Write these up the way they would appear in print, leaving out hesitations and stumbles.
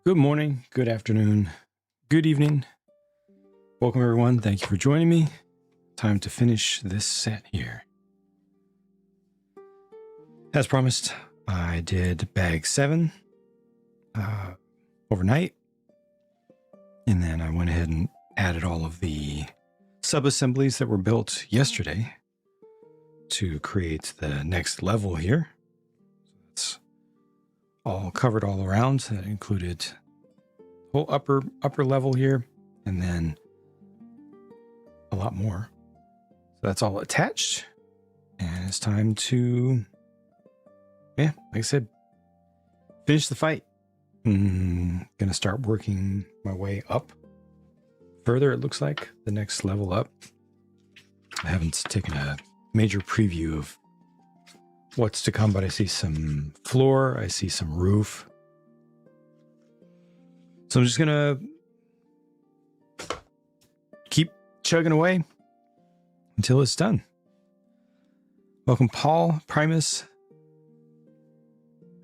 Good morning, good afternoon, good evening. Welcome everyone. Thank you for joining me. Time to finish this set here. As promised, I did bag 7 overnight. And then I went ahead and added all of the sub-assemblies that were built yesterday to create the next level here. It's all covered all around. That included whole upper level here, and then a lot more. So that's all attached, and it's time to, like I said, finish the fight. Gonna start working my way up further. It looks like the next level up. I haven't taken a major preview of what's to come, but I see some floor, I see some roof. So I'm just gonna keep chugging away until it's done. Welcome, Paul Primus.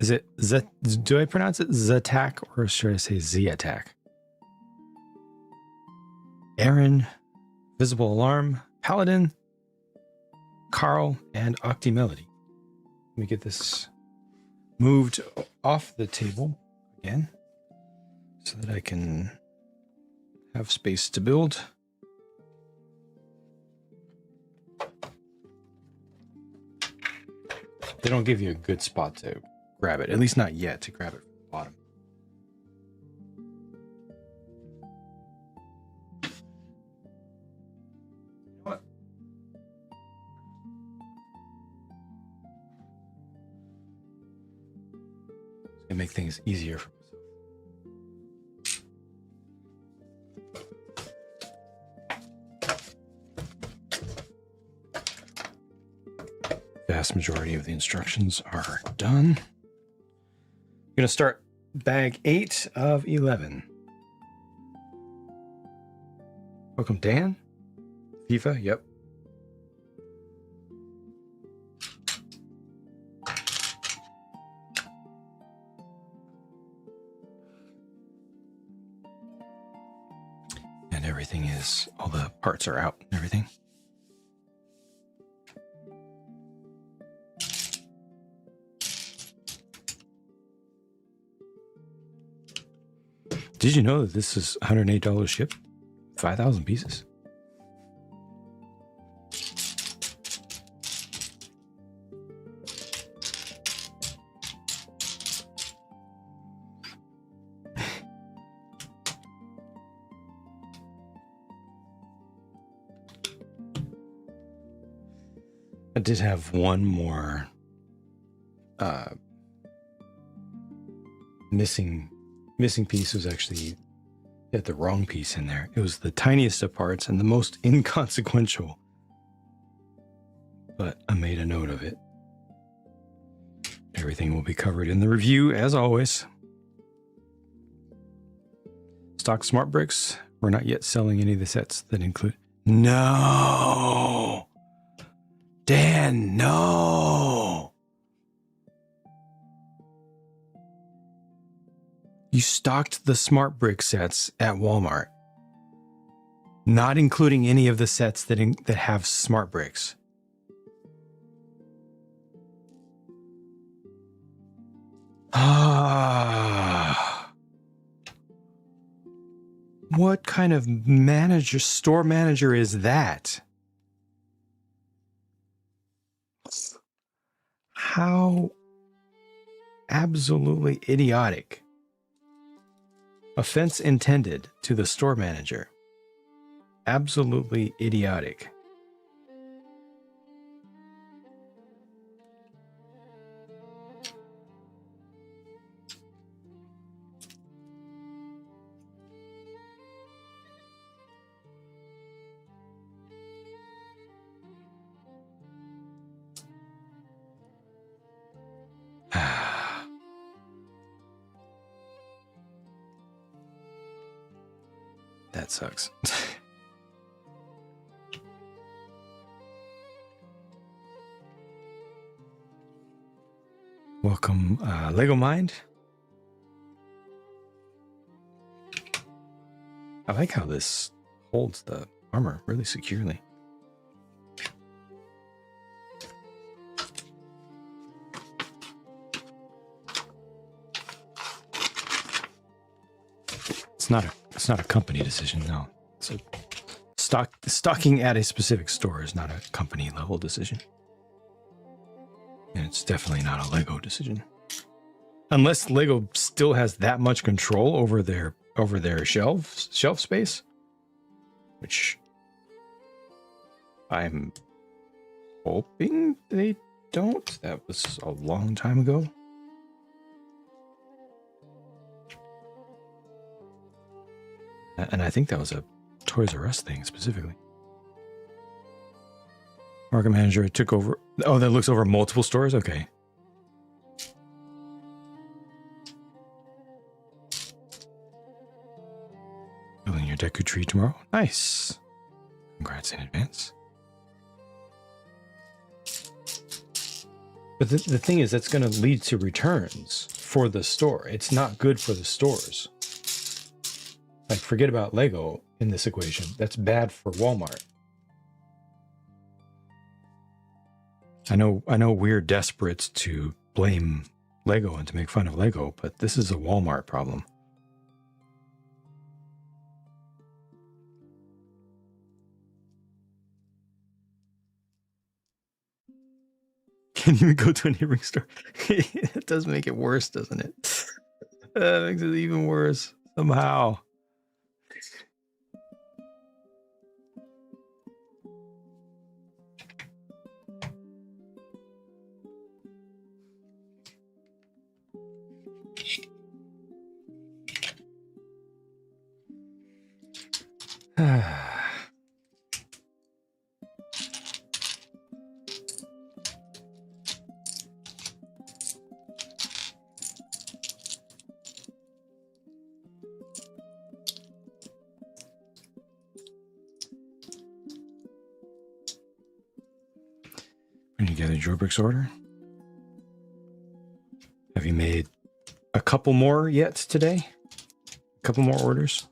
Is it Z? Do I pronounce it Z-Attack or should I say Z-Attack? Aaron, Visible Alarm, Paladin, Carl, and Octi-Melody. Let me get this moved off the table again so that I can have space to build. They don't give you a good spot to grab it, at least not yet, to grab it from the bottom. You know what? It's gonna make things easier for vast majority of the instructions are done. I'm going to start bag 8 of 11. Welcome, Dan. FIFA, yep. And everything is, all the parts are out and everything. Did you know that this is $108 shipped? 5,000 pieces. I did have one more missing piece. Was actually had the wrong piece in there. It was the tiniest of parts and the most inconsequential, but I made a note of it. Everything will be covered in the review as always. Stock smart bricks. We're not yet selling any of the sets that include. No, Dan, no. You stocked the smart brick sets at Walmart, not including any of the sets that have smart bricks. What kind of store manager is that? How absolutely idiotic. Offense intended to the store manager. Absolutely idiotic. That sucks. Welcome, Lego Mind. I like how this holds the armor really securely. It's not a company decision, no. It's a stocking at a specific store is not a company level decision. And it's definitely not a Lego decision. Unless Lego still has that much control over their shelf space, which I'm hoping they don't. That was a long time ago. And I think that was a Toys R Us thing specifically. Market manager took over. Oh, that looks over multiple stores? Okay. Building your Deku tree tomorrow? Nice. Congrats in advance. But the thing is, that's going to lead to returns for the store. It's not good for the stores. Like, forget about Lego in this equation. That's bad for Walmart. I know we're desperate to blame Lego and to make fun of Lego, but this is a Walmart problem. Can you go to a neighboring store? It does make it worse, doesn't it? That makes it even worse somehow. Putting together Jorbrik's order. Have you made a couple more yet today? A couple more orders?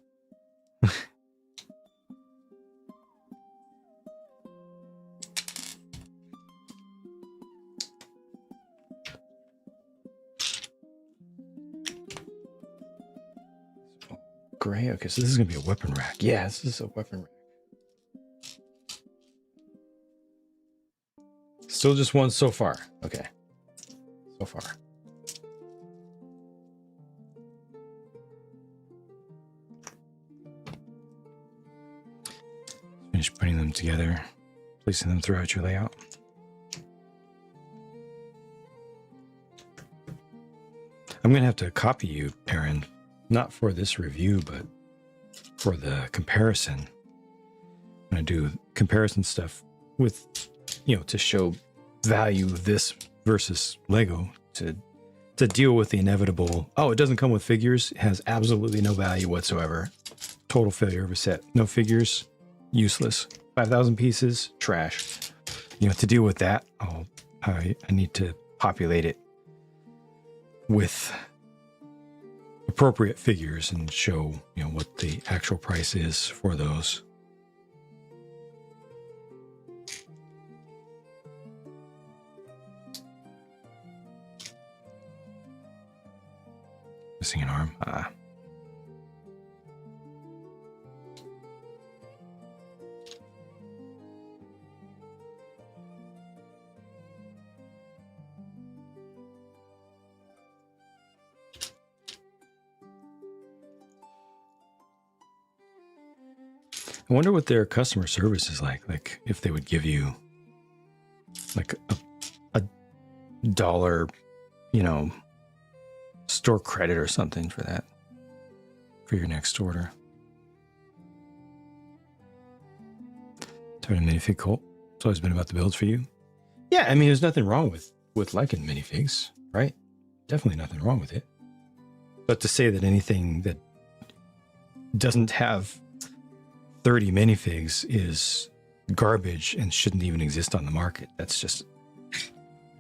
Gray. Okay, so this is gonna be a weapon rack. Yeah, this is a weapon rack. Still just one so far. Okay. So far. Finish putting them together, placing them throughout your layout. I'm gonna have to copy you, Aaron, not for this review, but for the comparison. I'm gonna do comparison stuff with, to show value of this versus Lego, to deal with the inevitable, oh, it doesn't come with figures, it has absolutely no value whatsoever. Total failure of a set. No figures, useless. 5,000 pieces, trash. To deal with that, I need to populate it with appropriate figures and show, what the actual price is for those. Missing an arm. I wonder what their customer service is like. Like if they would give you like a dollar, store credit or something for that, for your next order. Turn a minifig cult. It's always been about the builds for you. Yeah, I mean, there's nothing wrong with liking minifigs, right? Definitely nothing wrong with it. But to say that anything that doesn't have 30 minifigs is garbage and shouldn't even exist on the market, that's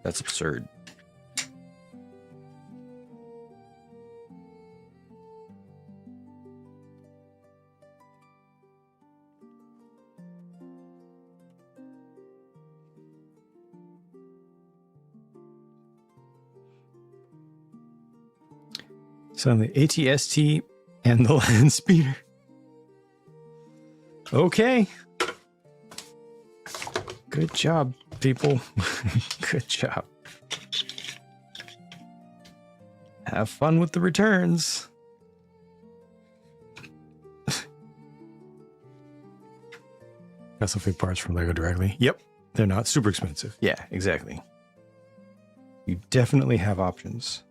absurd. So the ATST and the land speeder. Okay. Good job, people. Good job. Have fun with the returns. Got some fake parts from Lego directly. Yep. They're not super expensive. Yeah, exactly. You definitely have options.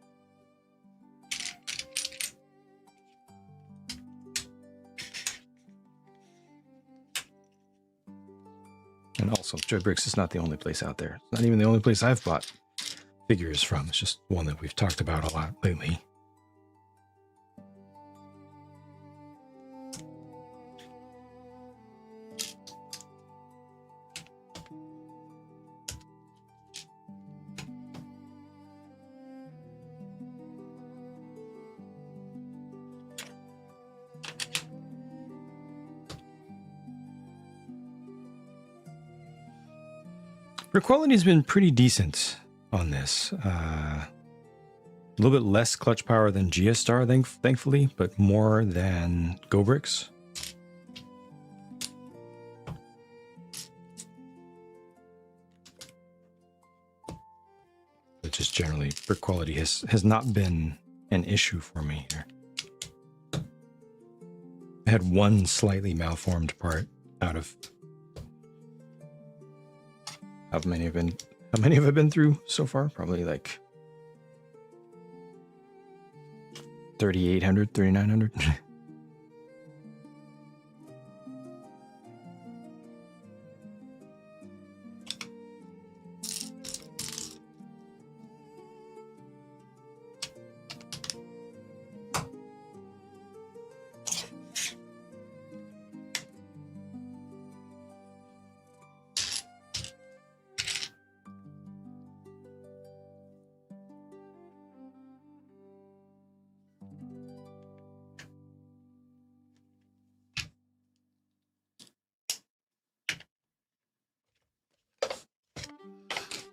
And also, Joybricks is not the only place out there. It's not even the only place I've bought figures from. It's just one that we've talked about a lot lately. Her quality has been pretty decent on this. A little bit less clutch power than Geostar, thankfully, but more than GoBricks. But just generally, brick quality has not been an issue for me here. I had one slightly malformed part out of how many have I been through so far? Probably like 3,800, 3,900.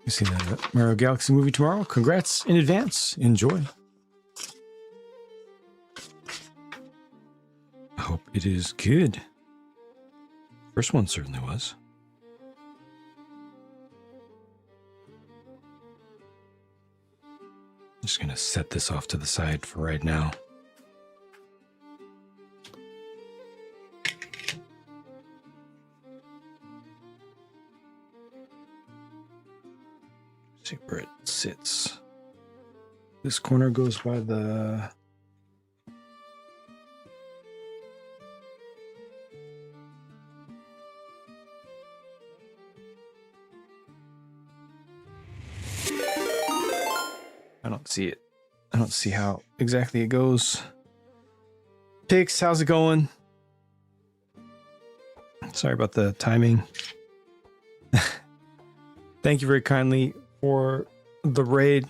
You see the Mario Galaxy movie tomorrow? Congrats in advance. Enjoy. I hope it is good. First one certainly was. I'm just going to set this off to the side for right now. See where it sits. This corner goes by the I don't see it. I don't see how exactly it goes. Pix, how's it going? Sorry about the timing. Thank you very kindly for the raid.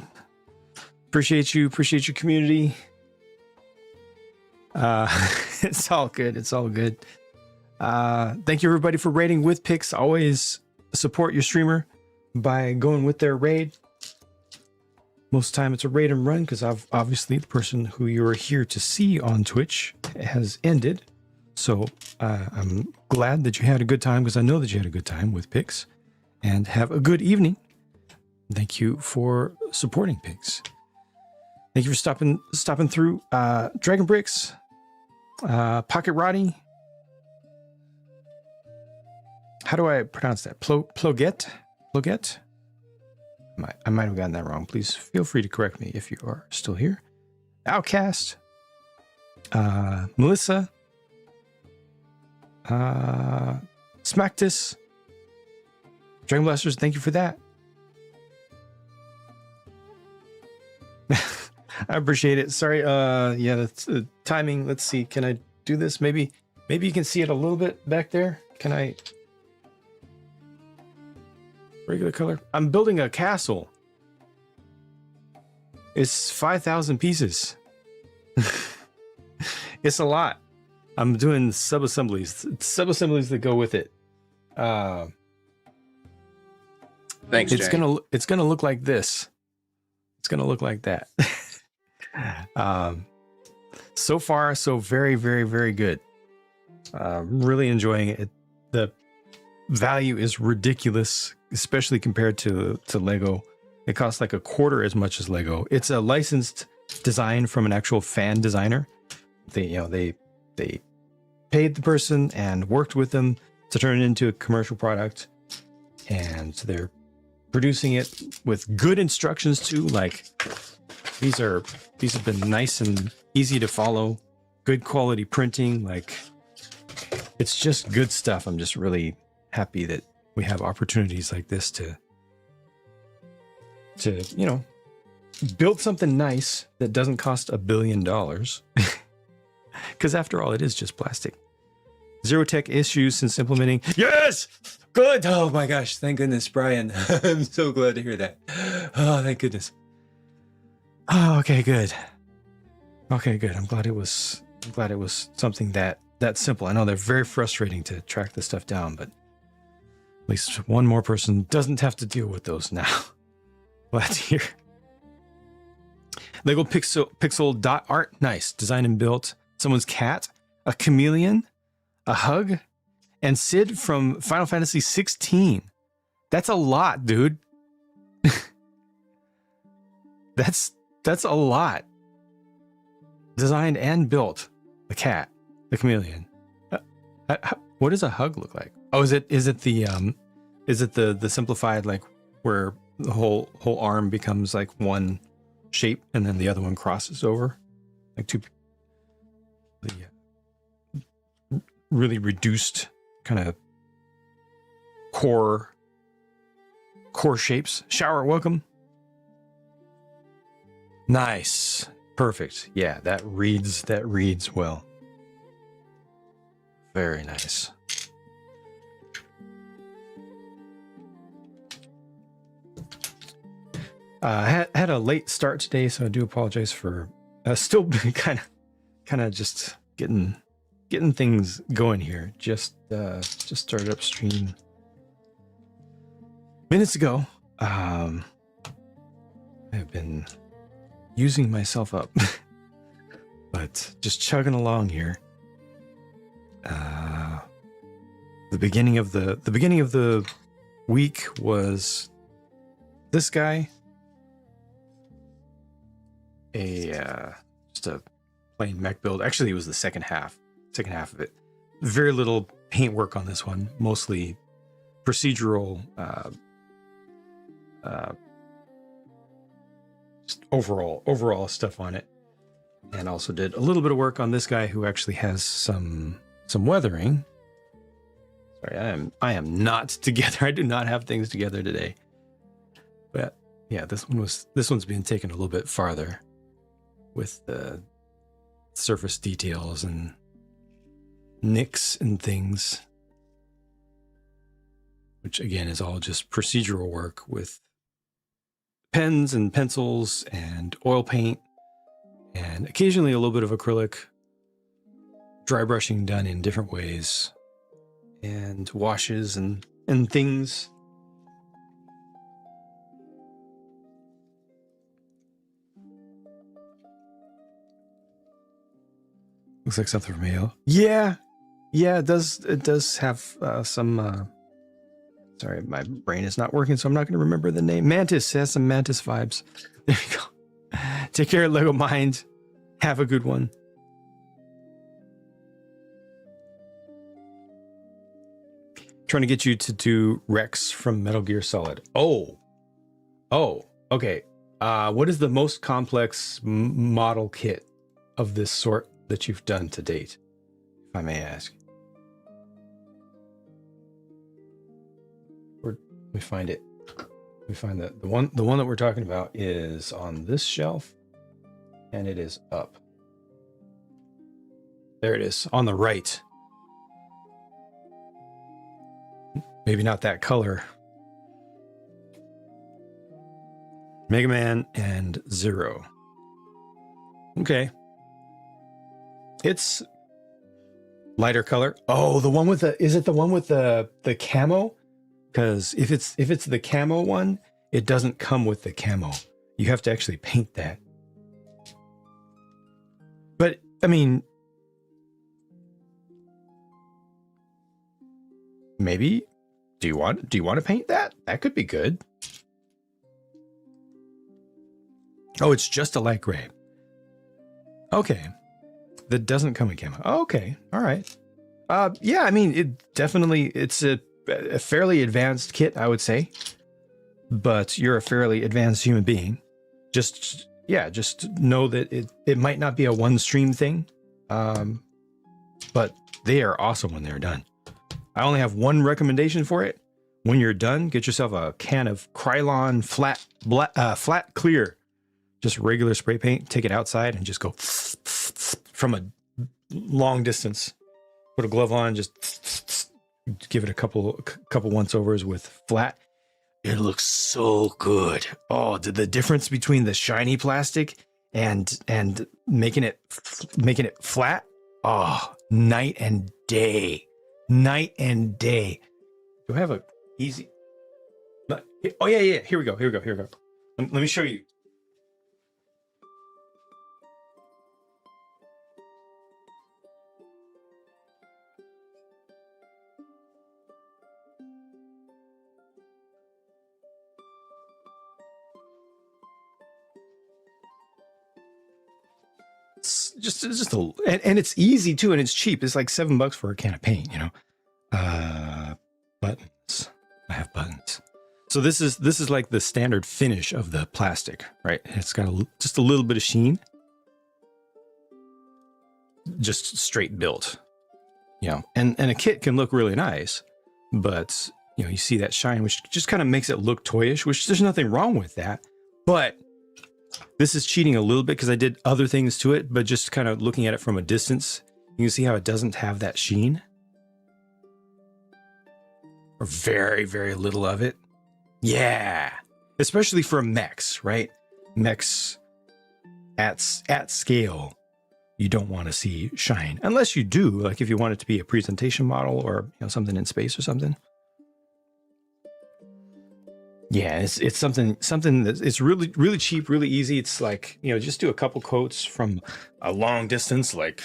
Appreciate you. Appreciate your community. It's all good. It's all good. Thank you everybody for raiding with Pix. Always support your streamer by going with their raid. Most of the time it's a raid and run because obviously the person who you're here to see on Twitch has ended. So I'm glad that you had a good time because I know that you had a good time with Pix. And have a good evening. Thank you for supporting Pix. Thank you for stopping through. Dragon Bricks, Pocket Roddy. How do I pronounce that? Ploget? I might have gotten that wrong. Please feel free to correct me if you are still here. Outcast, Melissa, Smacktus. Dragon Blasters, thank you for that. I appreciate it. Sorry, yeah, that's timing. Let's see. Can I do this? Maybe you can see it a little bit back there. Can I? Regular color. I'm building a castle. It's 5,000 pieces. It's a lot. I'm doing sub-assemblies that go with it. Thanks, it's Jay. gonna look like this. It's gonna look like that. so far, so very, very, very good. Really enjoying it. The value is ridiculous, especially compared to Lego. It costs like a quarter as much as Lego. It's a licensed design from an actual fan designer. They paid the person and worked with them to turn it into a commercial product, and they're producing it with good instructions too. Like these have been nice and easy to follow, good quality printing. Like it's just good stuff. I'm just really happy that we have opportunities like this to build something nice that doesn't cost $1 billion. Because after all, it is just plastic. Zero tech issues since implementing. Yes! Good! Oh my gosh, thank goodness, Brian. I'm so glad to hear that. Oh, thank goodness. Oh, okay, good. Okay, good. I'm glad it was something that simple. I know they're very frustrating to track this stuff down, but at least one more person doesn't have to deal with those now. Glad to hear. Lego Pixel dot art. Nice. Designed and built. Someone's cat. A chameleon. A hug. And Sid from Final Fantasy 16. That's a lot, dude. That's a lot. Designed and built. The cat. The chameleon. What does a hug look like? Oh, is it the simplified, like where the whole arm becomes like one shape and then the other one crosses over, like two really reduced kind of core shapes. Shower, welcome. Nice. Perfect. Yeah, that reads well. Very nice. Had a late start today, so I do apologize for still kind of just getting things going here. Just started up stream minutes ago. I've been using myself up, but just chugging along here. The beginning of the week was this guy. Just a plain mech build. Actually, it was the second half of it. Very little paintwork on this one, mostly procedural, just overall stuff on it. And also did a little bit of work on this guy who actually has some weathering. Sorry, I am not together. I do not have things together today. But yeah, this one's being taken a little bit farther with the surface details and nicks and things, which again is all just procedural work with pens and pencils and oil paint and occasionally a little bit of acrylic, dry brushing done in different ways, and washes and things. Looks like something from Mayo. Yeah, it does have some. Sorry, my brain is not working, so I'm not going to remember the name. Mantis has some Mantis vibes. There you go. Take care, Lego Mind. Have a good one. Trying to get you to do Rex from Metal Gear Solid. Oh, okay. What is the most complex model kit of this sort that you've done to date, if I may ask? Let me find it. We find the one that we're talking about is on this shelf, and it is up. There it is on the right. Maybe not that color. Mega Man and Zero. Okay. It's lighter color. Oh, the one with is it the one with the camo? Because if it's the camo one, it doesn't come with the camo. You have to actually paint that. But I mean, maybe. Do you want to paint that? That could be good. Oh, it's just a light gray. Okay. That doesn't come in camo. Okay. All right. Yeah, I mean, it's a fairly advanced kit, I would say. But you're a fairly advanced human being. Just know that it might not be a one stream thing. But they are awesome when they're done. I only have one recommendation for it. When you're done, get yourself a can of Krylon flat clear. Just regular spray paint. Take it outside and just go from a long distance. Put a glove on, just give it a couple once overs with flat. It looks so good. Oh, the difference between the shiny plastic and making it flat. Oh, night and day. Night and day. Do I have a easy? Oh yeah. Here we go. Let me show you. Just and it's easy too, and it's cheap. It's like $7 for a can of paint, you know. Buttons. I have buttons. So this is like the standard finish of the plastic, right? It's got just a little bit of sheen, just straight built, you know. And a kit can look really nice, but you know, you see that shine, which just kind of makes it look toyish. Which there's nothing wrong with that, but this is cheating a little bit because I did other things to it, but just kind of looking at it from a distance, you can see how it doesn't have that sheen. Or very, very little of it. Yeah. Especially for mechs, right? Mechs at scale, you don't want to see shine. Unless you do, like if you want it to be a presentation model or you know something in space or something. Yeah, it's something that it's really, really cheap, really easy. It's like, you know, just do a couple coats from a long distance, like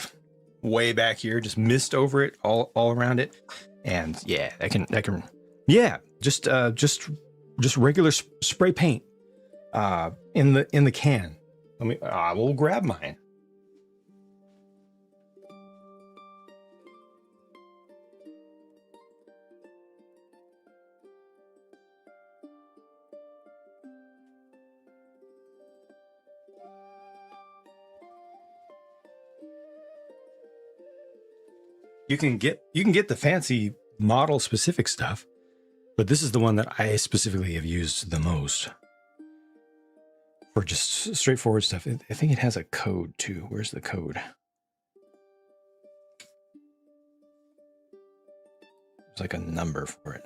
way back here, just mist over it, all around it. And yeah, that can, yeah, just regular spray paint, in the can. I will grab mine. You can get the fancy model specific stuff, but this is the one that I specifically have used the most for just straightforward stuff. I think it has a code too. Where's the code? There's like a number for it.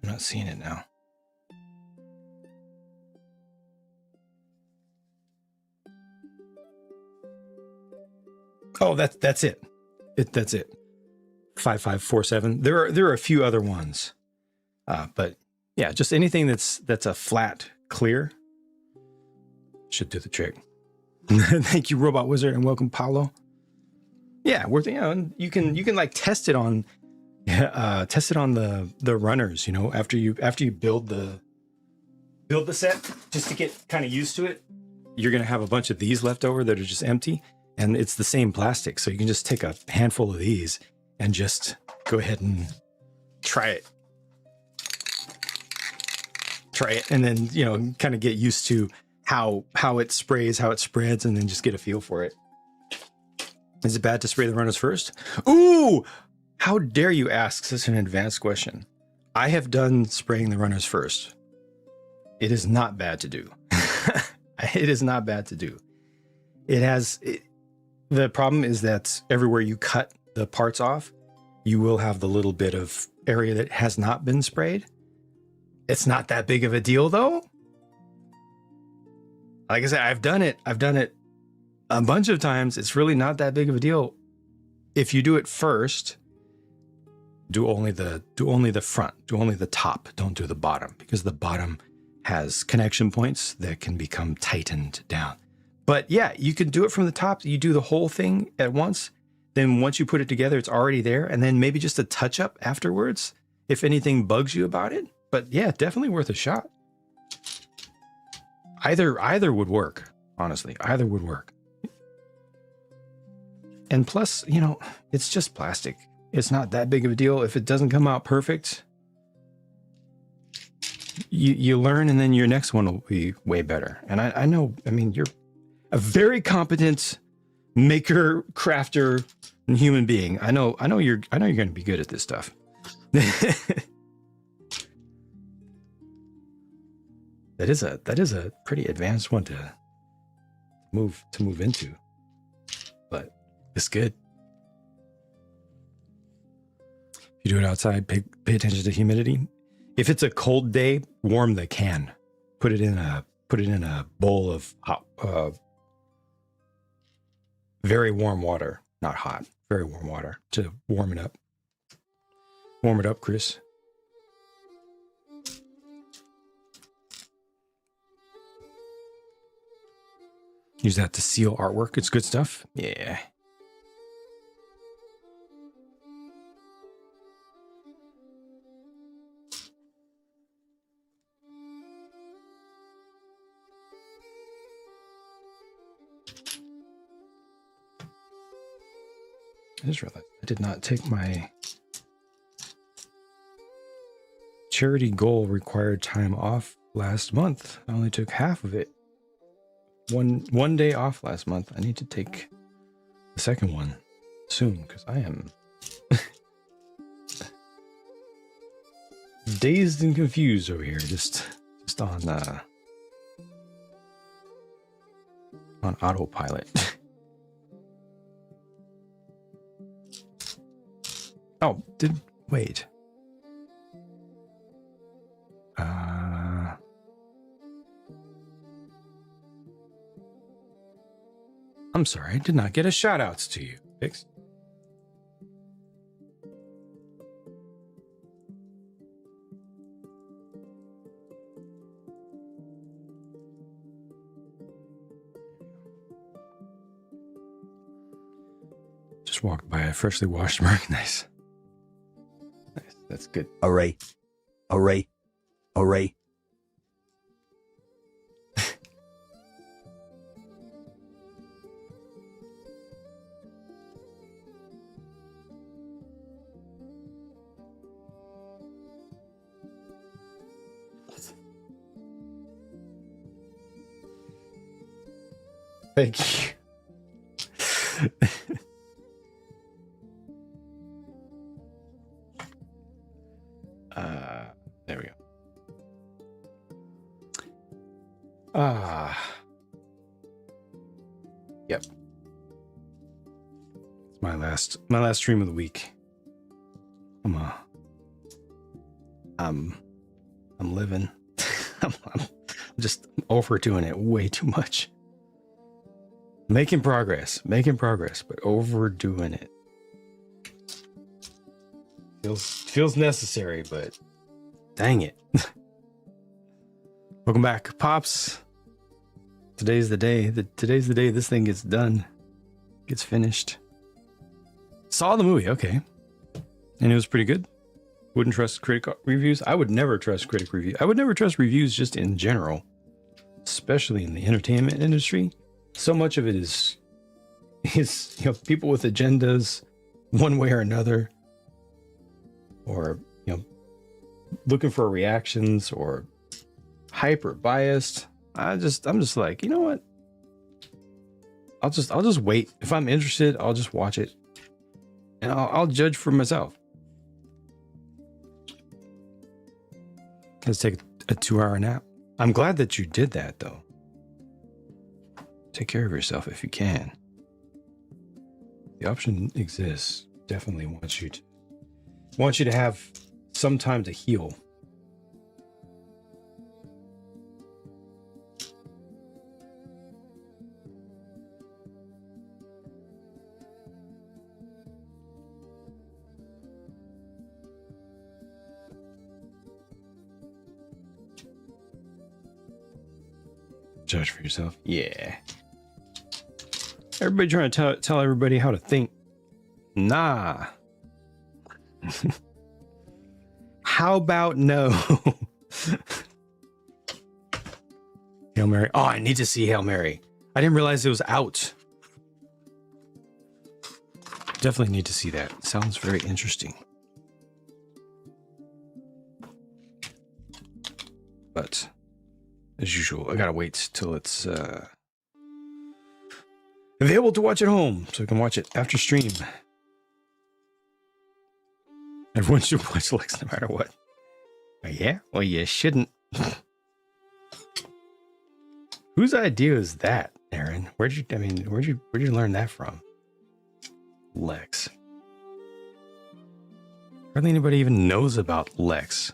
I'm not seeing it now. Oh, that's it. That's it. 5547. There are a few other ones, but yeah, just anything that's a flat clear should do the trick. Thank you, Robot Wizard, and welcome, Paolo. Yeah, and you can like test it on the runners. You know, after you build the set, just to get kind of used to it. You're gonna have a bunch of these left over that are just empty. And it's the same plastic, so you can just take a handful of these and just go ahead and try it, and then, you know, kind of get used to how it sprays, how it spreads, and then just get a feel for it. Is it bad to spray the runners first? Ooh, how dare you ask such an advanced question? I have done spraying the runners first. It is not bad to do. It is not bad to do. The problem is that everywhere you cut the parts off, you will have the little bit of area that has not been sprayed. It's not that big of a deal though. Like I said, I've done it a bunch of times. It's really not that big of a deal. If you do it first, do only the front, do only the top, don't do the bottom, because the bottom has connection points that can become tightened down. But yeah, you can do it from the top. You do the whole thing at once. Then once you put it together, it's already there. And then maybe just a touch up afterwards if anything bugs you about it. But yeah, definitely worth a shot. Either would work, honestly. Either would work. And plus, you know, it's just plastic. It's not that big of a deal. If it doesn't come out perfect, you learn, and then your next one will be way better. And I know, I mean, you're a very competent maker, crafter, and human being. I know you're going to be good at this stuff. That is a pretty advanced one to move into, but it's good. If you do it outside, pay attention to humidity. If it's a cold day, warm the can. Put it in a bowl of hot, very warm water, not hot, very warm water to warm it up. Warm it up, Chris. Use that to seal artwork. It's good stuff. Yeah. I just realized I did not take my charity goal required time off last month. I only took half of it. One day off last month. I need to take the second one soon because I am dazed and confused over here. Just on autopilot. Oh, wait. I'm sorry, I did not get a shout outs to you, Pix. Just walked by a freshly washed mug. Nice. Nice. That's good. Array. Thank you. There we go. Yep. It's my last stream of the week. I'm living. I'm just overdoing it way too much. Making progress, but overdoing it. Feels necessary, but dang it. Welcome back, Pops. Today's the day. Today's the day this thing gets done. Gets finished. Saw the movie, okay. And it was pretty good. Wouldn't trust critic reviews. I would never trust critic reviews. I would never trust reviews just in general, especially in the entertainment industry. So much of it is people with agendas one way or another, or looking for reactions or hyper biased. I'm just like, you know what? I'll just wait. If I'm interested, I'll just watch it and I'll judge for myself. Let's take a 2-hour nap. I'm glad that you did that though. Take care of yourself if you can. The option exists. Definitely wants you to have some time to heal. Judge for yourself. Yeah. Everybody trying to tell everybody how to think. Nah. How about no? Hail Mary. Oh, I need to see Hail Mary. I didn't realize it was out. Definitely need to see that. Sounds very interesting. But as usual, I gotta wait till it's available to watch at home so I can watch it after stream. Everyone should watch Lex no matter what. Oh, yeah? Well, you shouldn't. Whose idea is that, Aaron? Where'd you learn that from? Lex. Hardly anybody even knows about Lex.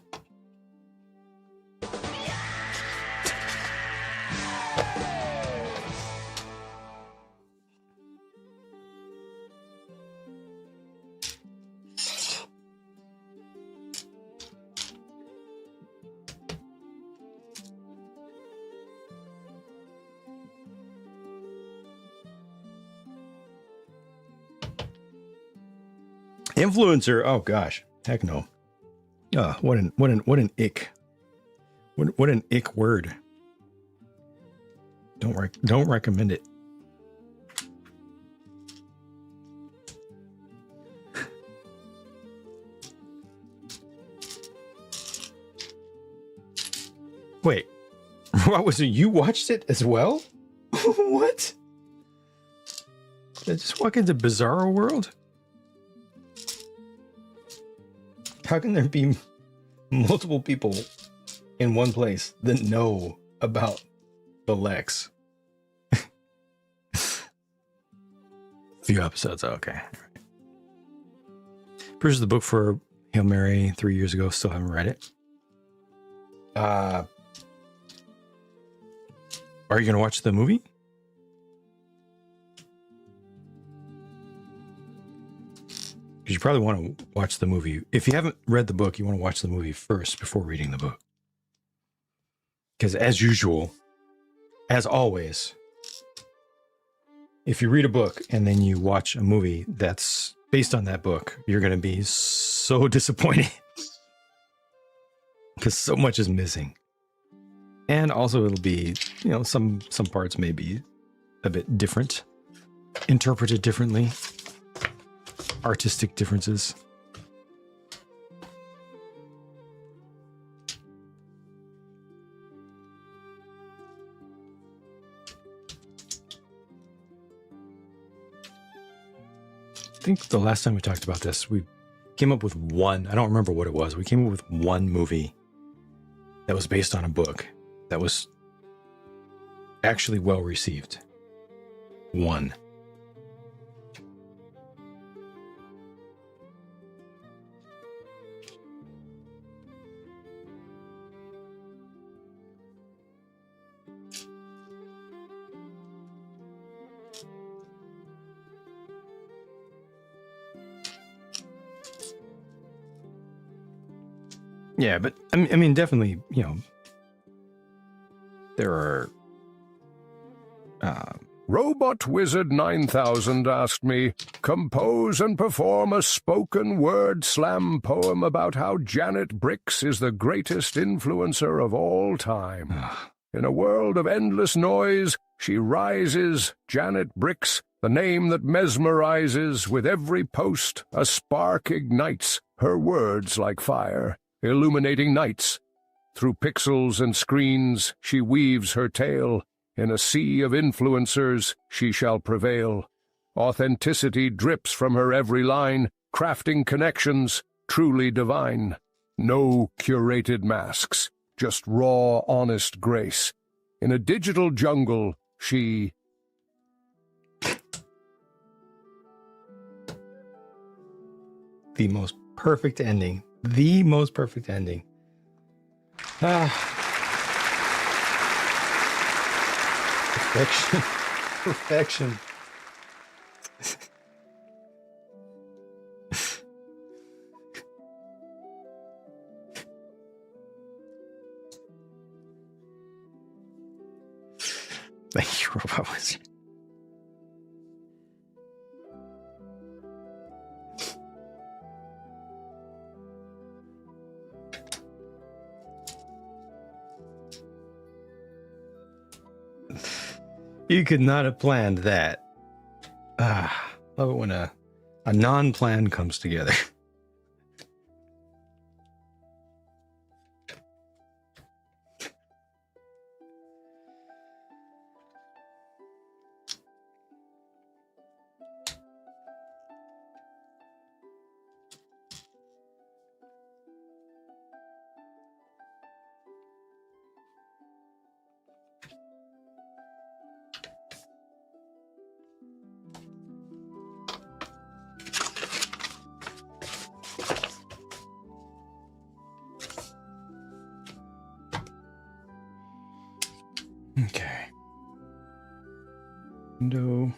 Influencer. Oh gosh, heck no. What an ick. What an ick word. Don't recommend it. Wait, what was it? You watched it as well? What? Did I just walk into Bizarro World? How can there be multiple people in one place that know about the Lex? Few episodes. Okay. All right. Purchased the book for Hail Mary 3 years ago. Still haven't read it. Are you going to watch the movie? Because you probably want to watch the movie. If you haven't read the book, you want to watch the movie first before reading the book. Because as usual, as always, if you read a book and then you watch a movie that's based on that book, you're going to be so disappointed. Because so much is missing. And also it'll be, some parts may be a bit different, interpreted differently. Artistic differences. I think the last time we talked about this, we came up with one. I don't remember what it was. We came up with one movie that was based on a book that was actually well received. One. Yeah, but I mean, definitely, there are. Robot Wizard 9000 asked me, compose and perform a spoken word slam poem about how Janet Bricks is the greatest influencer of all time. In a world of endless noise, she rises, Janet Bricks, the name that mesmerizes. With every post, a spark ignites, her words like fire, illuminating nights. Through pixels and screens, she weaves her tale. In a sea of influencers, she shall prevail. Authenticity drips from her every line, crafting connections truly divine. No curated masks, just raw, honest grace. In a digital jungle, she... The most perfect ending. The most perfect ending. Perfection. Perfection. Thank you, Robot Wizard. You could not have planned that. Love it when a non-plan comes together. Okay. Window.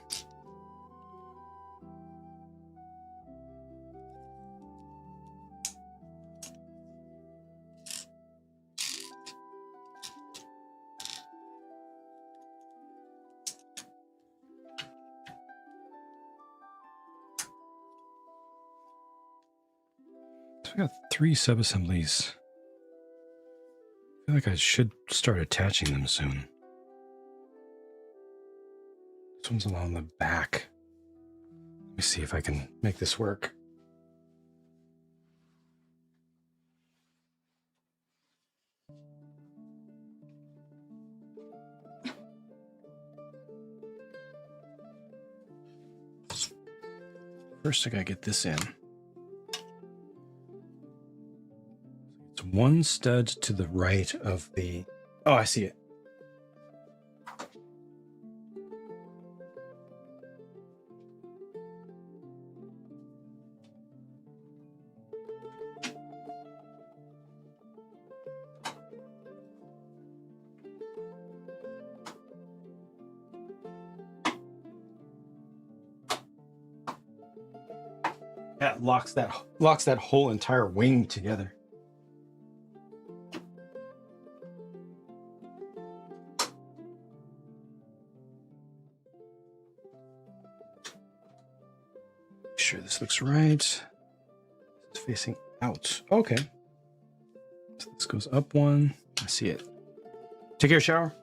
So we got 3 sub-assemblies. I feel like I should start attaching them soon. This one's along the back. Let me see if I can make this work. First, I gotta get this in. It's one stud to the right of the... Oh, I see it. That locks that whole entire wing together. Make sure this looks right. It's facing out. Okay. So this goes up one. I see it. Take care, shower.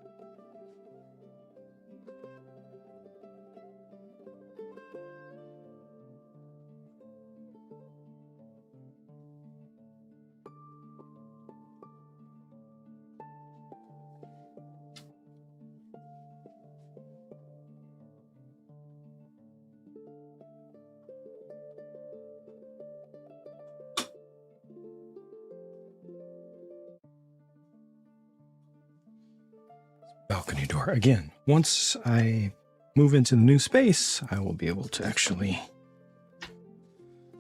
Balcony door. Again, once I move into the new space, I will be able to actually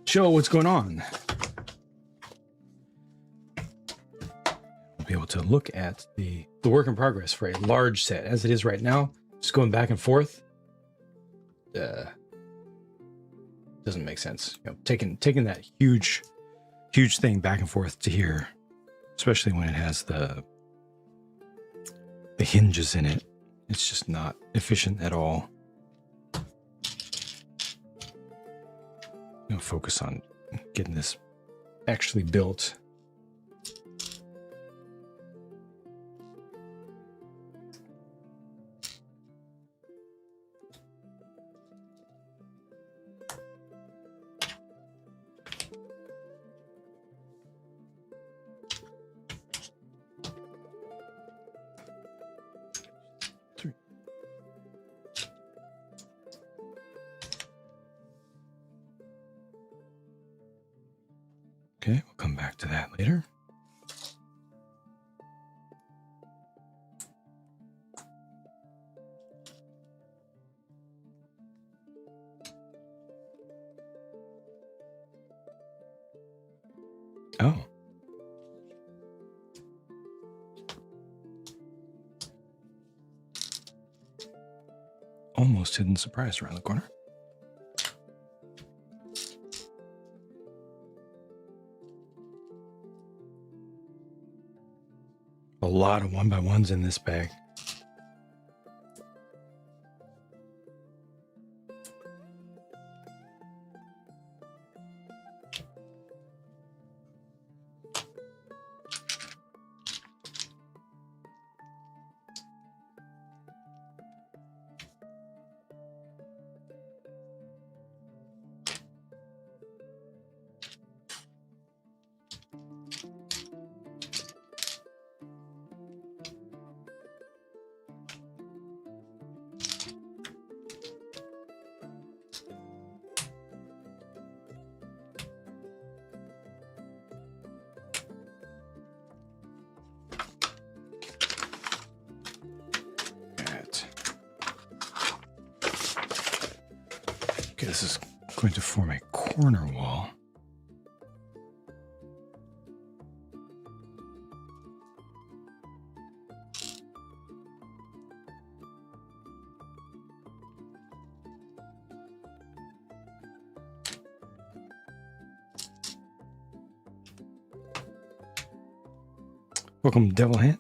show what's going on. I'll be able to look at the work in progress for a large set. As it is right now, just going back and forth, doesn't make sense. You know, taking that huge thing back and forth to here, especially when it has the hinges in it, it's just not efficient at all. Focus on getting this actually built. Okay, we'll come back to that later. Oh. Almost hidden surprise around the corner. A lot of 1x1s in this bag. Okay, this is going to form a corner wall. Welcome, Devil Hand.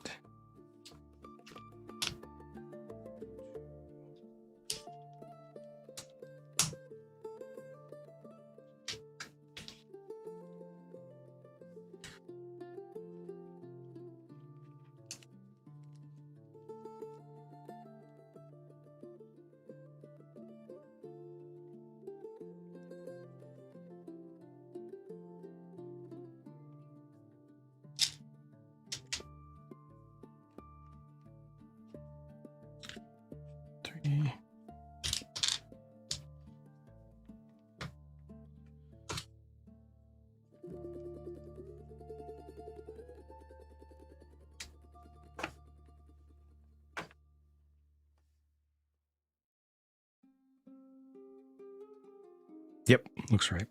Yep, looks right.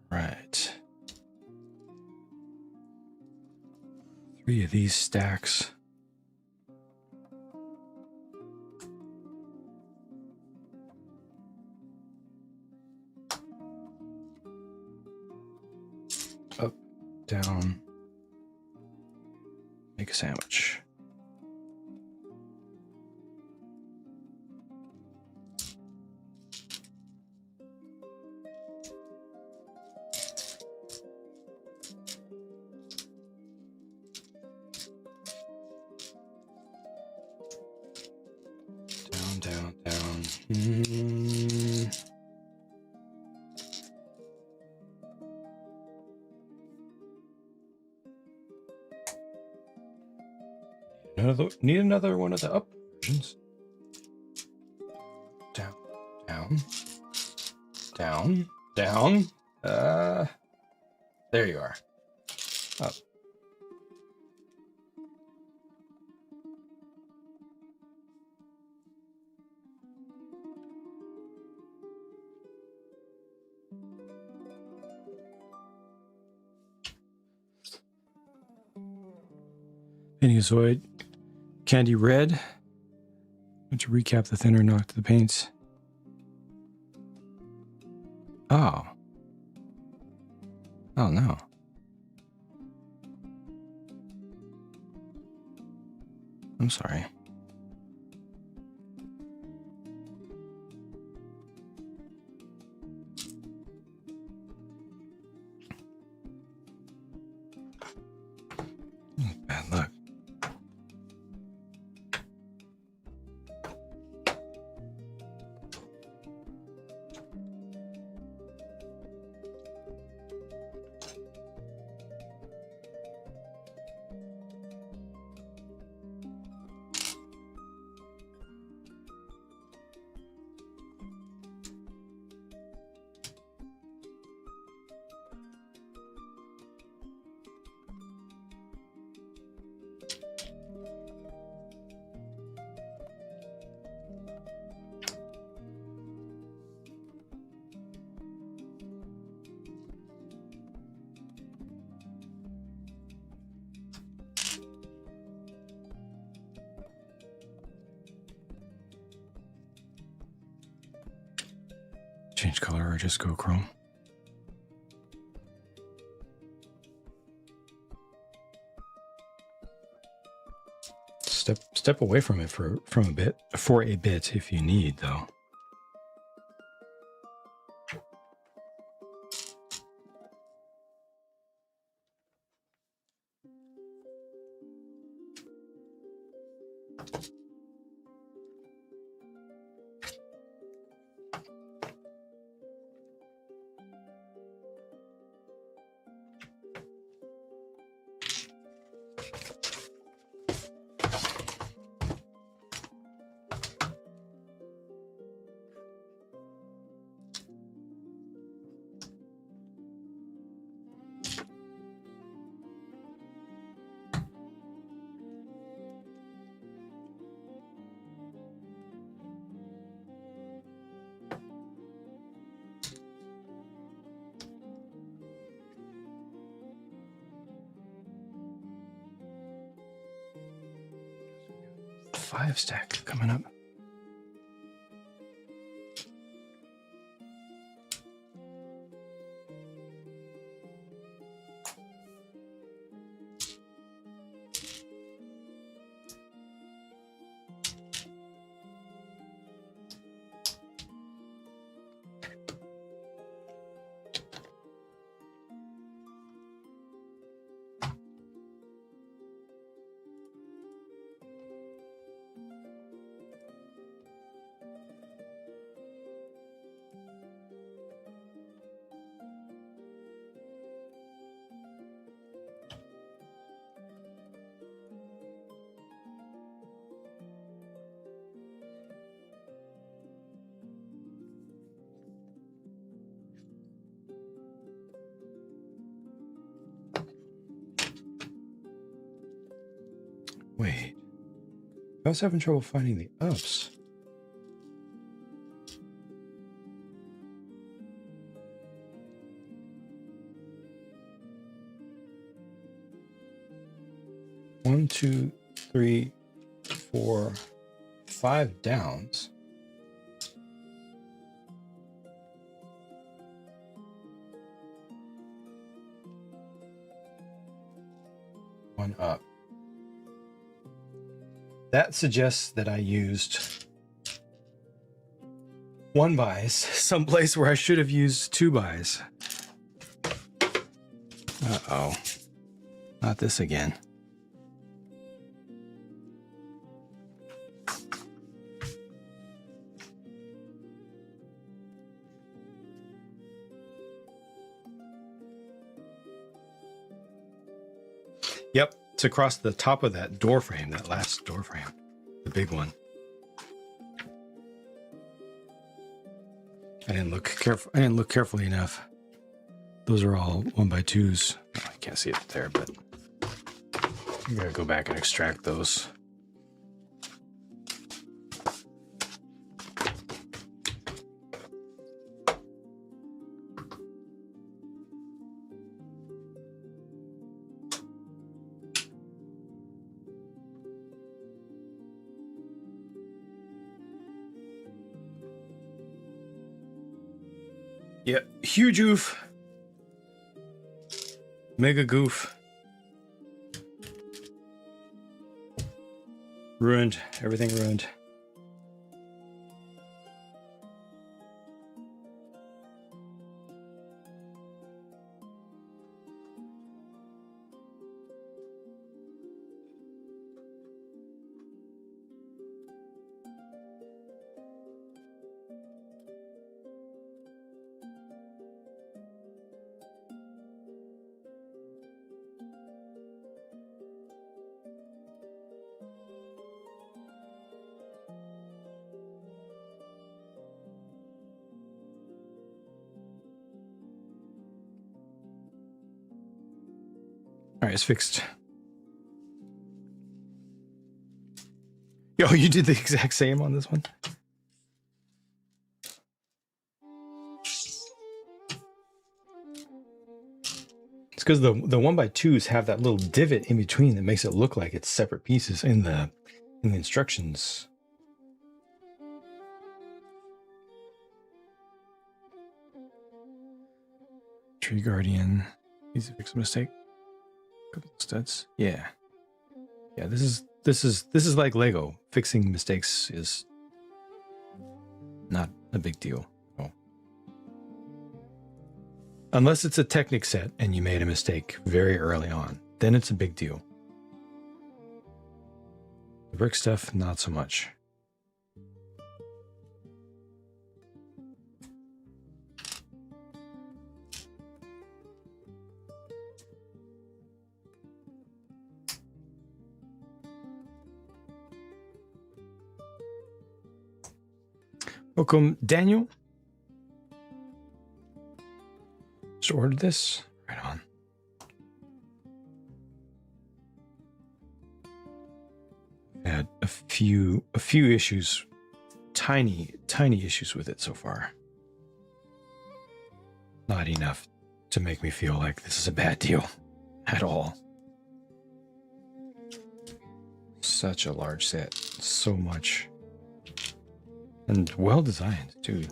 Right. 3 of these stacks. Up, down. Make a sandwich. Down. Need another one of the up versions. Down. There you are. Up. Peniazoid, Candy Red. Why don't you recap the thinner knock to the paints? Oh no. I'm sorry. Bad luck. Change color or just go chrome? Step away from it for a bit if you need, though. 5 stack coming up. Wait, I was having trouble finding the ups. One, two, three, 4, 5 downs. One up. That suggests that I used 1 buys someplace where I should have used 2 buys. Uh-oh. Not this again. Yep, it's across the top of that door frame, that last door frame, the big one. I didn't look carefully enough. Those are all 1x2s. Oh, I can't see it there, but you gotta go back and extract those. Yep, huge oof. Mega goof. Ruined. Everything ruined. All right, it's fixed. Yo, you did the exact same on this one? It's because the 1x2s have that little divot in between that makes it look like it's separate pieces in the instructions. Tree Guardian. Easy to fix a mistake. Couple of studs. Yeah. This is like Lego. Fixing mistakes is not a big deal. Oh. Unless it's a Technic set and you made a mistake very early on, then it's a big deal. The brick stuff, not so much. Welcome, Daniel. Just ordered this. Right on. Had a few issues, tiny issues with it so far. Not enough to make me feel like this is a bad deal at all. Such a large set. So much. And well designed, too.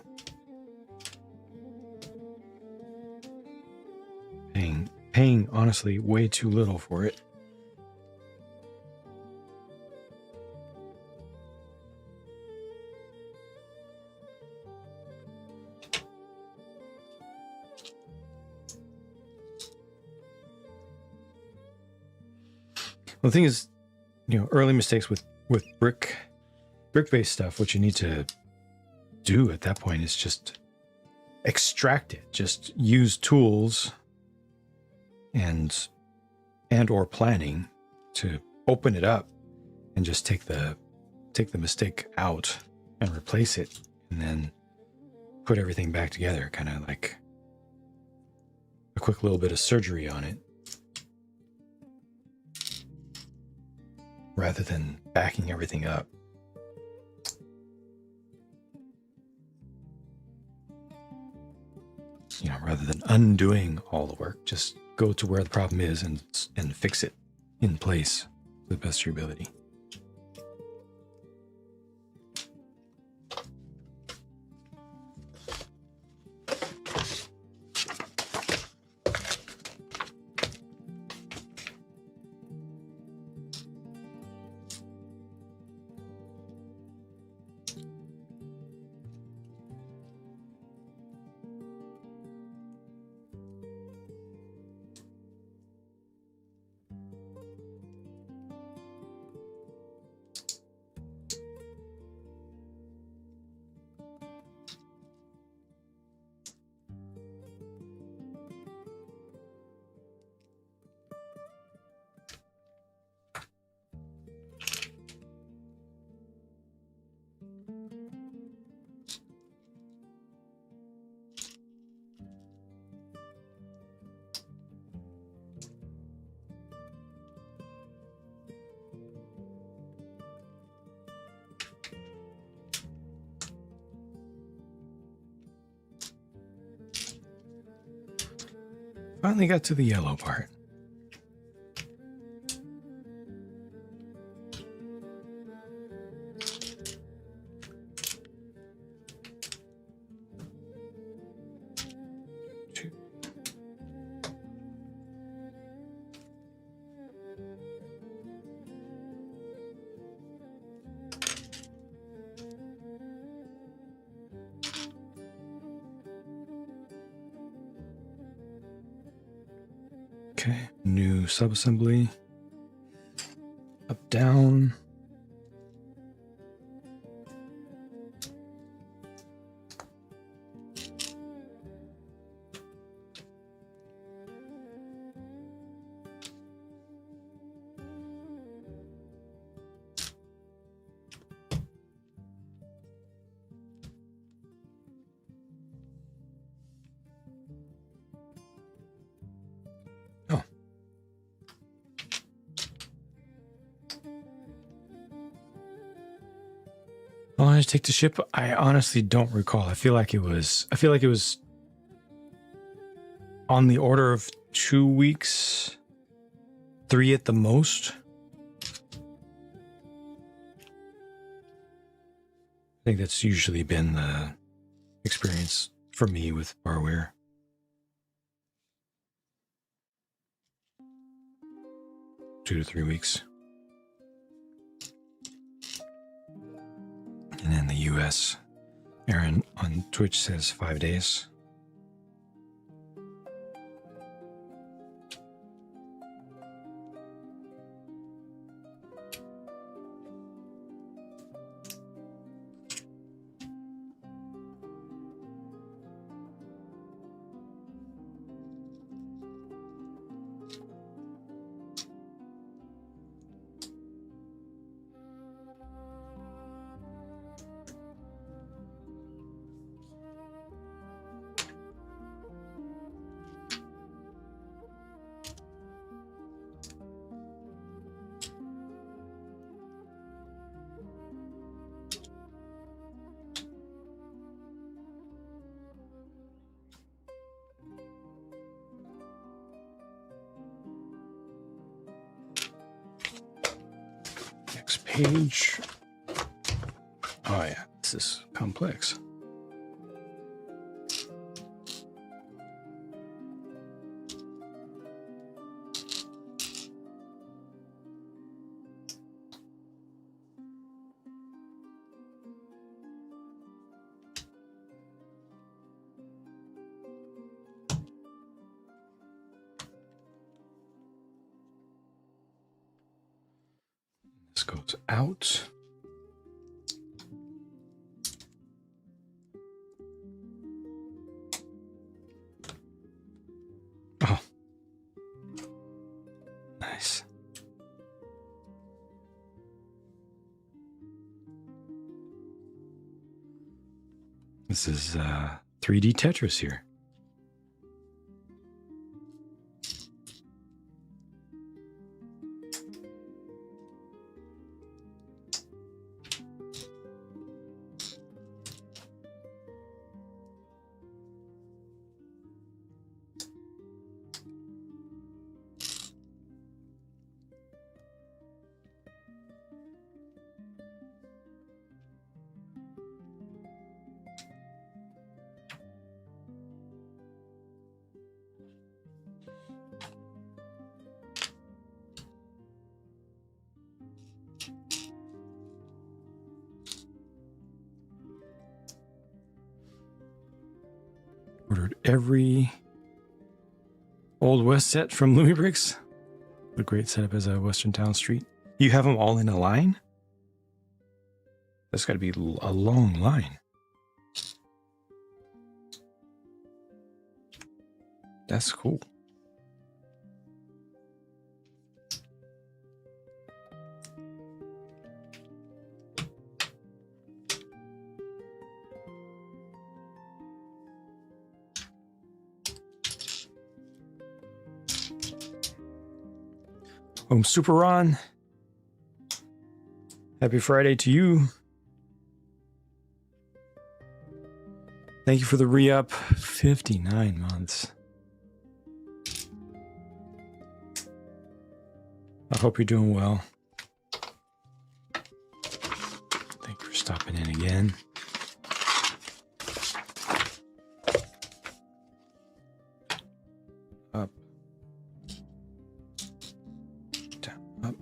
Paying honestly way too little for it. Well, the thing is, early mistakes with brick-based stuff, what you need to do at that point is just extract it. Just use tools and or planning to open it up and just take the mistake out and replace it, and then put everything back together, kind of like a quick little bit of surgery on it, rather than backing everything up. Rather than undoing all the work, just go to where the problem is and fix it in place to the best of your ability. Finally got to the yellow part. Okay, new subassembly. Up, down. Oh. How long did it take to ship? I honestly don't recall. I feel like it was on the order of 2 weeks, 3 at the most. I think that's usually been the experience for me with barware. Two to 3 weeks. And in the US, Aaron on Twitch says 5 days. Next page. This is complex. This goes out. Oh. Nice. This is 3D Tetris here. Ordered every Old West set from Lumibricks. What a great setup as a Western Town Street. You have them all in a line? That's got to be a long line. That's cool. Super Ron. Happy Friday to you. Thank you for the re-up. 59 months. I hope you're doing well. Thank you for stopping in again. Up. Down. Up.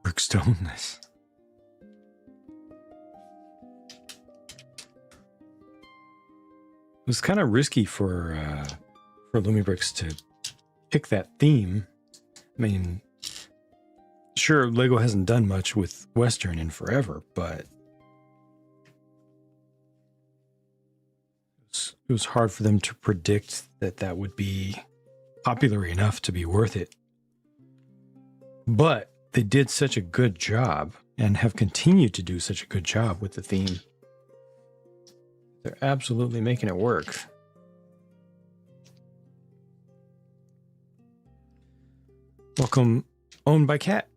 Brickstone, nice. It was kind of risky for Lumibricks to pick that theme. I mean, sure, Lego hasn't done much with Western in forever, but it was hard for them to predict that that would be popular enough to be worth it. But they did such a good job and have continued to do such a good job with the theme. They're absolutely making it work. Welcome, Owned by Cat.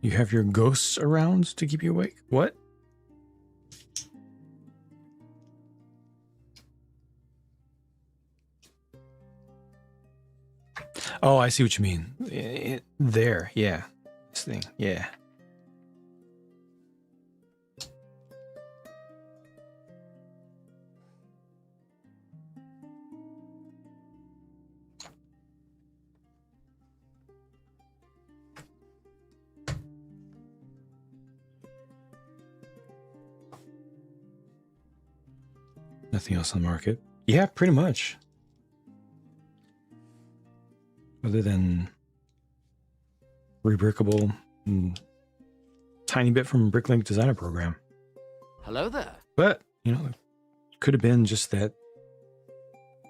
You have your ghosts around to keep you awake? What? Oh, I see what you mean. There, yeah. This thing, yeah. Nothing else on the market? Yeah, pretty much. Other than rebrickable and tiny bit from Bricklink Designer Program. Hello there. But, you know, it could have been just that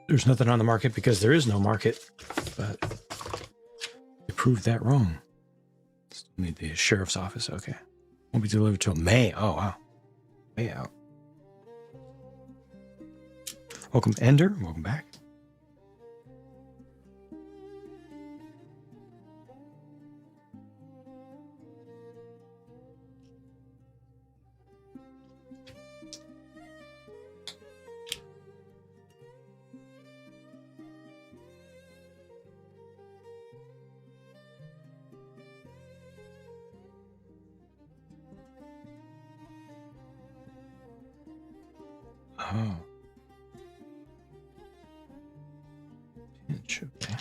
there's nothing on the market because there is no market. But they proved that wrong. Still need the sheriff's office. Okay. Won't be delivered till May. Oh, wow. Way out. Welcome, Ender. Welcome back. Oh. Pinch, okay.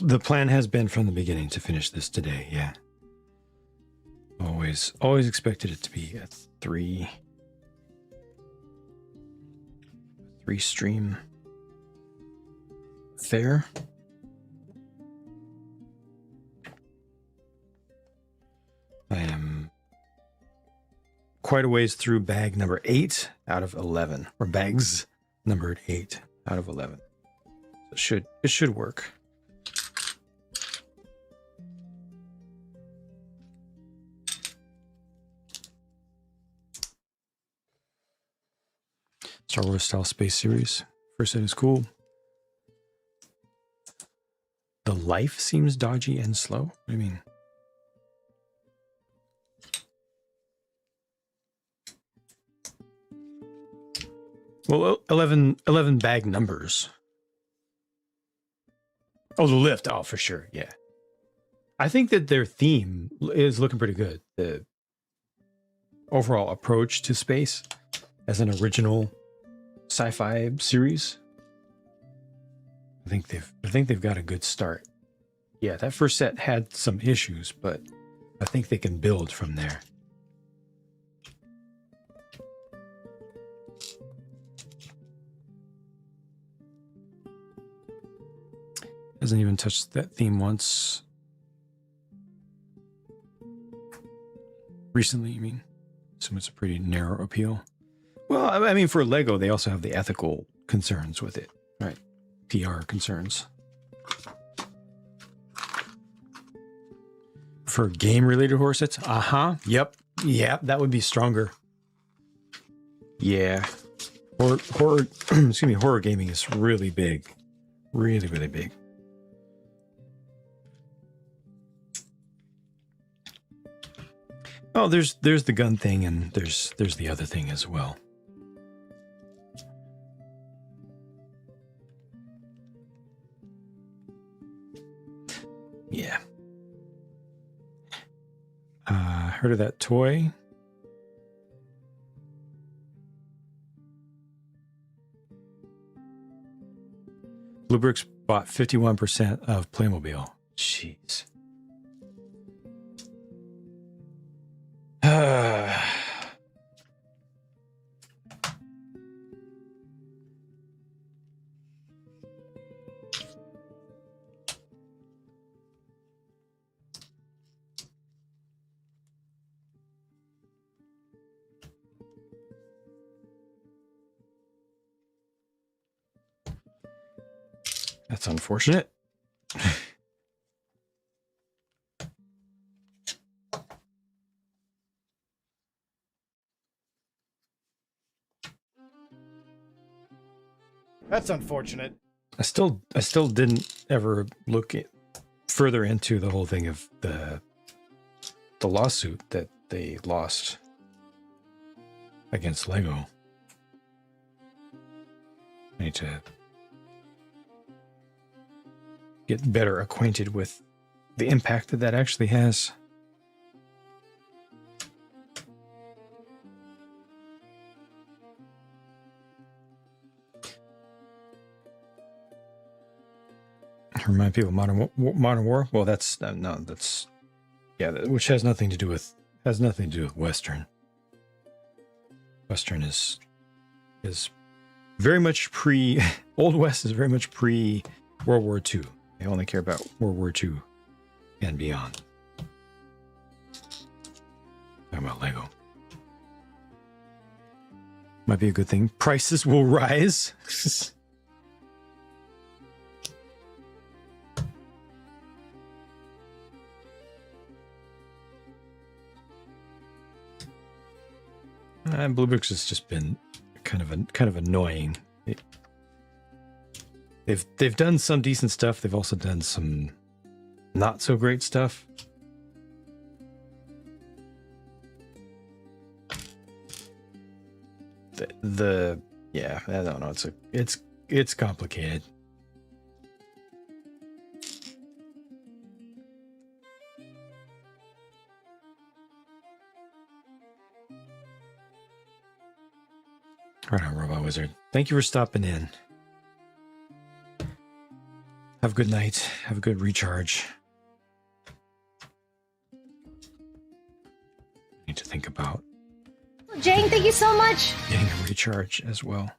The plan has been from the beginning to finish this today, yeah. Always expected it to be a three stream affair. I am quite a ways through bag number 8 out of 11, or bags numbered 8 out of 11. So it should work. Star Wars style space series. First set is cool. The life seems dodgy and slow. What do you mean? Well, 11 bag numbers. Oh, the lift. Oh, for sure. Yeah. I think that their theme is looking pretty good. The overall approach to space as an original sci-fi series. I think they've got a good start. Yeah, that first set had some issues, but I think they can build from there. Hasn't even touched that theme once. Recently, you mean? So it's a pretty narrow appeal. Well, I mean, for Lego, they also have the ethical concerns with it, right? PR concerns. For game-related horror sets? Yep. Yeah, that would be stronger. Yeah. Horror excuse me, horror gaming is really big. Really, really big. Oh, there's the gun thing, and there's the other thing as well. Yeah. Heard of that toy? Bluebricks bought 51% of Playmobil. Jeez. That's unfortunate. That's unfortunate. I still didn't ever look further into the whole thing of the lawsuit that they lost against Lego. I need to get better acquainted with the impact that actually has. Remind people of Modern War. Well, that's which has nothing to do with Western. Western is very much Old West is very much pre World War II. They only care about World War II and beyond. Talking about Lego. Might be a good thing. Prices will rise. Blue Books has just been kind of annoying. They've done some decent stuff. They've also done some not so great stuff. Yeah, I don't know. It's complicated. Right on, Robot Wizard. Thank you for stopping in. Have a good night. Have a good recharge. Need to think about Jane, thank you so much. getting a recharge as well.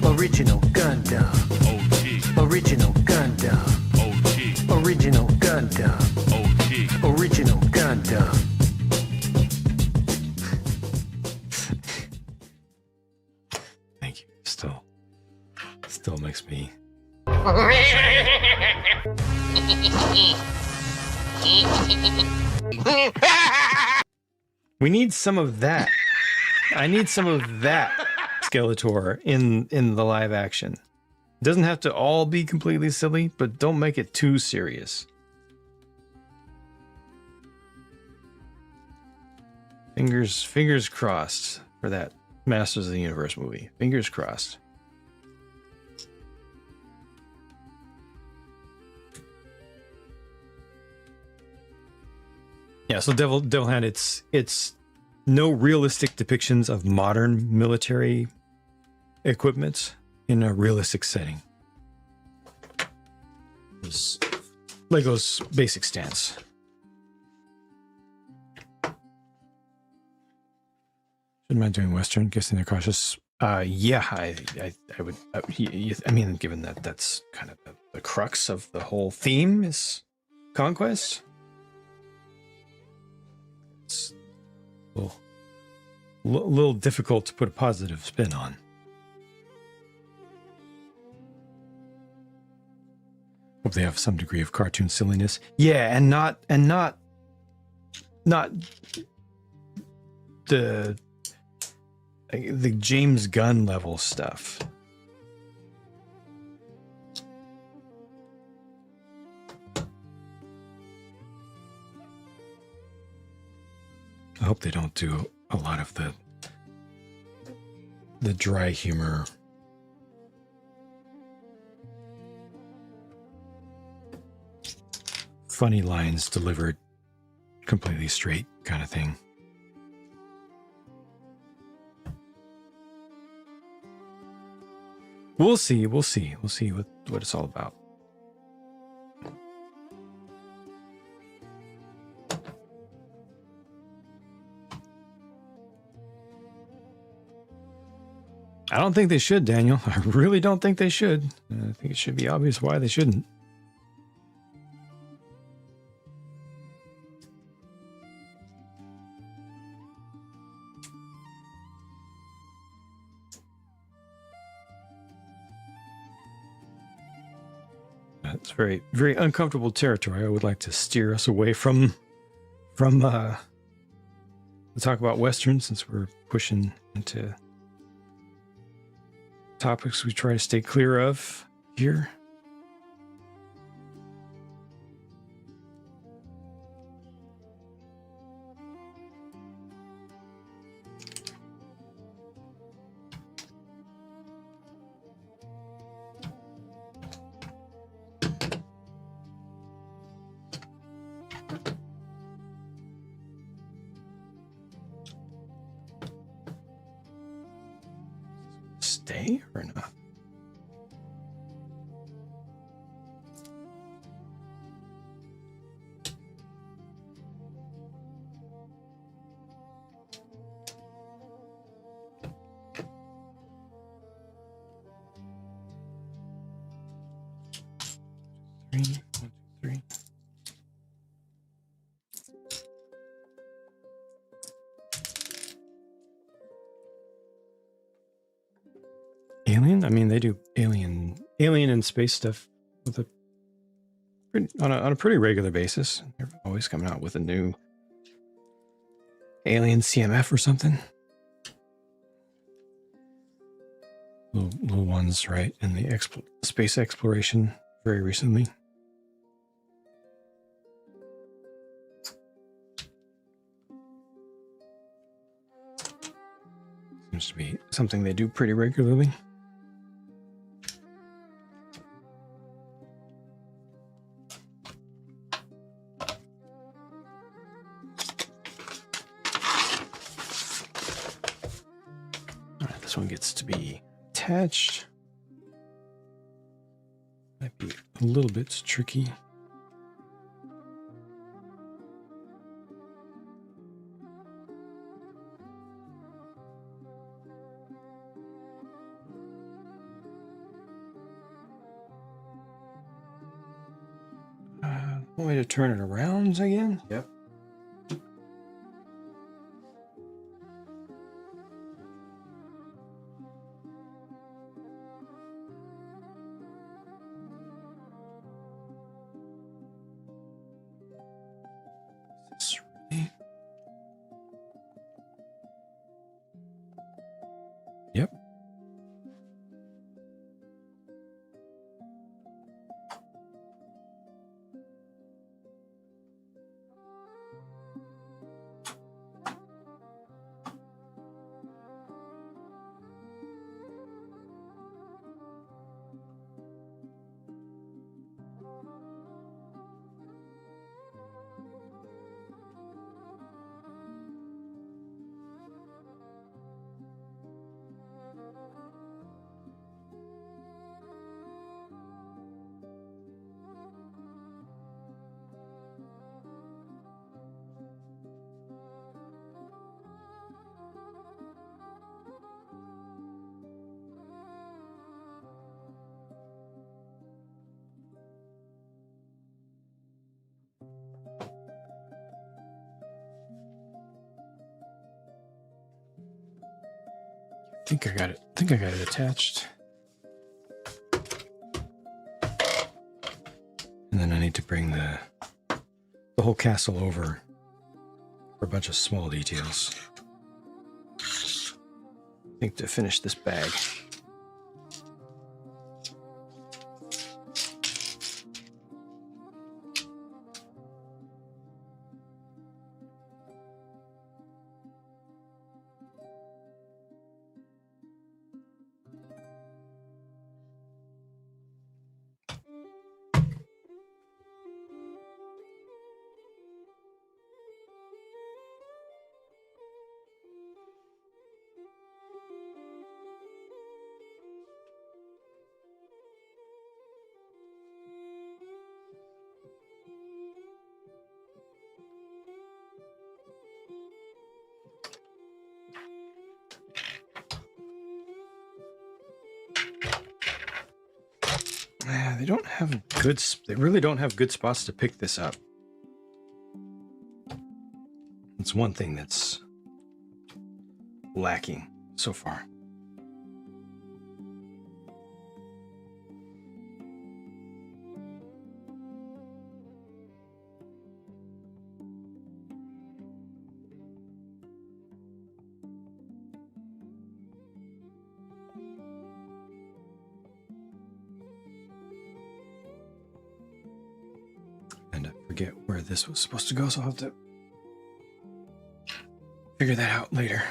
Original Gundam. Original Gundam. Original Gundam. Original Gundam. Thank you. Still makes me. We need some of that. I need some of that Skeletor in the live action. It doesn't have to all be completely silly, but don't make it too serious. Fingers crossed for that Masters of the Universe movie. Fingers crossed. Yeah, so Devil Hand, it's no realistic depictions of modern military equipment in a realistic setting. It's Lego's basic stance. Shouldn't mind doing Western, guessing they're cautious. Yeah, I would. I mean, given that that's kind of the crux of the whole theme is conquest. It's a little difficult to put a positive spin on. Hope they have some degree of cartoon silliness. Yeah, and not the James Gunn level stuff. I hope they don't do a lot of the dry humor. Funny lines delivered completely straight kind of thing. We'll see what it's all about. I don't think they should, Daniel. I really don't think they should. I think it should be obvious why they shouldn't. It's very, very uncomfortable territory. I would like to steer us away from the talk about Western, since we're pushing into topics we try to stay clear of here. Stay or not? 3. 1, 2, 3. Alien? I mean, they do alien and space stuff with on a pretty regular basis. They're always coming out with a new alien CMF or something. Little ones, right, in the space exploration very recently. Seems to be something they do pretty regularly. All right, this one gets to be attached. Might be a little bit tricky. Want me to turn it around again? Yep. Is this really? Yep. Think I got it attached. And then I need to bring the whole castle over for a bunch of small details. I think to finish this bag. Yeah, they don't have they really don't have good spots to pick this up. It's one thing that's lacking so far. And I forget where this was supposed to go, so I'll have to figure that out later.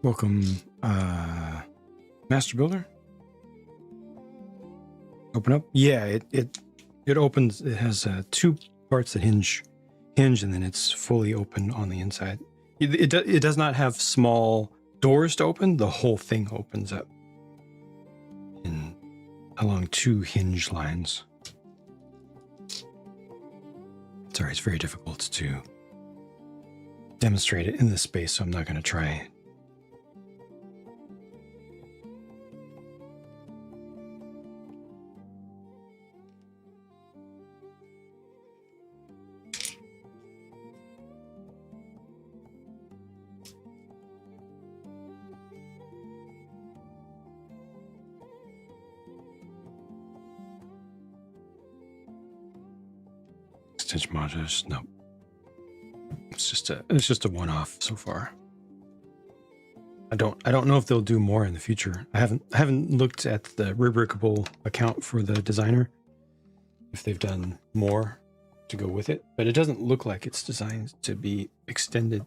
Welcome, Master Builder. Open up. Yeah, it opens. It has two parts that hinge, and then it's fully open on the inside. It does not have small doors to open. The whole thing opens up along two hinge lines. Sorry, it's very difficult to demonstrate it in this space, so I'm not going to try. Extension modules, no. It's just a one-off so far. I don't know if they'll do more in the future. I haven't looked at the rubricable account for the designer, if they've done more to go with it, but it doesn't look like it's designed to be extended.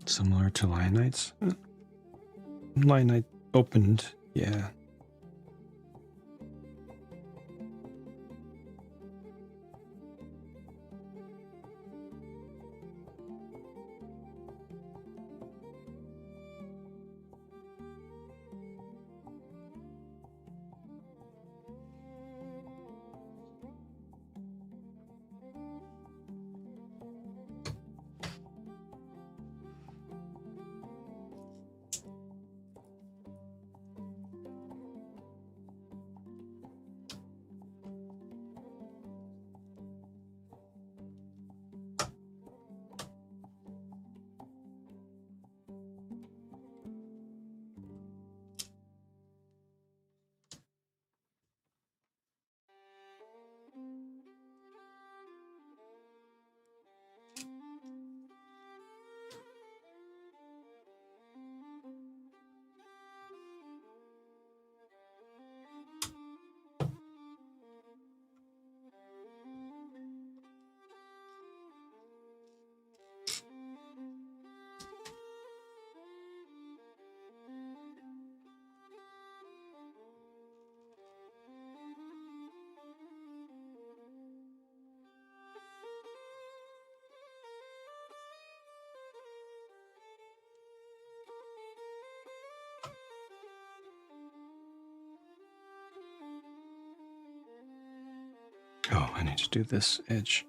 Similar to Lion Knights. Lion Knight opened, yeah. Oh, I need to do this edge.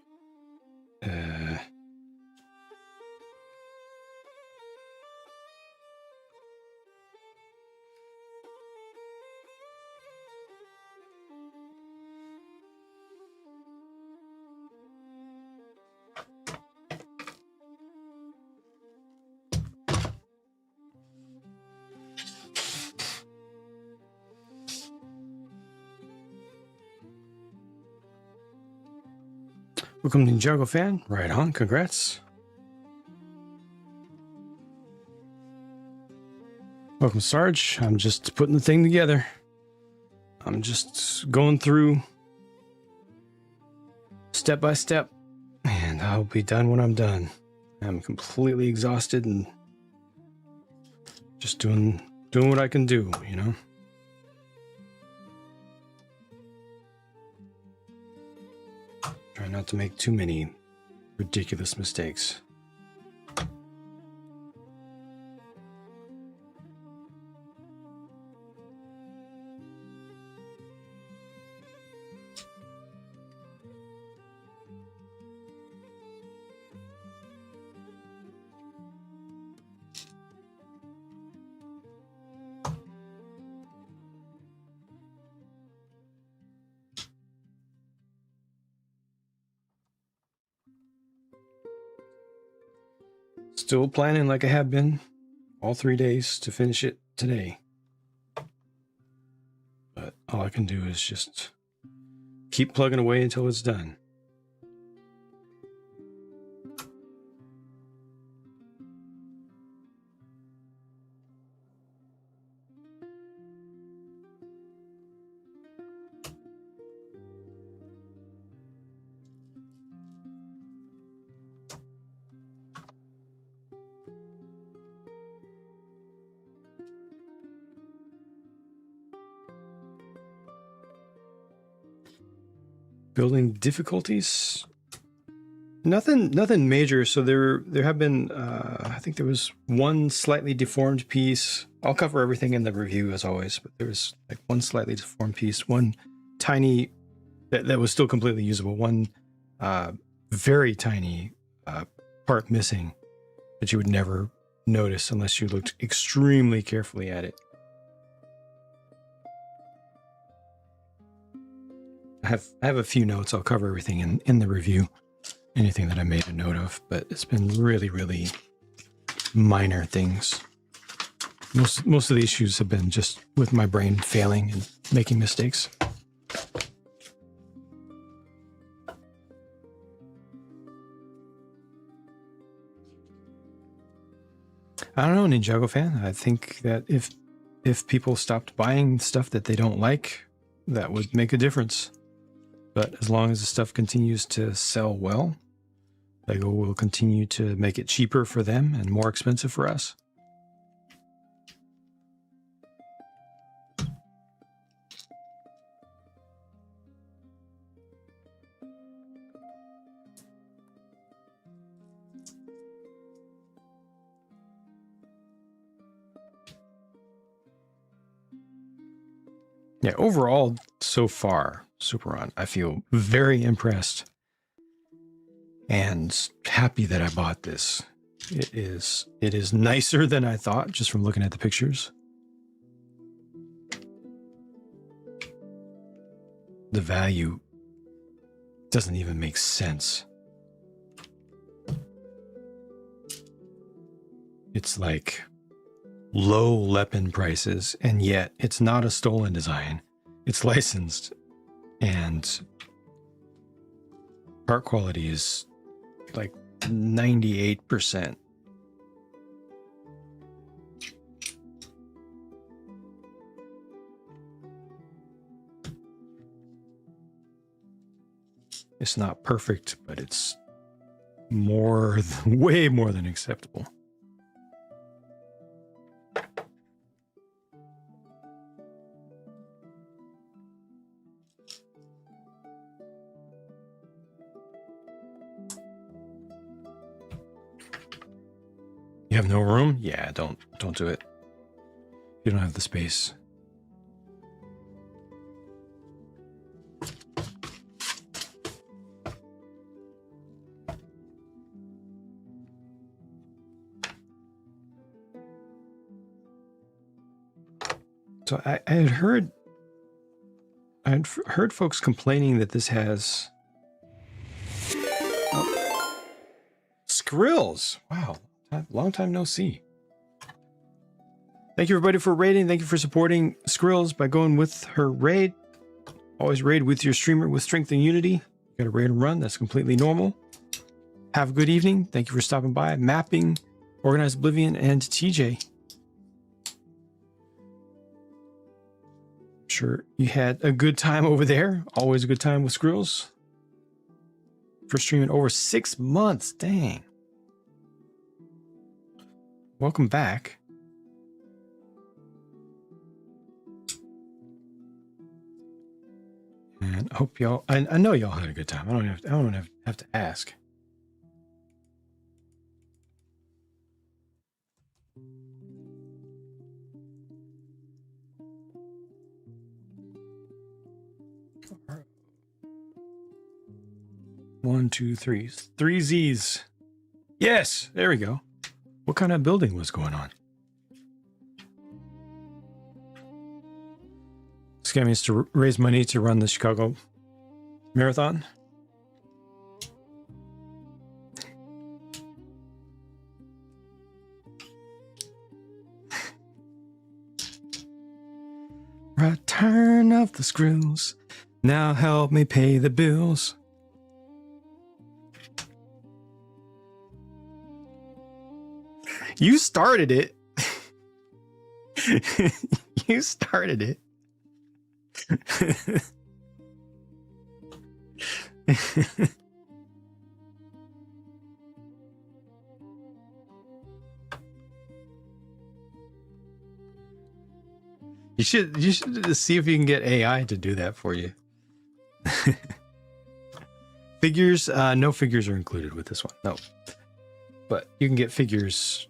Welcome to Ninjago fan. Right on. Congrats. Welcome, Sarge. I'm just putting the thing together. I'm just going through step by step, and I'll be done when I'm done. I'm completely exhausted and just doing what I can do, you know? Try not to make too many ridiculous mistakes. Still planning like I have been all 3 days to finish it today. But all I can do is just keep plugging away until it's done. Building difficulties? Nothing major. So there have been, I think there was one slightly deformed piece. I'll cover everything in the review as always, but there was like one slightly deformed piece, one tiny that was still completely usable, one very tiny part missing that you would never notice unless you looked extremely carefully at it. I have a few notes. I'll cover everything in the review. Anything that I made a note of, but it's been really, really minor things. Most of the issues have been just with my brain failing and making mistakes. I don't know, Ninjago fan. I think that if people stopped buying stuff that they don't like, that would make a difference. But as long as the stuff continues to sell well, LEGO will continue to make it cheaper for them and more expensive for us. Yeah, overall, so far, Superon, I feel very impressed and happy that I bought this. It is nicer than I thought just from looking at the pictures. The value doesn't even make sense. It's like low Lepin prices, and yet it's not a stolen design. It's licensed, and part quality is like 98%. It's not perfect, but it's way more than acceptable. You have no room? Yeah, don't do it. You don't have the space. So I had heard folks complaining that this has Skrills. Wow. Long time no see. Thank you everybody for raiding. Thank you for supporting Skrills by going with her raid. Always raid with your streamer with strength and unity. You got a raid and run. That's completely normal. Have a good evening. Thank you for stopping by. Mapping, Organized Oblivion, and TJ. Sure you had a good time over there. Always a good time with Skrills. For streaming over 6 months. Dang. Welcome back. And I hope y'all, I know y'all had a good time. I don't have to ask. One, two, three. 3 Z's. Yes, there we go. What kind of building was going on? This guy needs to raise money to run the Chicago Marathon. Return of the Skrills. Now help me pay the bills. You started it. You started it. You should see if you can get AI to do that for you. Figures, no figures are included with this one. No. But you can get figures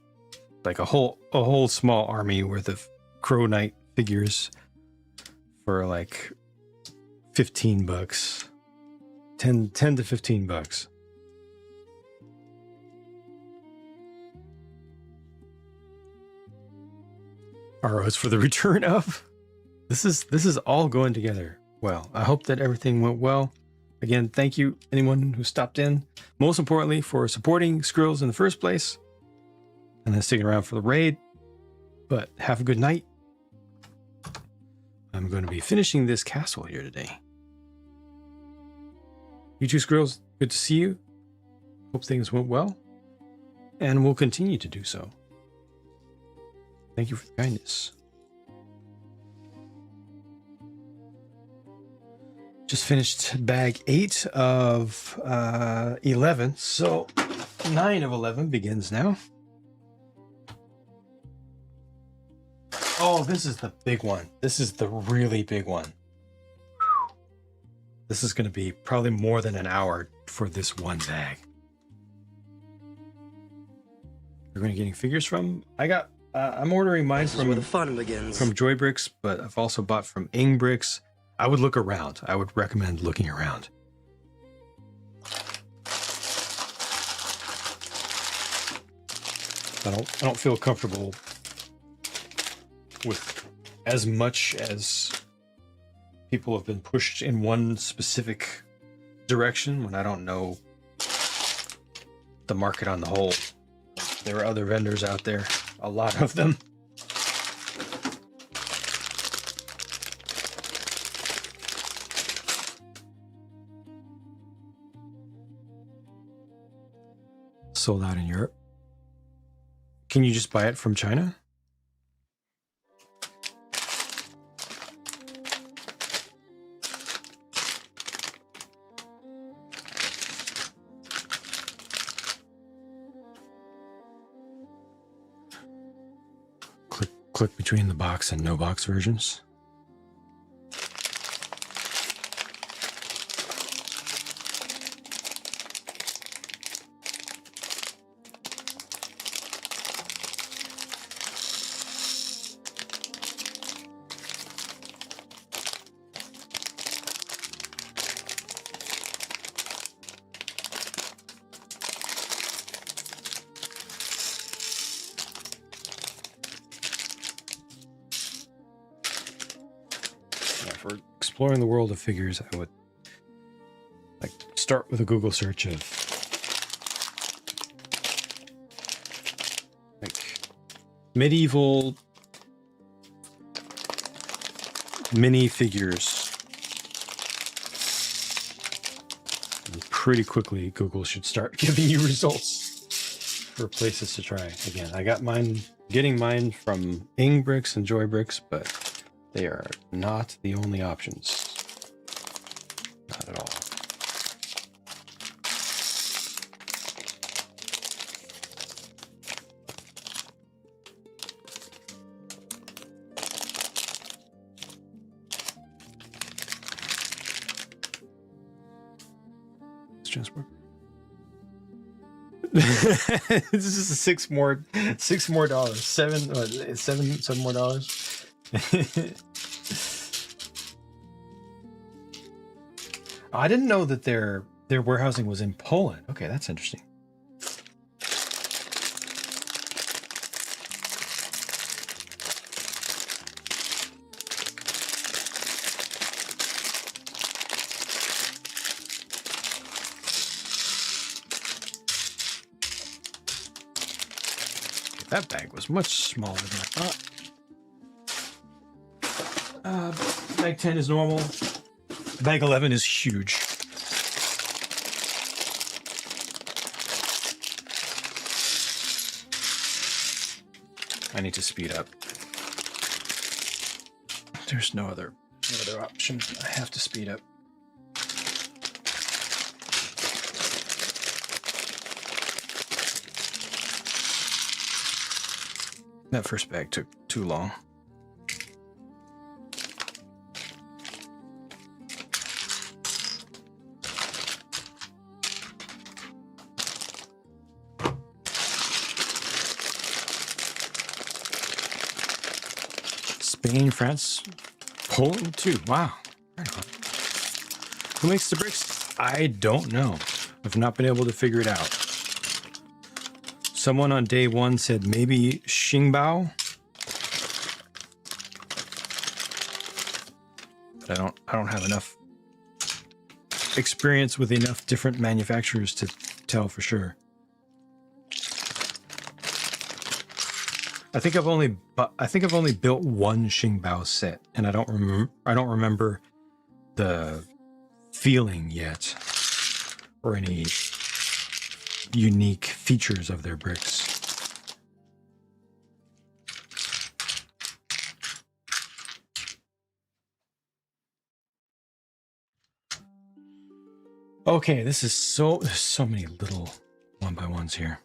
like a whole small army worth of Crow Knight figures for like $15. 10 to $15. ROs for the return of. This is all going together well. I hope that everything went well. Again, thank you anyone who stopped in. Most importantly, for supporting Skrills in the first place, and then sticking around for the raid. But have a good night. I'm going to be finishing this castle here today. You two Skrills, good to see you. Hope things went well, and will continue to do so. Thank you for the kindness. Just finished bag 8 of 11, so 9 of 11 begins now. Oh, this is the big one. This is the really big one. This is going to be probably more than an hour for this one bag. You're going to be getting figures from? I'm ordering mine from where the fun begins. From Joybricks, but I've also bought from Ingbricks. I would look around. I would recommend looking around. I don't feel comfortable with as much as people have been pushed in one specific direction when I don't know the market on the whole. There are other vendors out there, a lot of them. Sold out in Europe. Can you just buy it from China? Click between the box and no box versions. For exploring the world of figures, I would like start with a Google search of like medieval mini figures. And pretty quickly, Google should start giving you results for places to try. Again, I got mine, getting mine from Ingbricks and Joybricks, but they are not the only options. Not at all. It's transport. This is $6 more dollars. Seven more dollars. I didn't know that their warehousing was in Poland. Okay, that's interesting. That bag was much smaller than I thought. Bag 10 is normal. Bag 11 is huge. I need to speed up. There's no other option. I have to speed up. That first bag took too long. Spain, France, Poland too. Wow. Right on. Who makes the bricks? I don't know. I've not been able to figure it out. Someone on day one said maybe Xingbao. But I don't have enough experience with enough different manufacturers to tell for sure. I think I've only built one Xingbao set, and I don't remember the feeling yet or any unique features of their bricks. Okay, this is there's so many little 1x1s here.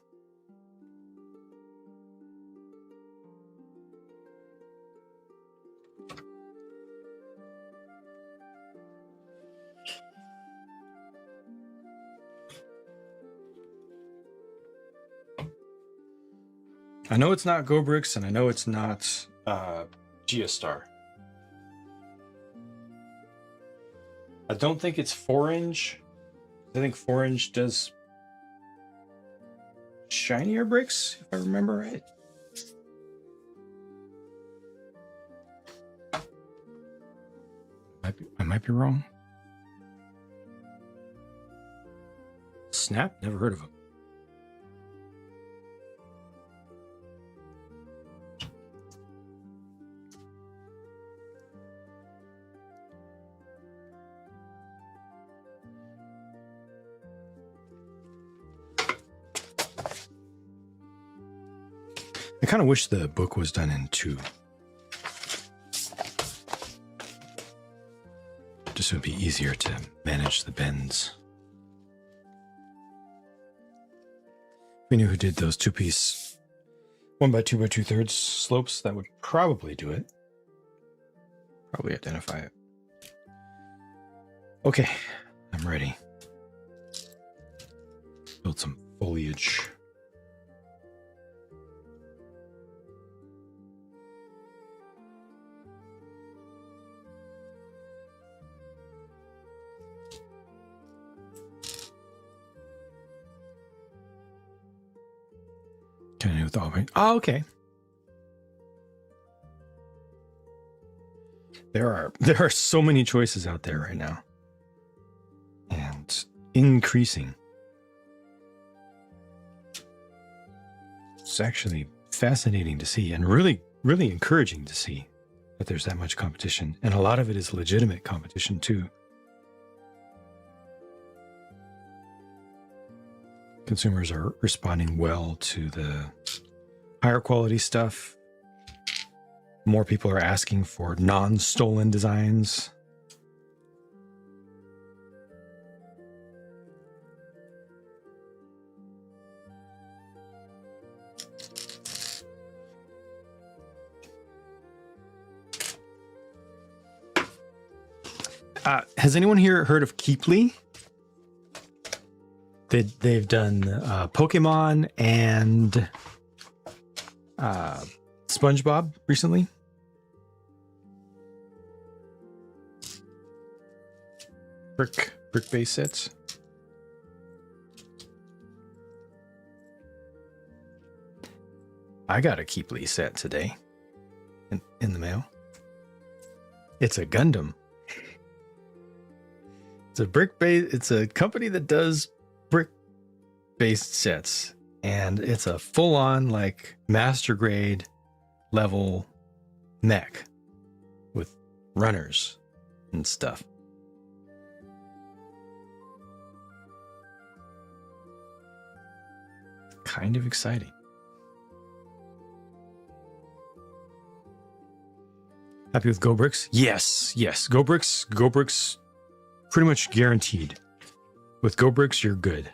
I know it's not GoBricks, and I know it's not Geostar. I don't think it's 4-inch. I think 4-inch does shinier bricks, if I remember right. I might be wrong. Snap? Never heard of them. I kind of wish the book was done in 2. Just would be easier to manage the bends. If we knew who did those 2-piece 1x2 by 2/3 slopes, that would probably do it. Probably identify it. Okay, I'm ready. Build some foliage. With all right. Oh, okay. There are so many choices out there right now, and increasing. It's actually fascinating to see, and really, really encouraging to see that there's that much competition, and a lot of it is legitimate competition too. Consumers are responding well to the higher quality stuff. More people are asking for non-stolen designs. Has anyone here heard of Keeply? They've done Pokemon and SpongeBob recently. Brick base sets. I got a Keeply set today in the mail. It's a Gundam. It's a brick base. It's a company that does brick based sets, and it's a full on like master grade level mech with runners and stuff. Kind of exciting. Happy with GoBricks? Yes. GoBricks pretty much guaranteed. With GoBricks, you're good.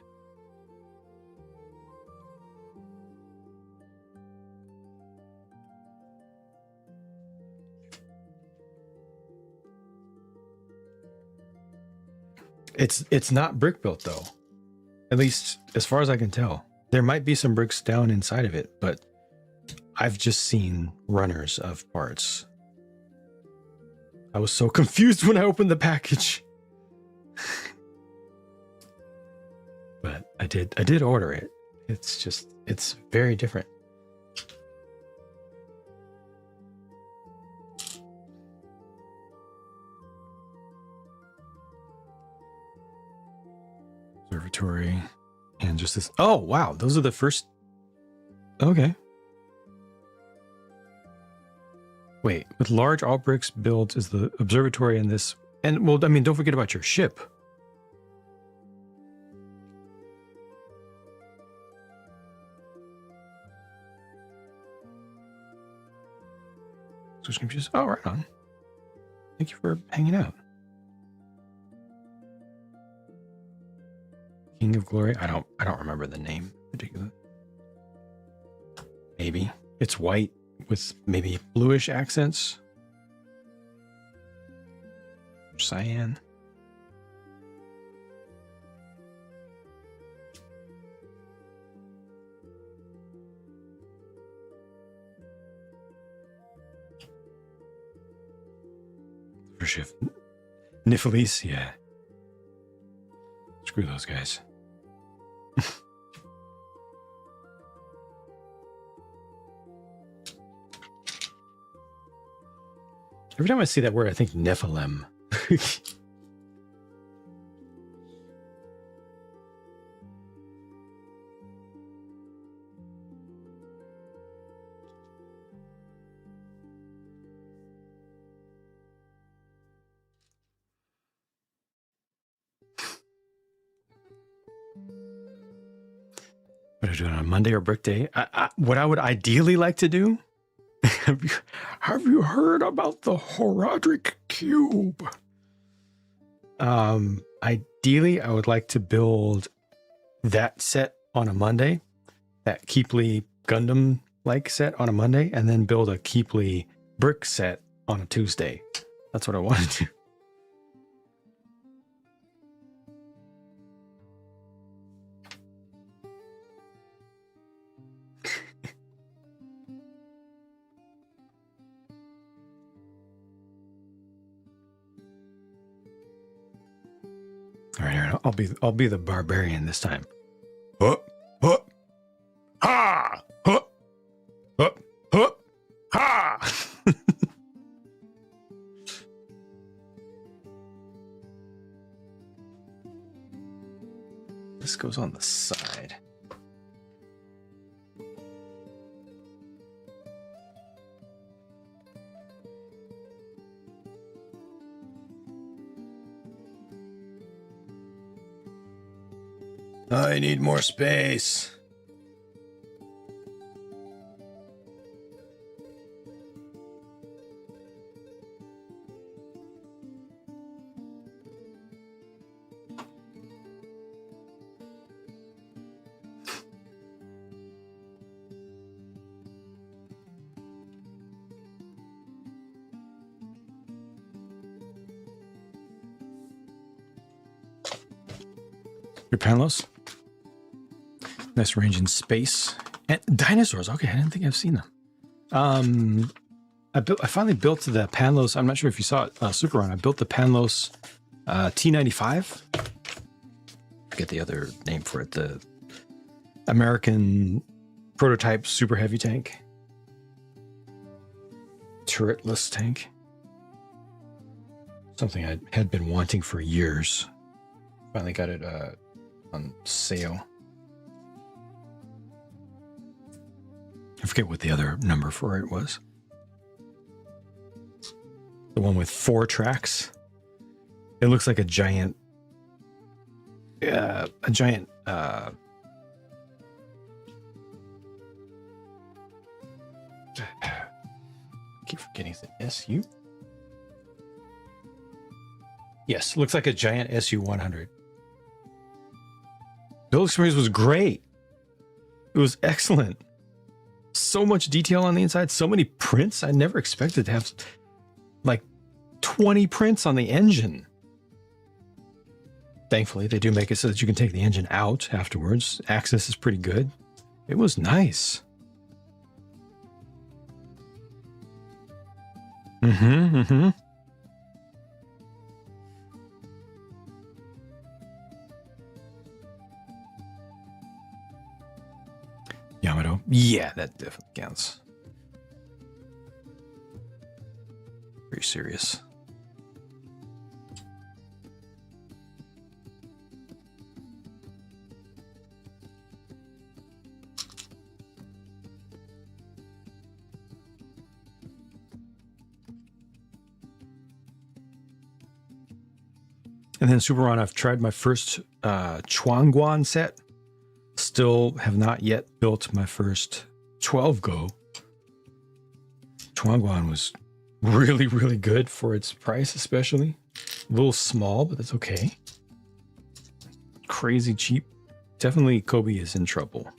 It's not brick built though. At least as far as I can tell. There might be some bricks down inside of it, but I've just seen runners of parts. I was so confused when I opened the package. But I did order it. It's very different. Observatory and just this. Oh, wow. Those are the first. Okay. Wait, with large all bricks built is the observatory and this. And well, I mean, don't forget about your ship. So confused. Oh, right on. Thank you for hanging out. King of Glory. I don't remember the name in particular. Maybe it's white with maybe bluish accents. Cyan. For shift. Niflis, yeah. Screw those guys. Every time I see that word, I think Nephilim. What are you doing on Monday or brick day? What I would ideally like to do. Have you heard about the Horadric Cube? Ideally, I would like to build that set on a Monday, that Keepley Gundam-like set on a Monday, and then build a Keepley brick set on a Tuesday. That's what I want to do. All right, I'll be the barbarian this time. Ha! This goes on the side. I need more space. Your Panlos? Nice range in space. And dinosaurs. Okay, I didn't think I've seen them. I finally built the Panlos. I'm not sure if you saw it, Super Run. I built the Panlos T95. Forget the other name for it. The American prototype super heavy tank. Turretless tank. Something I had been wanting for years. Finally got it on sale. I forget what the other number for it was. The one with 4 tracks. It looks like a giant. Keep forgetting it's an SU. Yes, looks like a giant SU-100. Build experience was great. It was excellent. So much detail on the inside, so many prints. I never expected to have like 20 prints on the engine. Thankfully, they do make it so that you can take the engine out afterwards. Access is pretty good. It was nice. Yamato. Yeah, that definitely counts. Pretty serious. And then Super Ron, I've tried my first Chuangguan set. Still have not yet built my first 12 Go. Chuangguan was really, really good for its price, especially. A little small, but that's okay. Crazy cheap. Definitely Kobe is in trouble.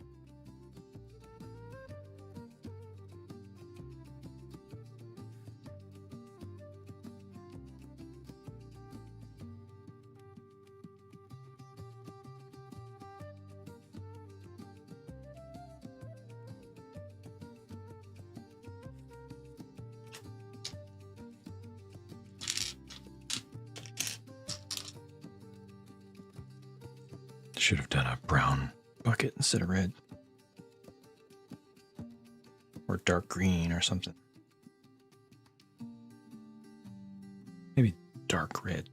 Should have done a brown bucket instead of red. Or dark green or something. Maybe dark red.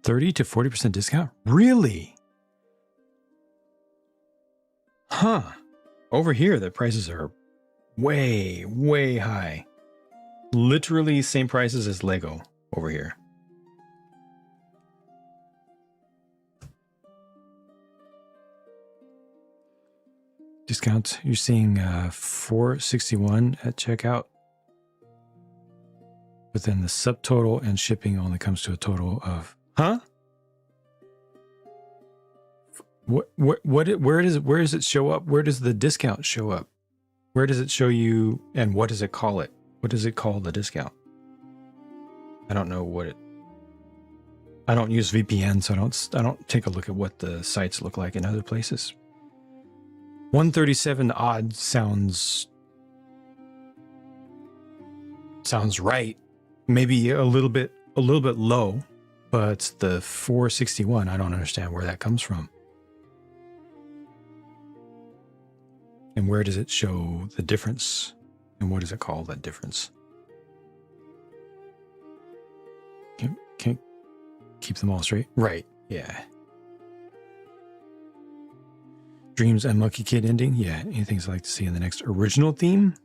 $30 to 40% discount? Really? Huh. Over here, the prices are way, way high. Literally same prices as Lego over here. Discounts, you're seeing $461 at checkout. But then the subtotal and shipping only comes to a total of, huh? Where does it show up? Where does the discount show up? Where does it show you, and what does it call it? What does it call the discount? I don't know what it. I don't use VPN, so I don't take a look at what the sites look like in other places. 137 odd sounds right. Maybe a little bit low, but the 461, I don't understand where that comes from. And where does it show the difference? And what does it call that difference? Can't keep them all straight. Right. Yeah. Dreams and Monkey Kid ending. Yeah. Anything I'd like to see in the next original theme?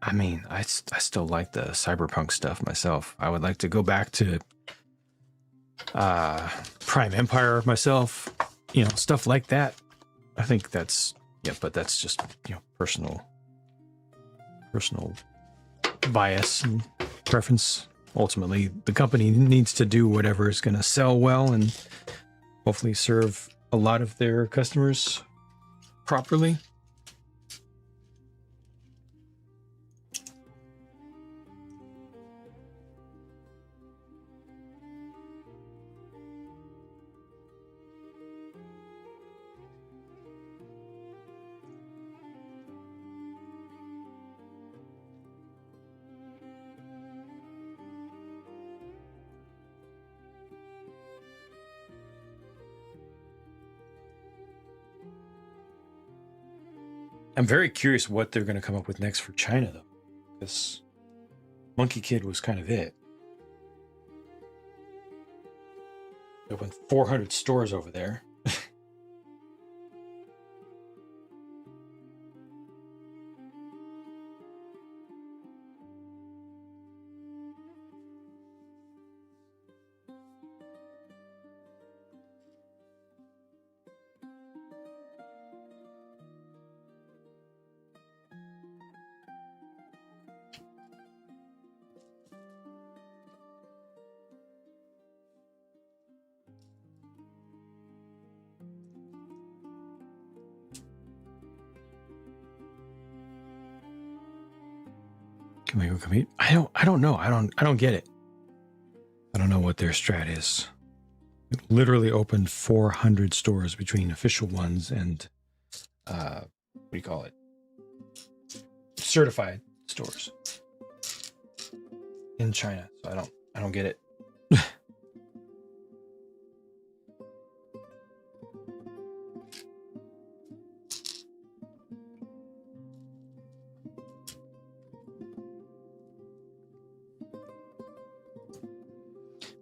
I mean, I still like the cyberpunk stuff myself. I would like to go back to Prime Empire myself, stuff like that. I think that's, but that's just, personal bias and preference. Ultimately, the company needs to do whatever is going to sell well and hopefully serve a lot of their customers properly. I'm very curious what they're going to come up with next for China, though, because Monkey Kid was kind of it. They opened 400 stores over there. Can we go compete? I don't know. I don't get it. I don't know what their strat is. It literally opened 400 stores between official ones and what do you call it? Certified stores in China. So I don't get it.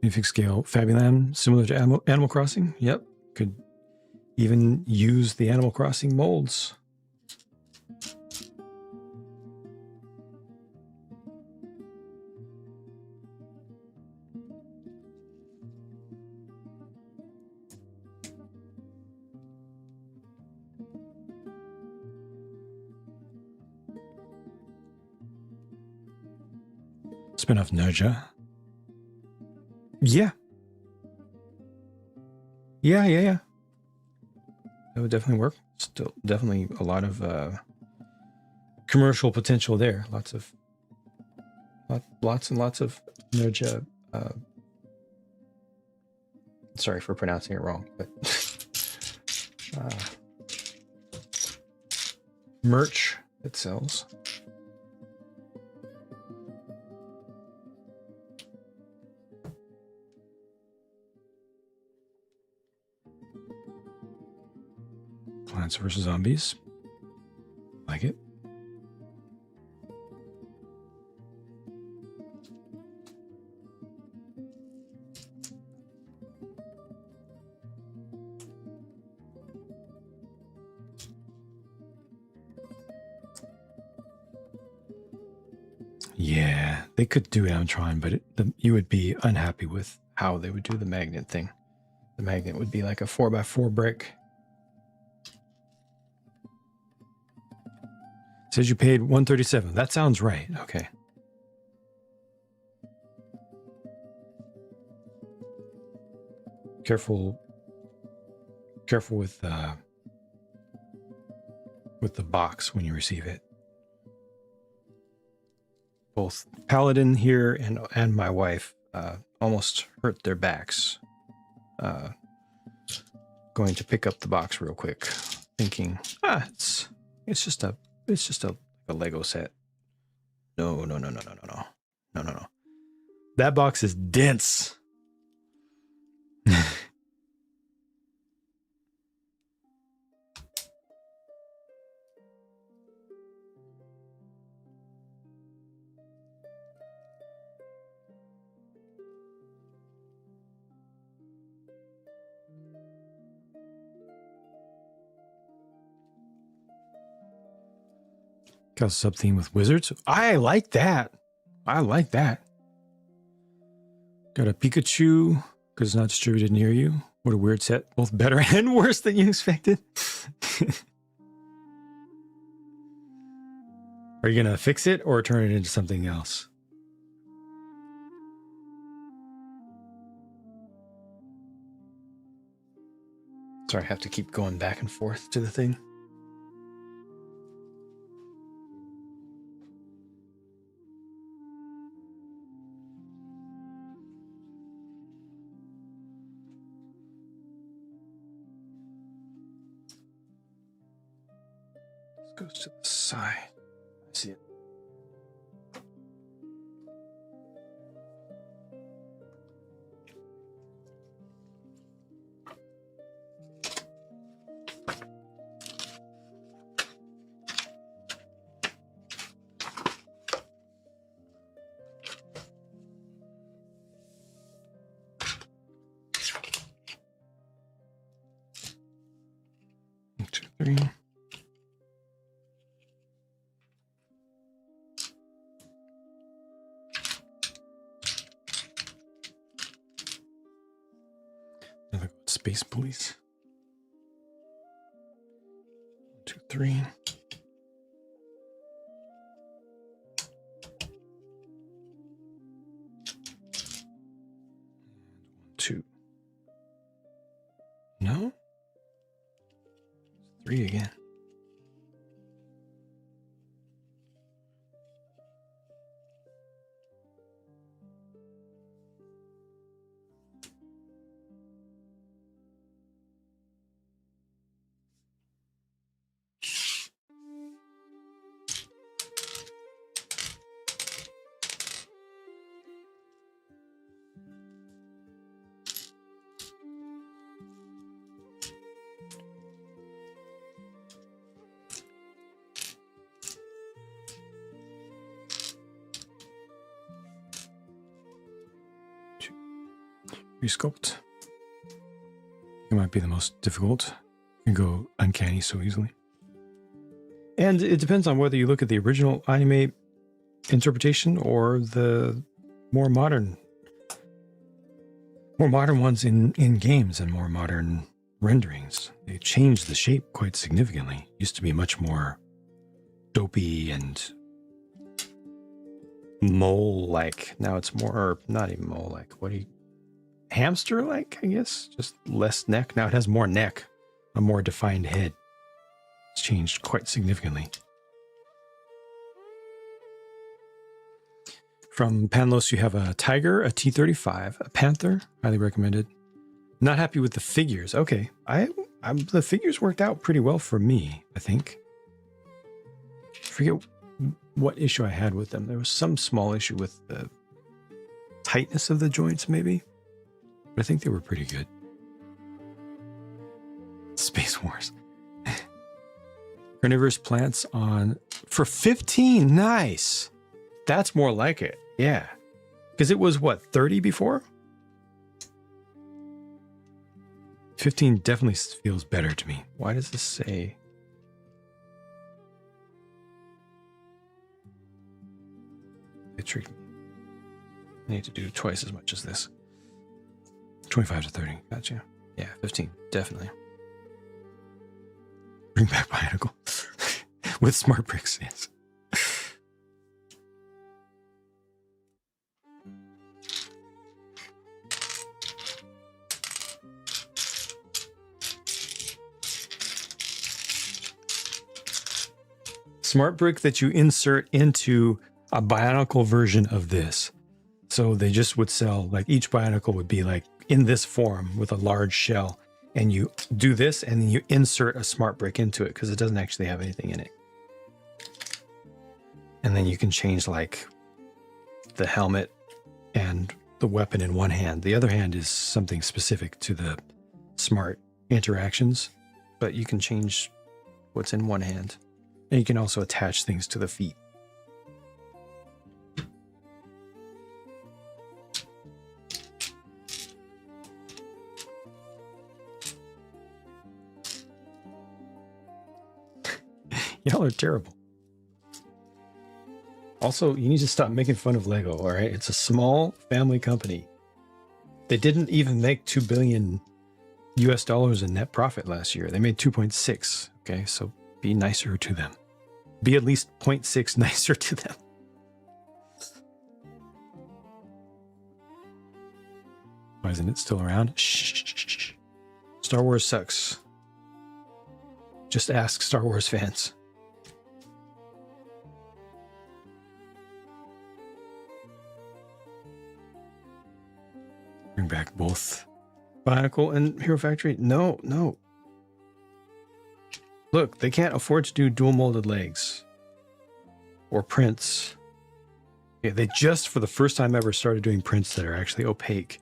Mifig scale Fabuland, similar to Animal Crossing. Yep. Could even use the Animal Crossing molds. Spin-off Nerja. Yeah. Yeah. That would definitely work. Still definitely a lot of commercial potential there. Lots and lots of Nerja. Sorry for pronouncing it wrong, but merch that sells. Plants vs. Zombies. Like it. Yeah, they could do Amtron, but you would be unhappy with how they would do the magnet thing. The magnet would be like a 4x4 brick. Says you paid $137. That sounds right. Okay. Careful with the box when you receive it. Both Paladin here and my wife almost hurt their backs. Going to pick up the box real quick, thinking, it's just a Lego set. No. That box is dense. Got a sub theme with wizards. I like that. Got a Pikachu because it's not distributed near you. What a weird set. Both better and worse than you expected. Are you going to fix it or turn it into something else? Sorry, I have to keep going back and forth to the thing. Goes to the side. I see it. One, two, three. Space Police. 1, 2, 3. 1, 2. No? 3 again. resculpt. It might be the most difficult. You can go uncanny so easily. And it depends on whether you look at the original anime interpretation or the more modern ones in games and more modern renderings. They changed the shape quite significantly. It used to be much more dopey and mole-like. Now it's more, not even mole-like. What do you, hamster-like, I guess? Just less neck. Now it has more neck, a more defined head. It's changed quite significantly. From Panlos, you have a tiger, a T-35, a panther, highly recommended. Not happy with the figures. Okay, the figures worked out pretty well for me, I think. I forget what issue I had with them. There was some small issue with the tightness of the joints, maybe. But I think they were pretty good. Space Wars. Carnivorous plants on for 15. Nice. That's more like it. Yeah. Because it was what, 30 before? 15 definitely feels better to me. Why does this say? It tricked me. I need to do twice as much as this. 25 to 30. Gotcha. Yeah, 15. Definitely. Bring back Bionicle. With smart bricks, yes. Smart brick that you insert into a Bionicle version of this. So they just would sell, like each Bionicle would be like in this form with a large shell. And you do this and then you insert a smart brick into it because it doesn't actually have anything in it. And then you can change like the helmet and the weapon in one hand. The other hand is something specific to the smart interactions, but you can change what's in one hand. And you can also attach things to the feet. Y'all are terrible. Also, you need to stop making fun of Lego, all right? It's a small family company. They didn't even make $2 billion US in net profit last year. They made 2.6, okay? So be nicer to them. Be at least 0.6 nicer to them. Why isn't it still around? Shh. Star Wars sucks. Just ask Star Wars fans. Bring back both Bionicle and Hero Factory. No. Look, they can't afford to do dual molded legs or prints. Yeah, they just for the first time ever started doing prints that are actually opaque.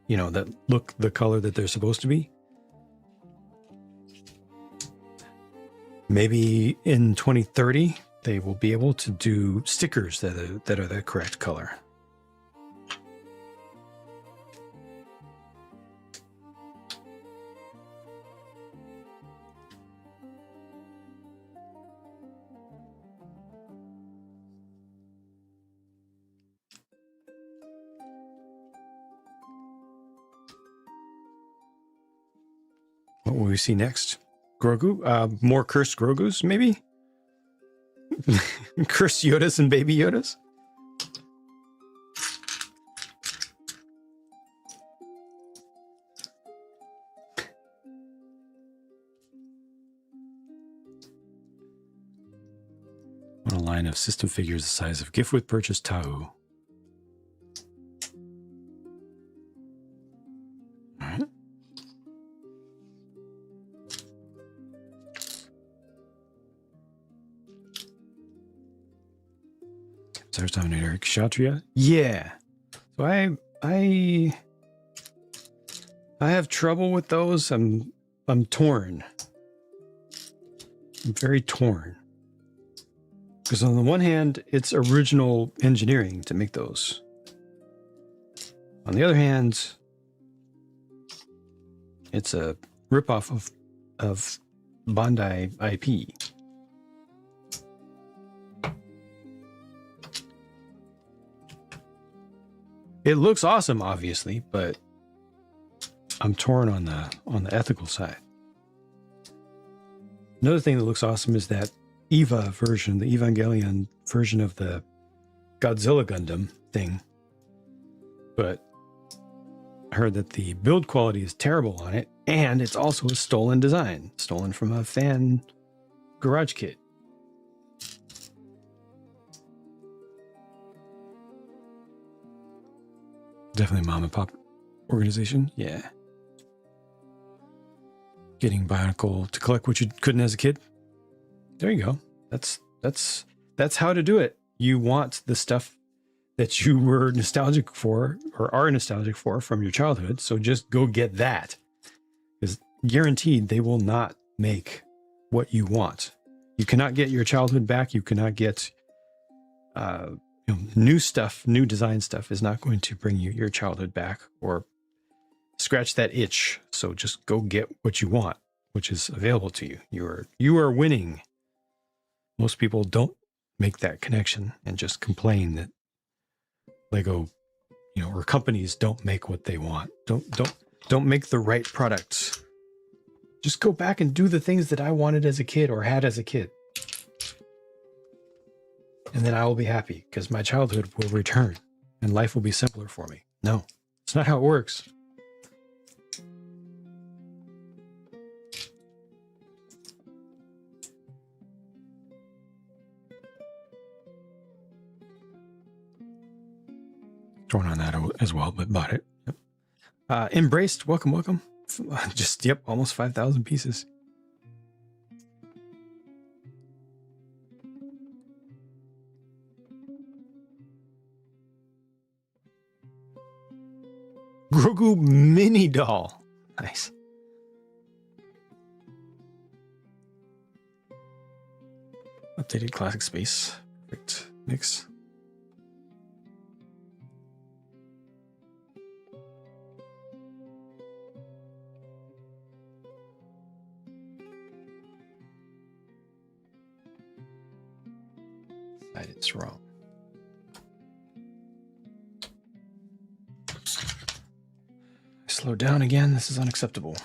You know, that look the color that they're supposed to be. Maybe in 2030, they will be able to do stickers that are the correct color. What will we see next? Grogu? More cursed Grogus, maybe? Cursed Yodas and baby Yodas? On a line of system figures the size of gift with purchase Tahu. There's Dominator Kshatriya. Yeah. So I have trouble with those. I'm torn. I'm very torn. Because on the one hand, it's original engineering to make those. On the other hand, It's a ripoff of Bandai IP. It looks awesome, obviously, but I'm torn on the ethical side. Another thing that looks awesome is that EVA version, the Evangelion version of the Godzilla Gundam thing. But I heard that the build quality is terrible on it, and it's also a stolen design, stolen from a fan garage kit. Definitely mom and pop organization. Yeah. Getting Bionicle to collect what you couldn't as a kid. There you go. That's how to do it. You want the stuff that you were nostalgic for or are nostalgic for from your childhood. So just go get that. Because guaranteed they will not make what you want. You cannot get your childhood back. You cannot get new stuff, new design stuff is not going to bring you your childhood back or scratch that itch. So just go get what you want, which is available to you. You are winning. Most people don't make that connection and just complain that Lego, or companies don't make what they want. Don't make the right products. Just go back and do the things that I wanted as a kid or had as a kid. And then I will be happy because my childhood will return and life will be simpler for me. No, it's not how it works. Torn on that as well, but bought it. Yep. Embraced, welcome. Just, almost 5,000 pieces. Grogu mini doll. Nice. Updated classic space. Perfect mix. It's wrong. Slow down again. This is unacceptable.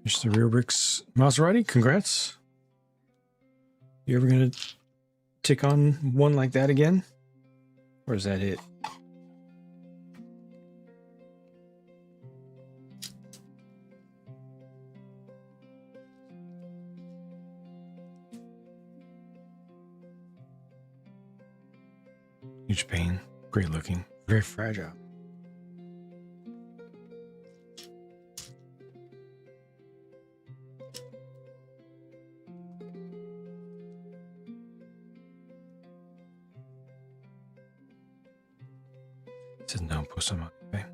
There's the rear bricks Maserati. Congrats. You ever gonna tick on one like that again? Or is that it? Huge pain. Great looking. Very fragile. No, post them up. Okay.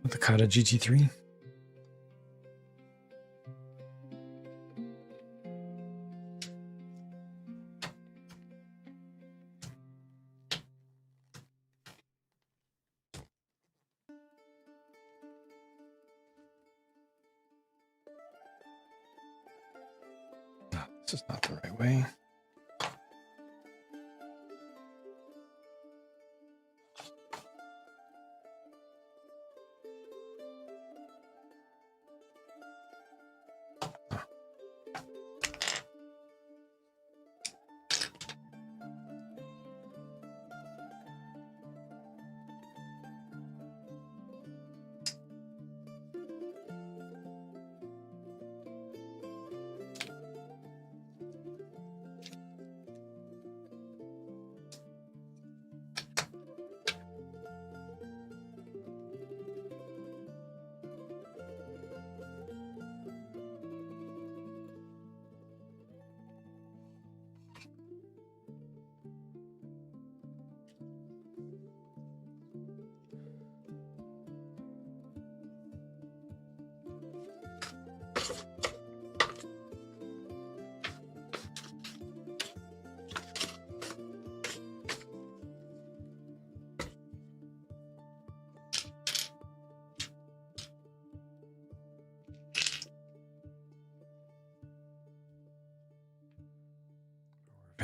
The Kata GT3. No, this is not the right way.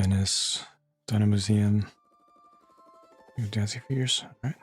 Venice, Dino Museum, new dancing figures. All right.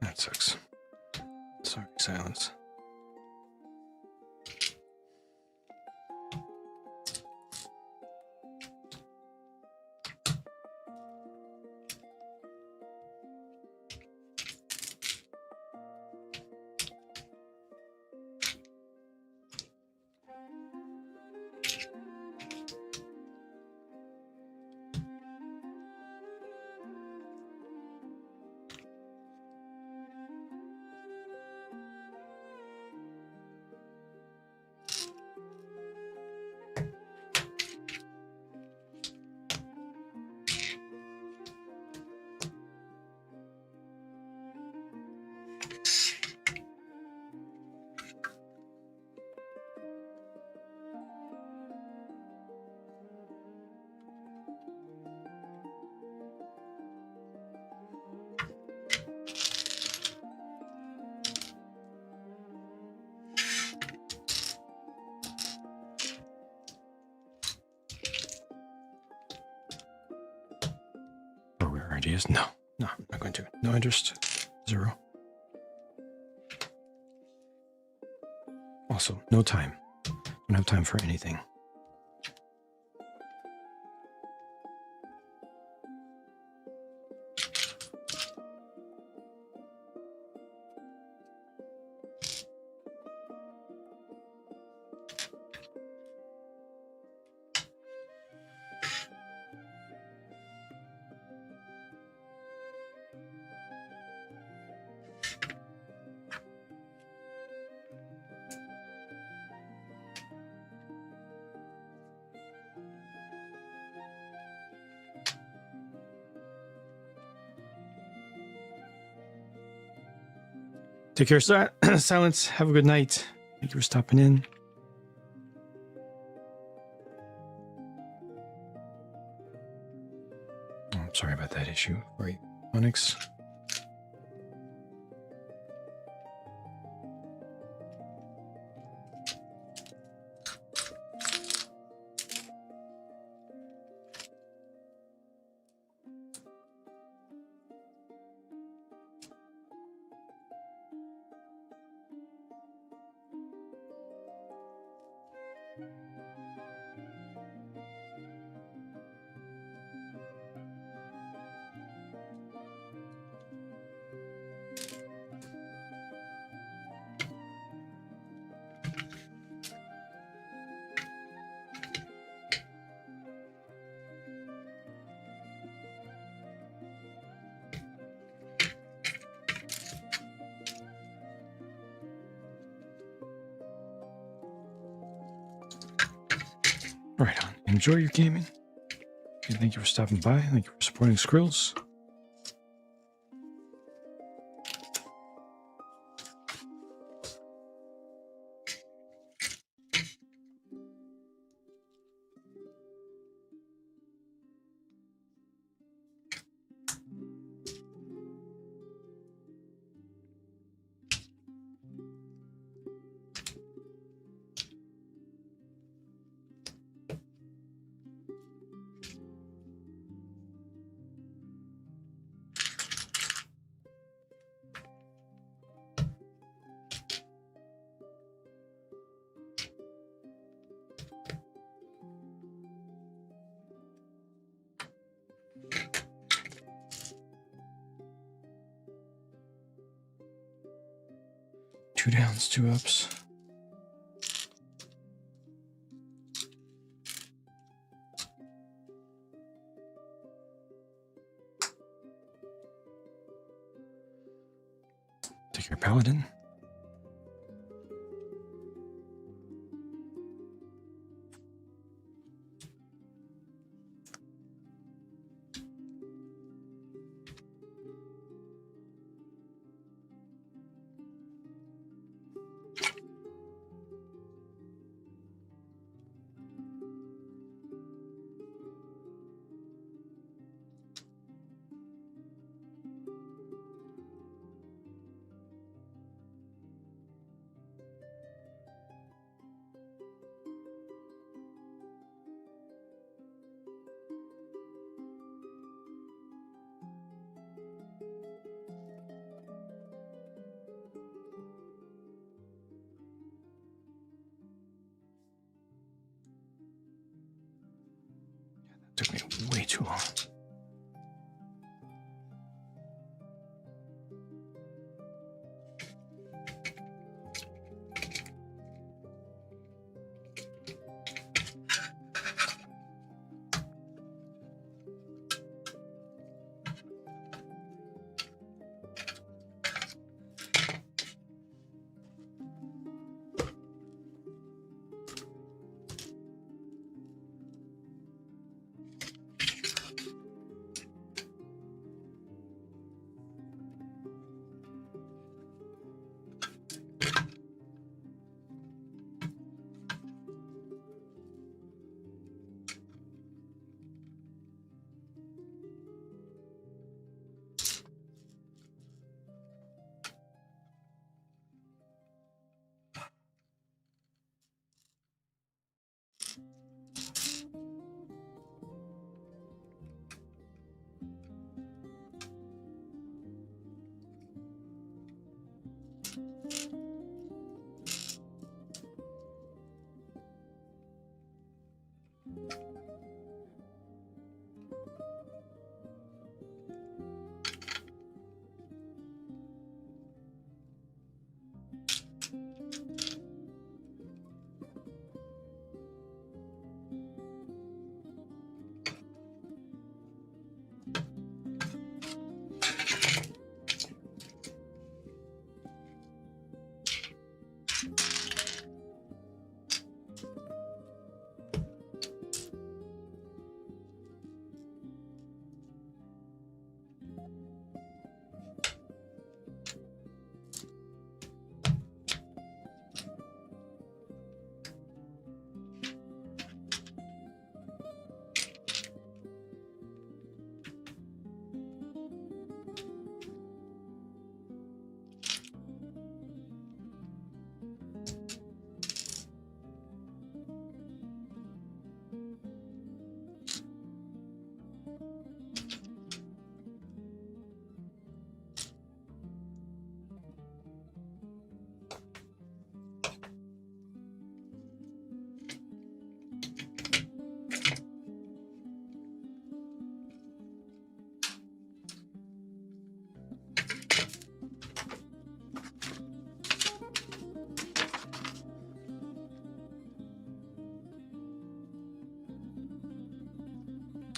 That sucks. Sorry, silence. Ideas? No, I'm not going to. No interest. 0. Also, no time. Don't have time for anything. Take care, Silence. Have a good night. Thank you for stopping in. Oh, I'm sorry about that issue for you, Onyx. Right on. Enjoy your gaming. And thank you for stopping by. Thank you for supporting Skrills. 2 downs, 2 ups. Take your paladin. Took me way too long.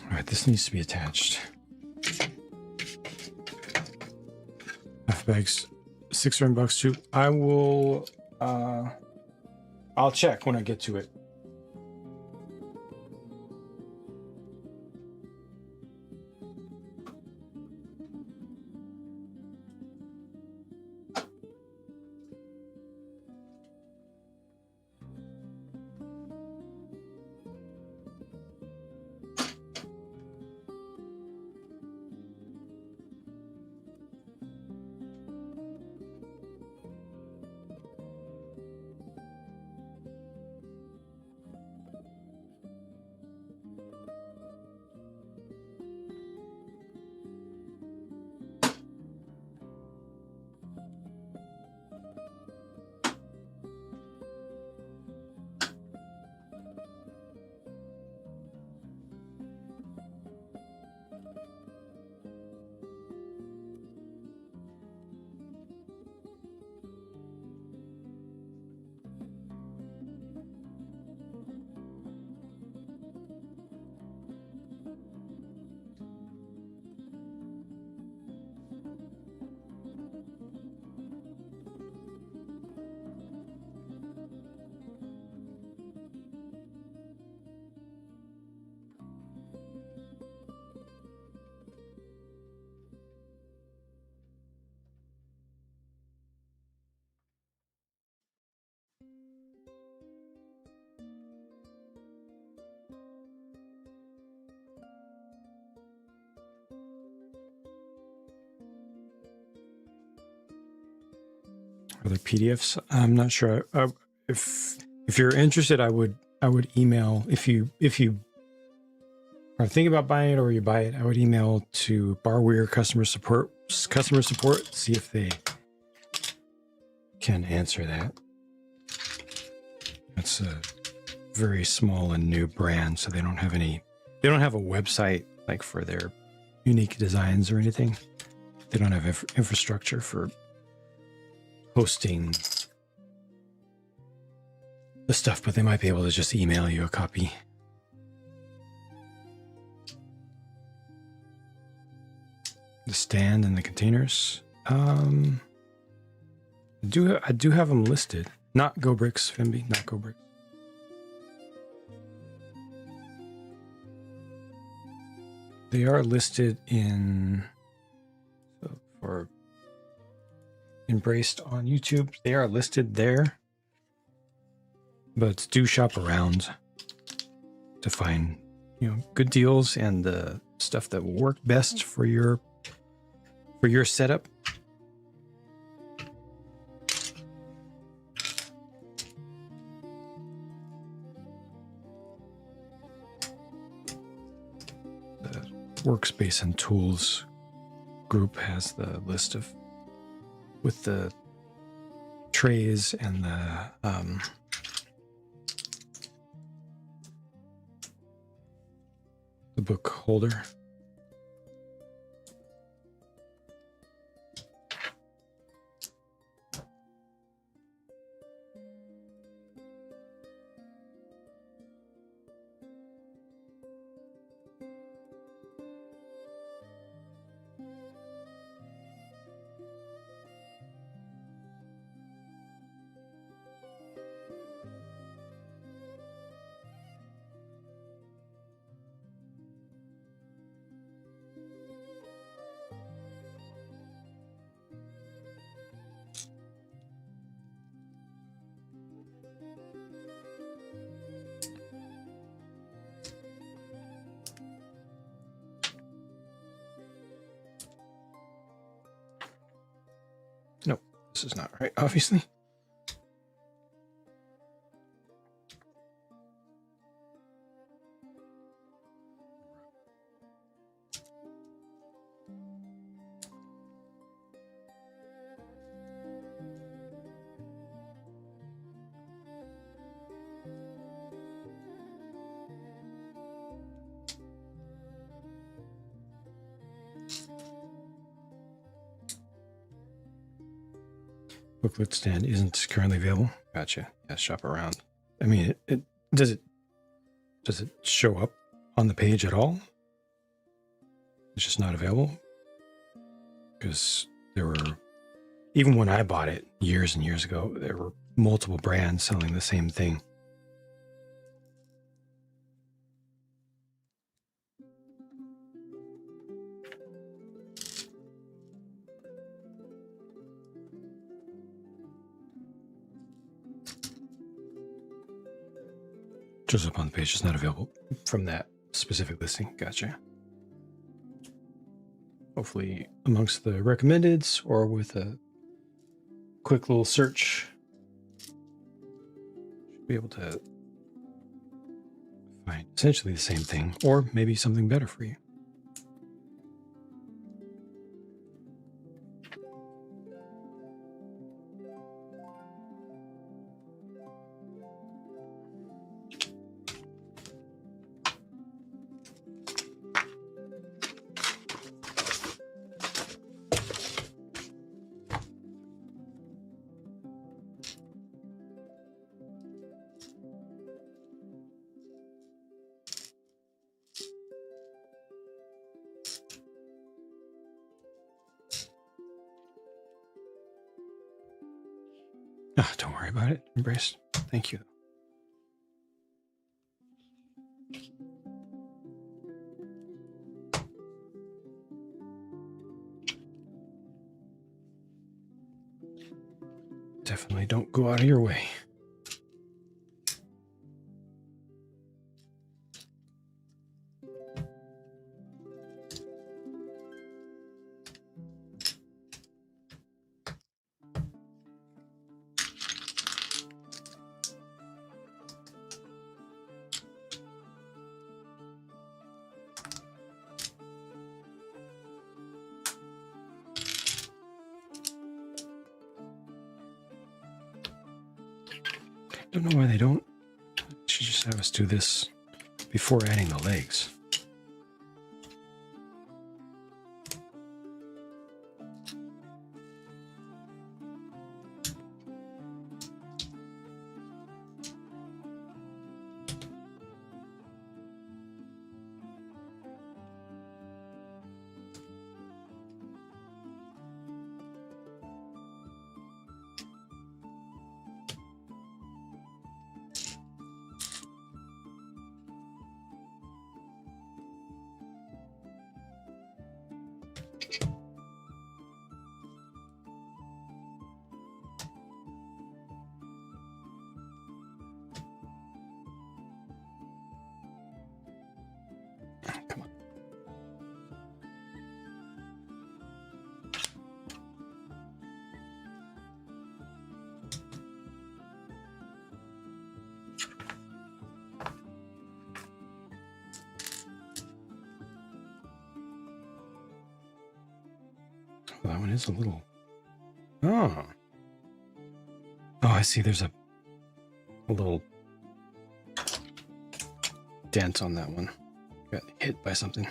All right, this needs to be attached. Half bags, $600 too. I will. I'll check when I get to it. Are there PDFs? I'm not sure. If you're interested, I would email if you are thinking about buying it or you buy it. I would email to Barweir customer support. See if they can answer that. It's a very small and new brand, so they don't have a website like for their unique designs or anything. They don't have infrastructure for hosting the stuff, but they might be able to just email you a copy. The stand and the containers. I do have them listed. Not GoBricks, Fimby, not GoBricks. They are listed in for Embraced on YouTube. They are listed there, but do shop around to find good deals and the stuff that will work best for your setup. The Workspace and Tools group has the list with the trays and the book holder. Nope, this is not right, obviously. Booklet stand isn't currently available. Gotcha. Yeah, shop around. I mean, does it show up on the page at all? It's just not available? Because there were, even when I bought it years and years ago, there were multiple brands selling the same thing. Shows up on the page, it's not available from that specific listing. Gotcha. Hopefully amongst the recommendeds or with a quick little search, should be able to find essentially the same thing or maybe something better for you. Oh, don't worry about it. Embrace. Thank you. Definitely don't go out of your way. don't know why they don't. They should just have us do this before adding the legs. Come on. Well, that one is a little. Oh. Oh, I see. There's a little dent on that one. Got hit by something.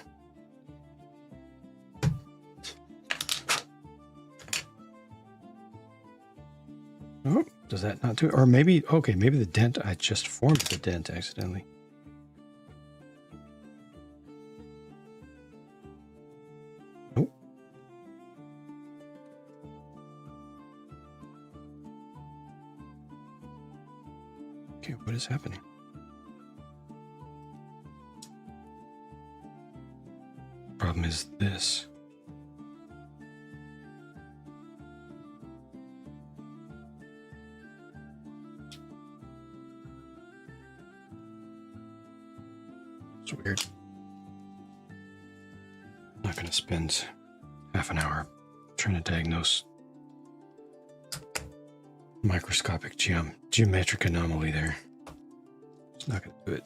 Oh, does that not do it? Or maybe, okay, maybe the dent, I just formed the dent accidentally. Oh. Okay, what is happening? Problem is this. It's weird. I'm not going to spend half an hour trying to diagnose microscopic geometric anomaly there. It's not going to do it.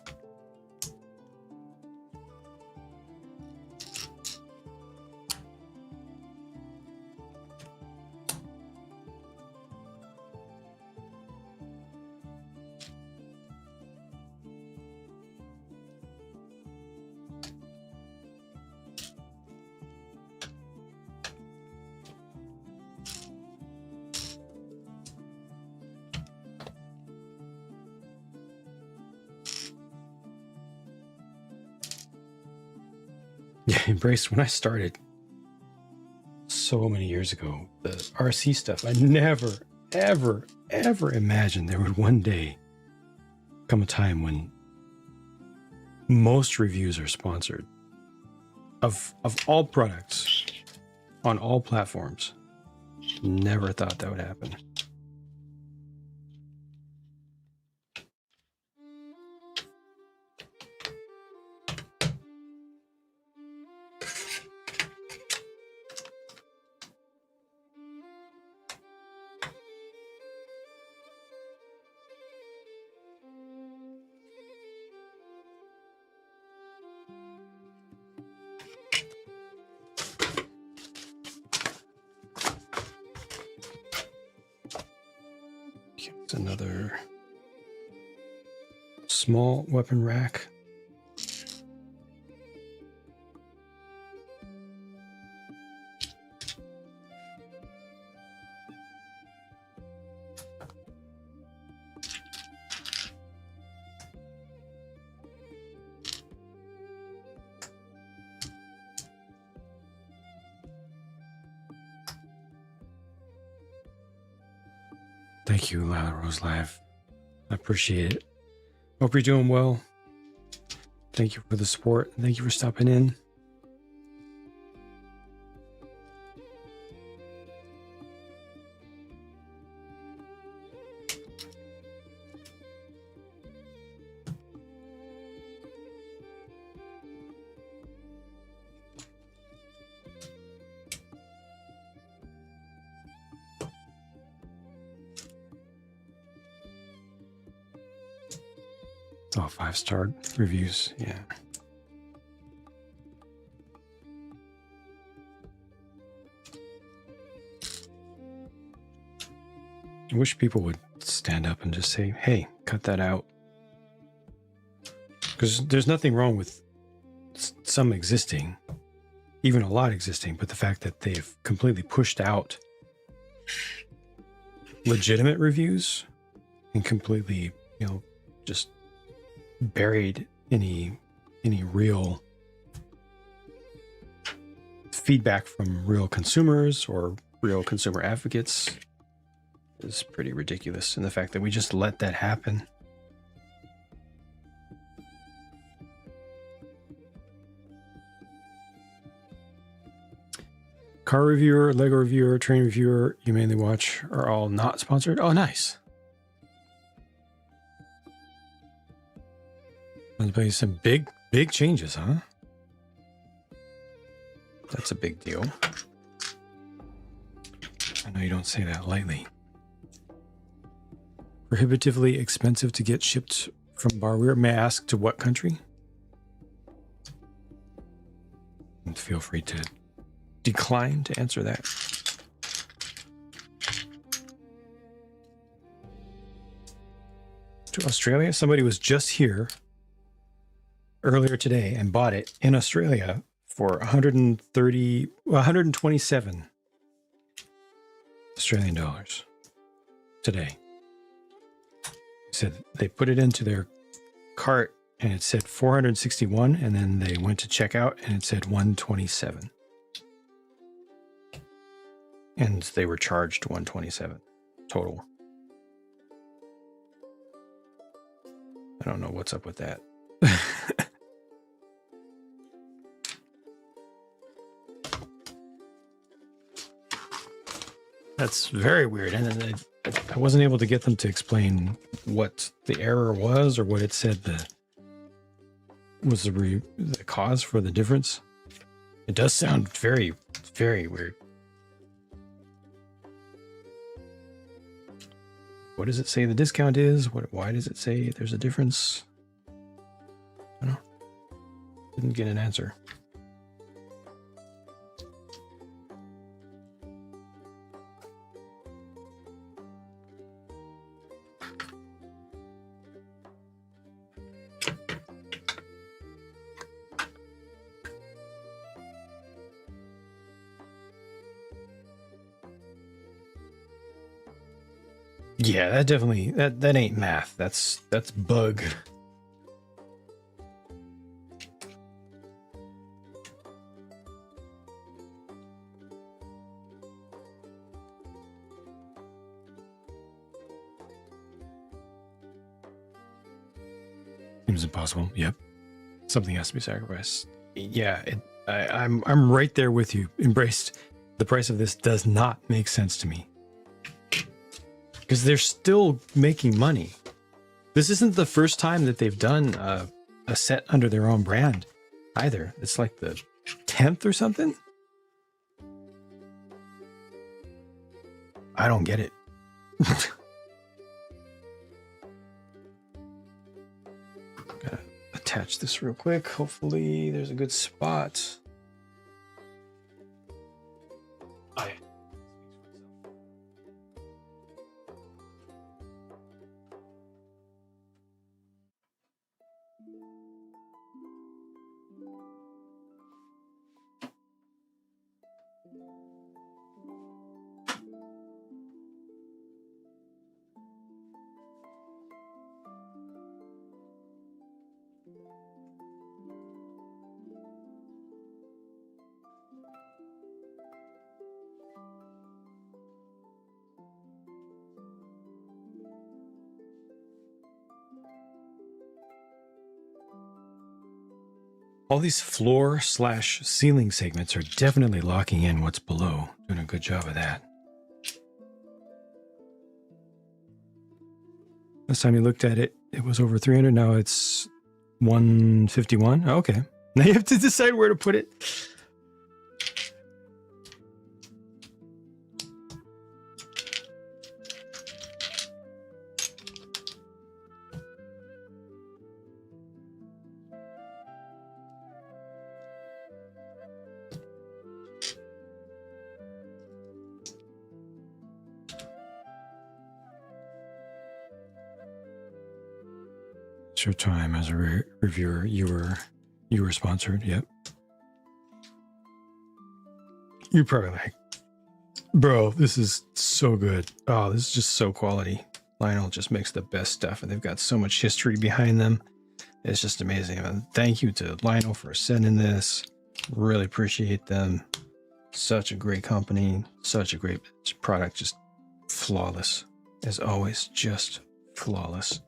Yeah, Embraced, when I started so many years ago, the RC stuff, I never, ever, ever imagined there would one day come a time when most reviews are sponsored of all products on all platforms. Never thought that would happen. It's another small weapon rack. Thank you, Lila Rose Live. I appreciate it. Hope you're doing well. Thank you for the support. Thank you for stopping in. Oh, 5-star reviews. Yeah. I wish people would stand up and just say, hey, cut that out. Because there's nothing wrong with some existing, even a lot existing, but the fact that they've completely pushed out legitimate reviews and completely, just buried any real feedback from real consumers or real consumer advocates is pretty ridiculous. And the fact that we just let that happen. Car reviewer, Lego reviewer, train reviewer, you mainly watch are all not sponsored. Oh, nice. There's been some big changes, huh? That's a big deal. I know you don't say that lightly. Prohibitively expensive to get shipped from Barweir. May I ask to what country? And feel free to decline to answer that. To Australia? Somebody was just here earlier today and bought it in Australia for 127 Australian dollars today. Said they put it into their cart and it said 461, and then they went to check out and it said 127. And they were charged 127 total. I don't know what's up with that. That's very weird. And then I wasn't able to get them to explain what the error was or what it said was the cause for the difference. It does sound very, very weird. What does it say the discount is? Why does it say there's a difference? I don't know. Didn't get an answer. Yeah, that definitely that ain't math. That's bug. Seems impossible. Yep. Something has to be sacrificed. Yeah, I'm right there with you. Embraced. The price of this does not make sense to me. Because they're still making money. This isn't the first time that they've done a set under their own brand either. It's like the 10th or something. I don't get it. Gotta attach this real quick. Hopefully there's a good spot. Oh, yeah. All these floor / ceiling segments are definitely locking in what's below. Doing a good job of that. Last time you looked at it, it was over 300. Now it's 151. Okay. Now you have to decide where to put it. It's your time as a reviewer. You were sponsored. Yep. You're probably like, bro, this is so good. Oh, this is just so quality. Lionel just makes the best stuff, and they've got so much history behind them. It's just amazing. And thank you to Lionel for sending this. Really appreciate them. Such a great company. Such a great product. Just flawless. As always, just flawless.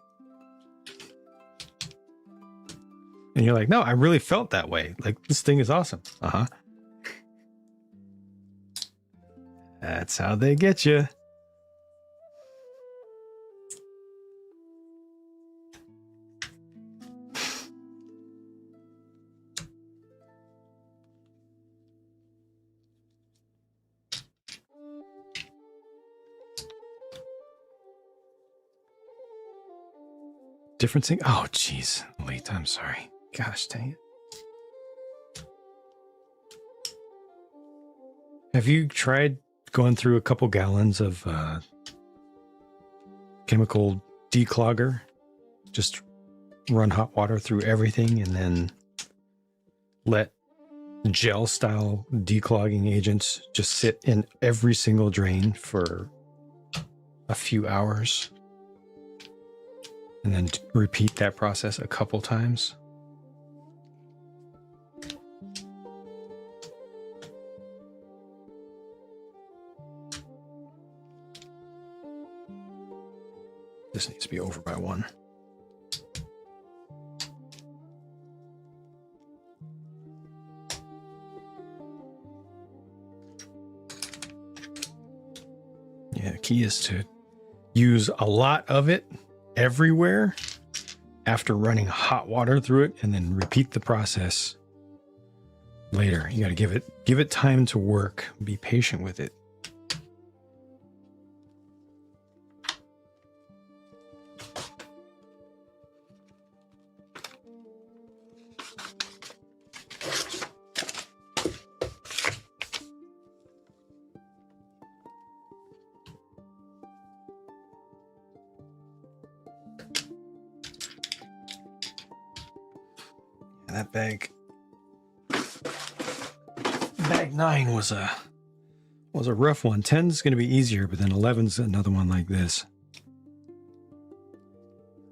And you're like, no, I really felt that way. Like, this thing is awesome. Uh-huh. That's how they get you. Different thing. Oh, jeez. Late. I'm sorry. Gosh dang it. Have you tried going through a couple gallons of chemical declogger? Just run hot water through everything and then let gel style declogging agents just sit in every single drain for a few hours. And then repeat that process a couple times. This needs to be over by 1. Yeah, the key is to use a lot of it everywhere after running hot water through it, and then repeat the process later. You got to give it time to work. Be patient with it. That bag 9 was a rough one. 10's going to be easier, but then 11's another one like this.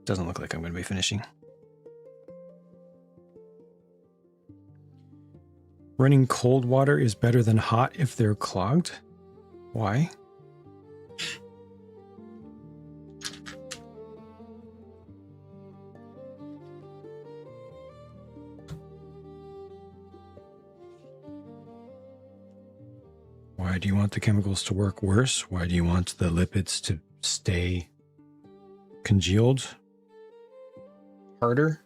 Doesn't look like I'm going to be finishing. Running cold water is better than hot if they're clogged. Why? Why do you want the chemicals to work worse? Why do you want the lipids to stay congealed harder?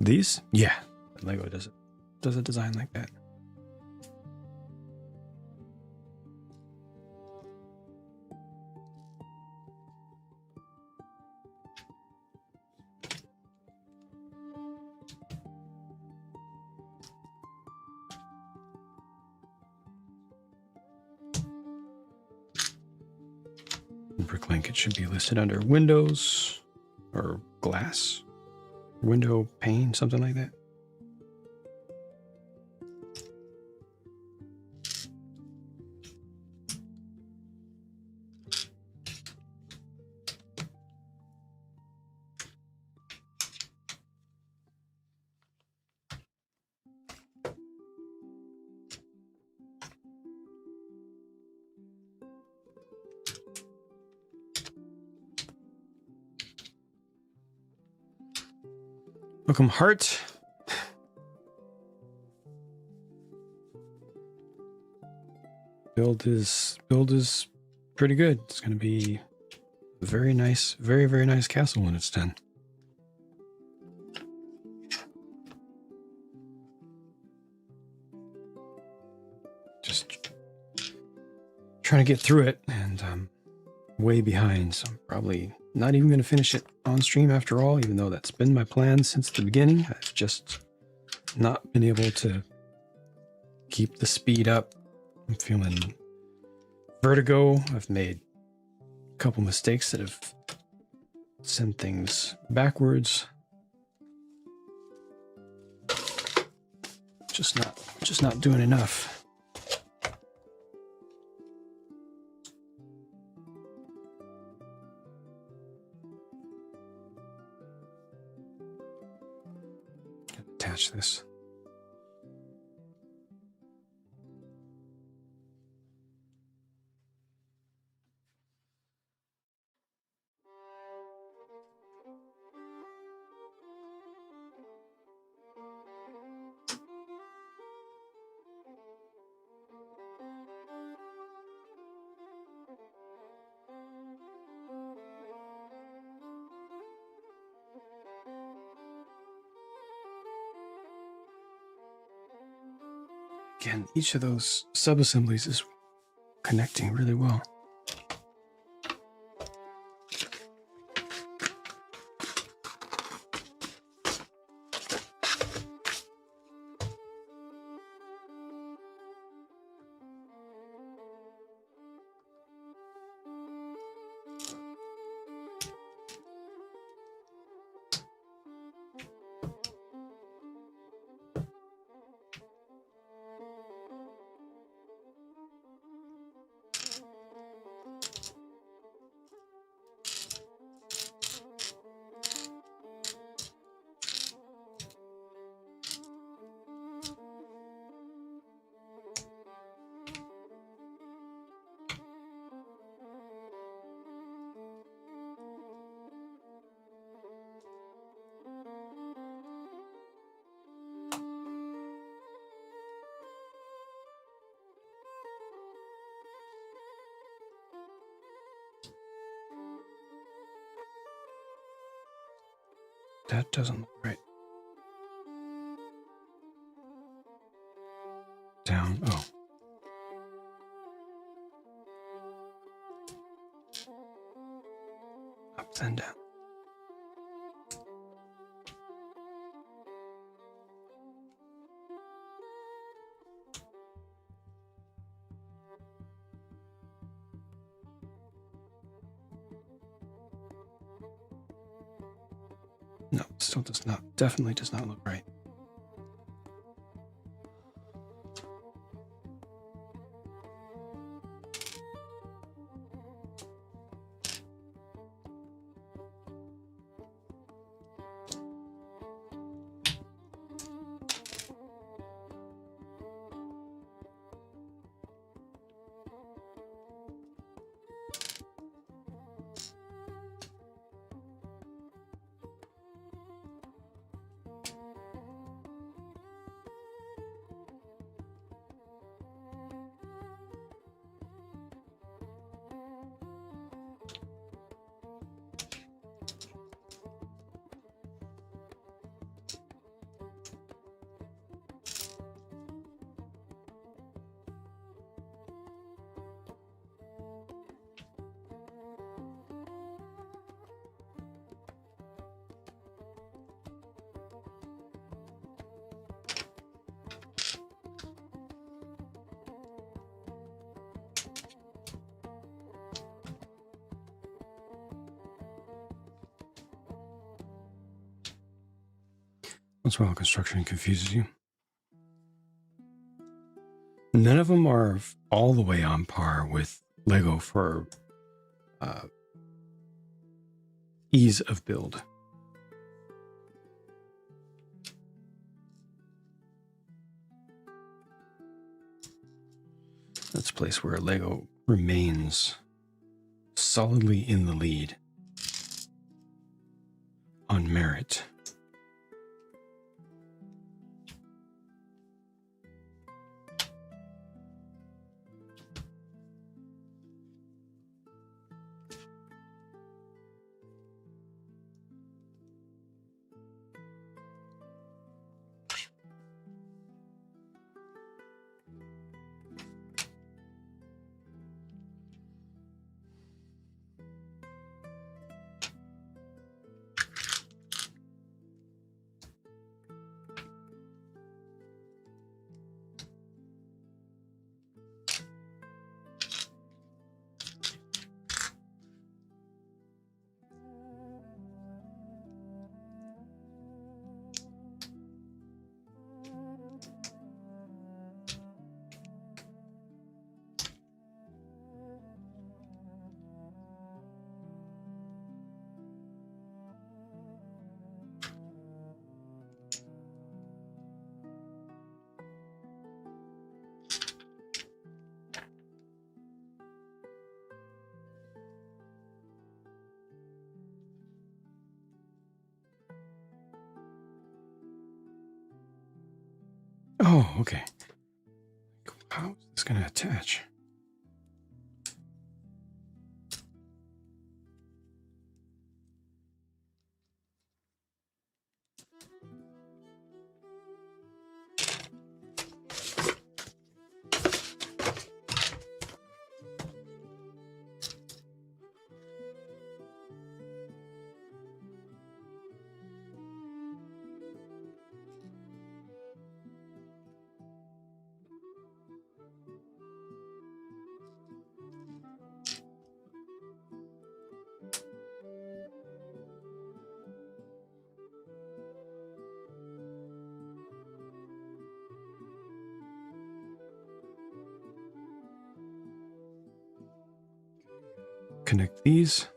These? Yeah. Lego does a design like that. Bricklink, it should be listed under Windows or glass. Window pane, something like that. Welcome, Heart. Build is pretty good. It's going to be a very nice, very, very nice castle when it's done. Just trying to get through it, and I'm way behind, so I'm probably not even going to finish it on stream after all, even though that's been my plan since the beginning. I've just not been able to keep the speed up. I'm feeling vertigo. I've made a couple mistakes that have sent things backwards. Just not doing enough. Attach this. Again, each of those sub-assemblies is connecting really well. That doesn't look right. Down. Oh. Up, then down. No, still does not. Definitely does not look right. That's why construction confuses you. None of them are all the way on par with Lego for ease of build. That's a place where Lego remains solidly in the lead on merit. Oh, okay. How is this going to attach? Connect these.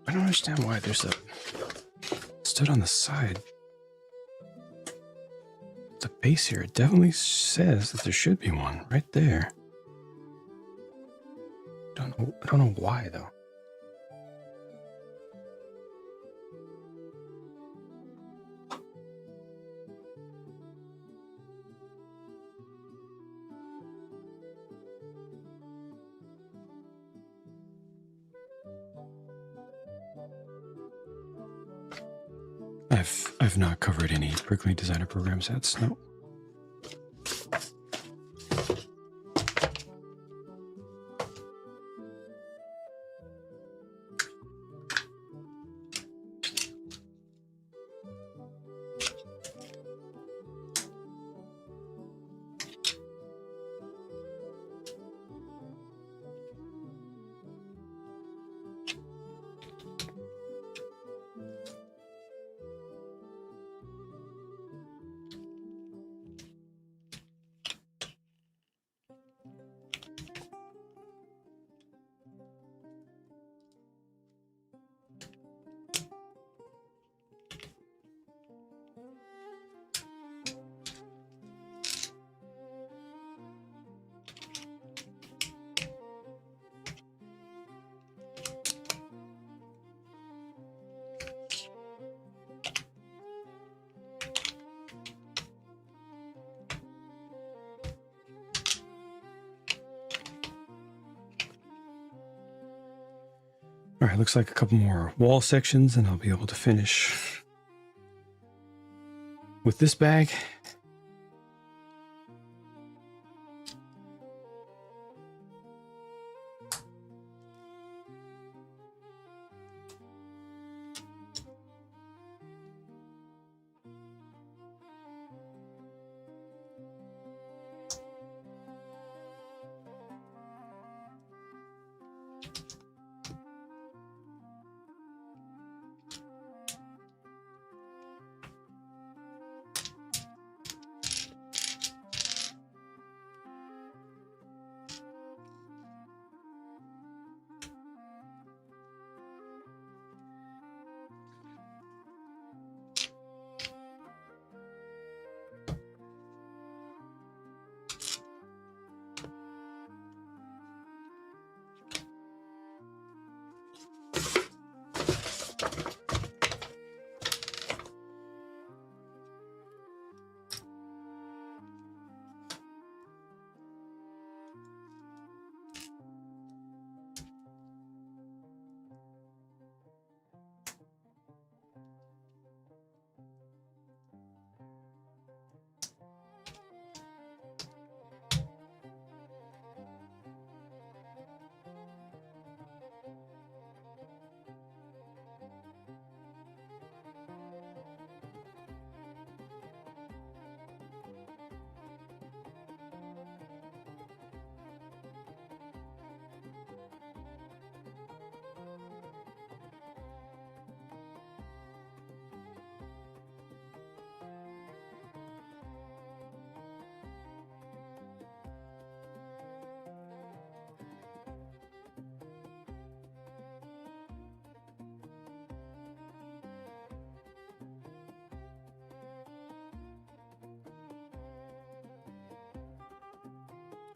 I don't understand why there's a stood on the side. The base here, it definitely says that there should be one right there. I don't know why though. I've not covered any Prickly Designer program sets. No. All right, looks like a couple more wall sections and I'll be able to finish with this bag.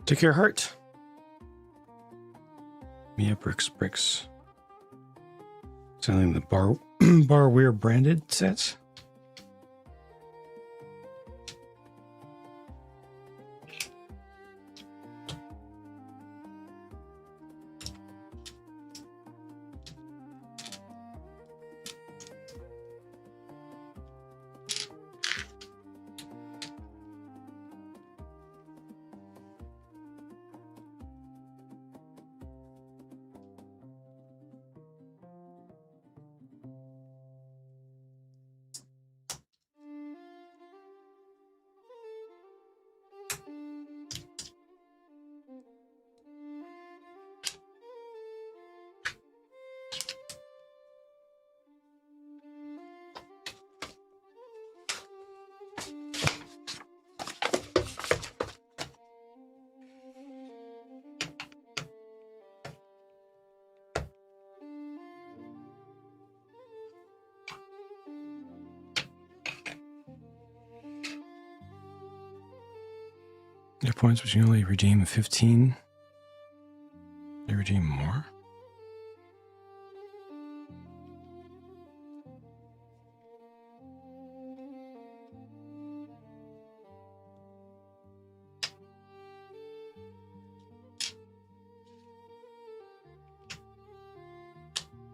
Take care, heart. Mia Bricks. Selling the Barware branded sets. Your points, which you only redeem 15. They redeem more?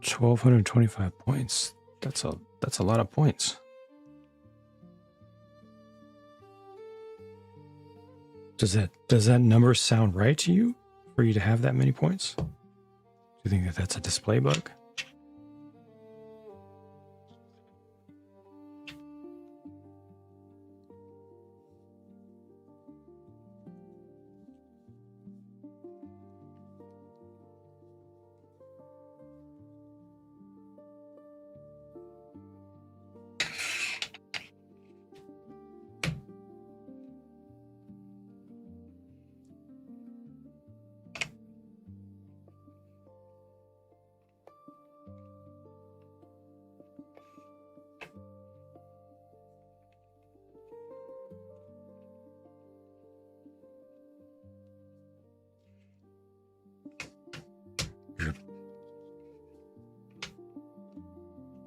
$1,225 points. That's a lot of points. Does that number sound right to you for you to have that many points? Do you think that that's a display bug?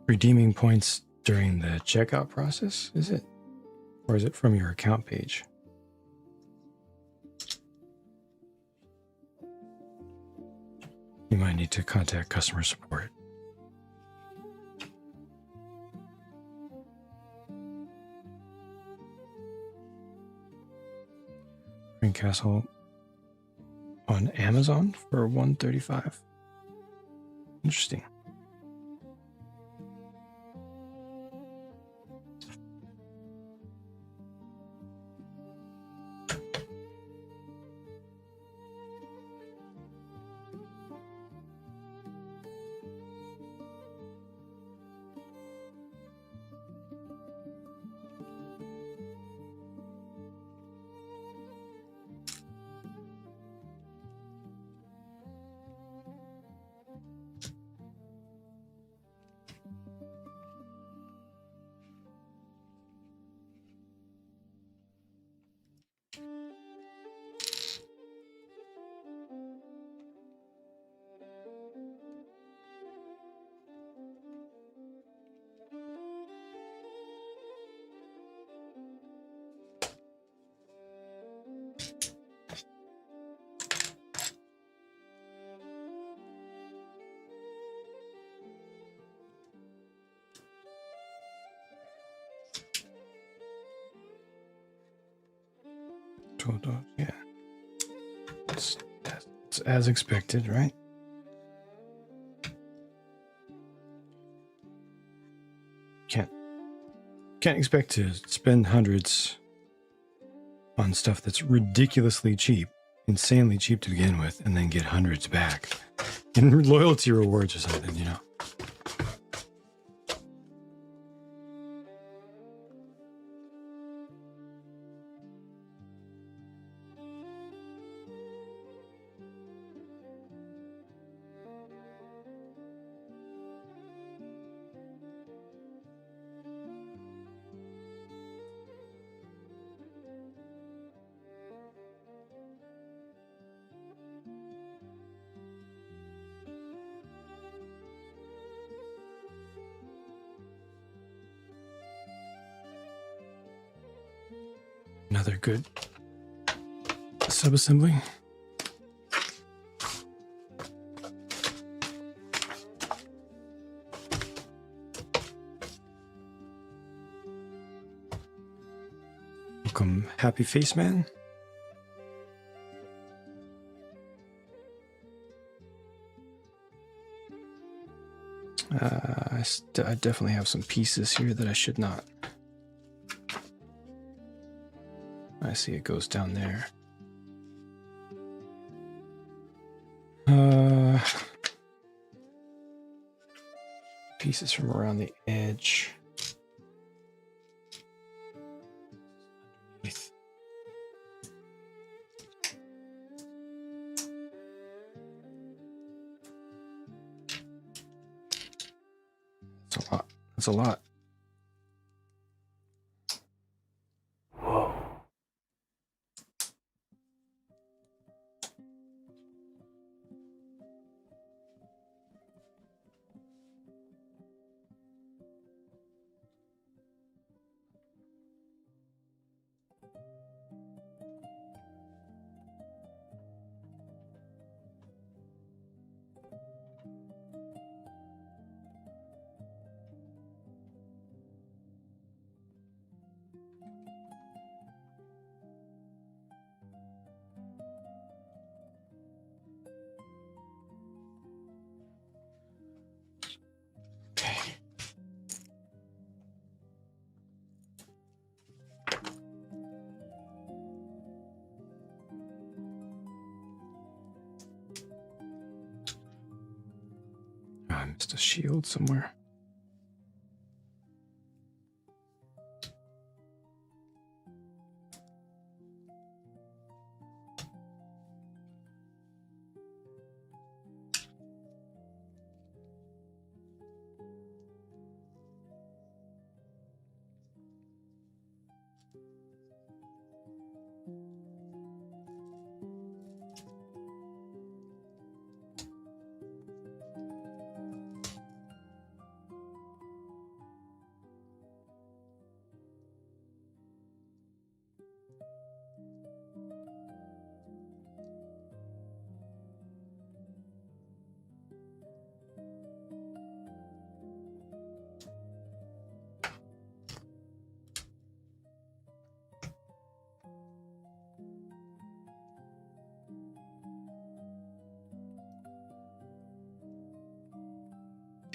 Redeeming points during the checkout process, is it? Or is it from your account page? You might need to contact customer support. Green Castle on Amazon for $135. Interesting. Yeah. It's as expected, right? Can't expect to spend hundreds on stuff that's ridiculously cheap, insanely cheap to begin with, and then get hundreds back in loyalty rewards or something, you know? Another good subassembly. Welcome, Happy Face Man. I definitely have some pieces here that I should not. I see it goes down there. Pieces from around the edge. Underneath. That's a lot. That's a lot. I missed a shield somewhere.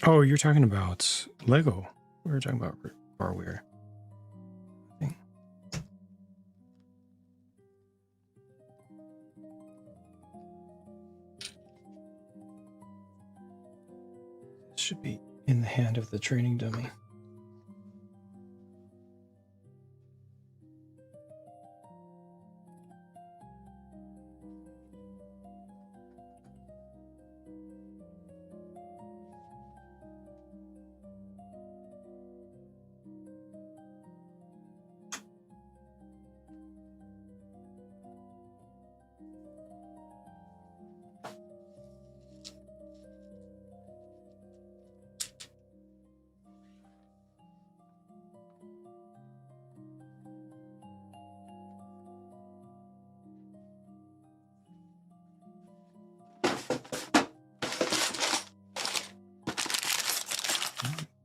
Oh, you're talking about Lego. We were talking about barware. I think. This should be in the hand of the training dummy.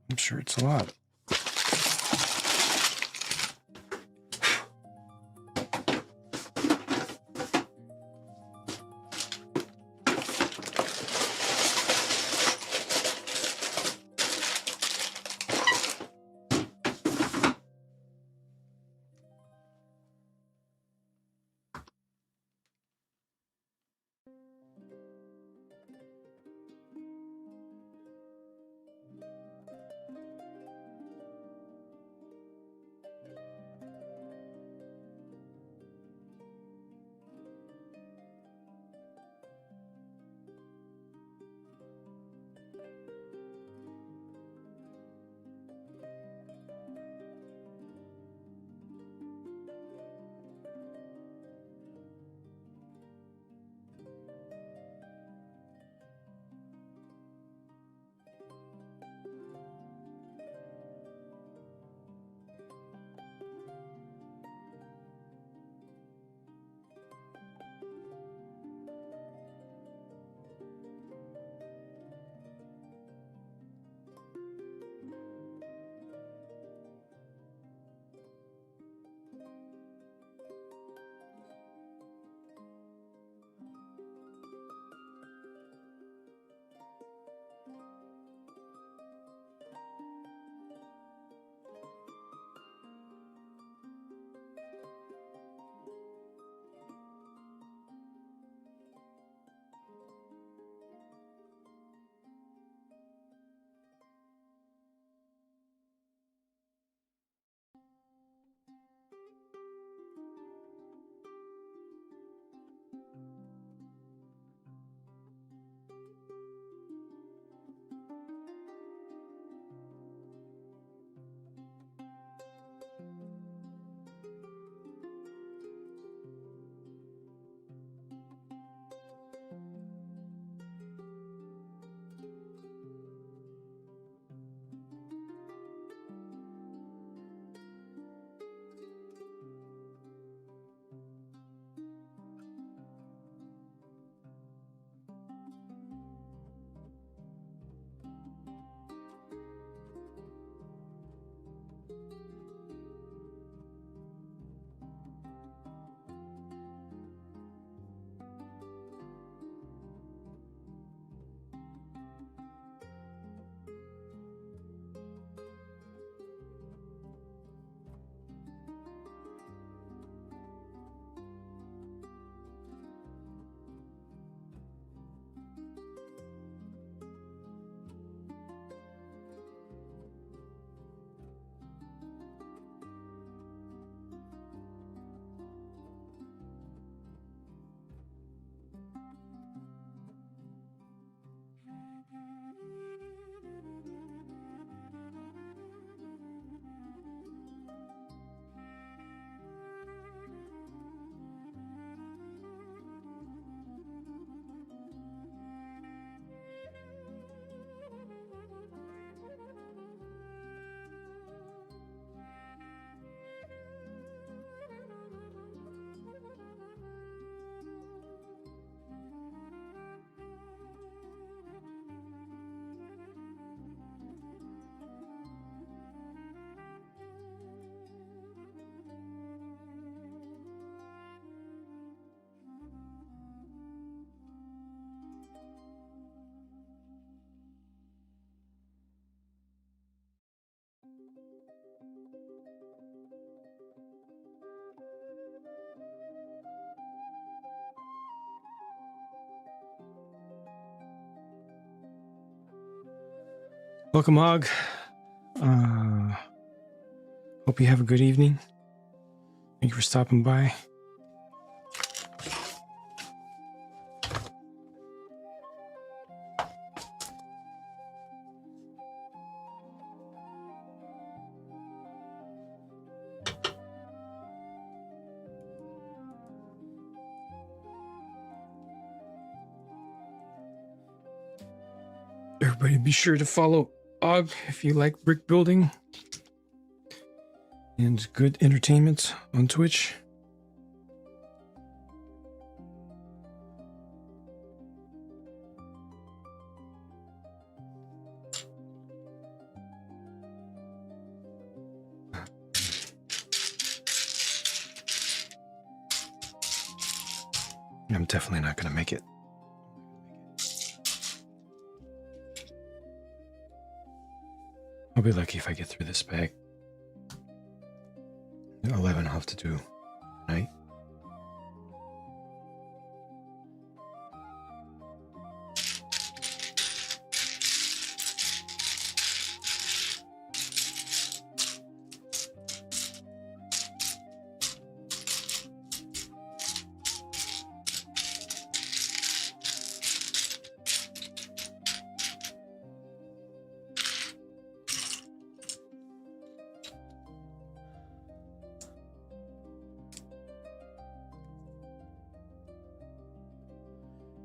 I'm sure it's a lot. Welcome, Og. Hope you have a good evening. Thank you for stopping by. Everybody be sure to follow Og if you like brick building and good entertainment on Twitch. I'm definitely not going to make it. I'll be lucky if I get through this bag. 11 I'll have to do tonight.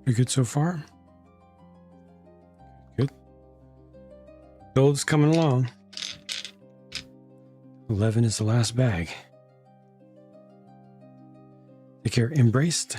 Pretty good so far. Good. Build's coming along. 11 is the last bag. Take care, Embraced.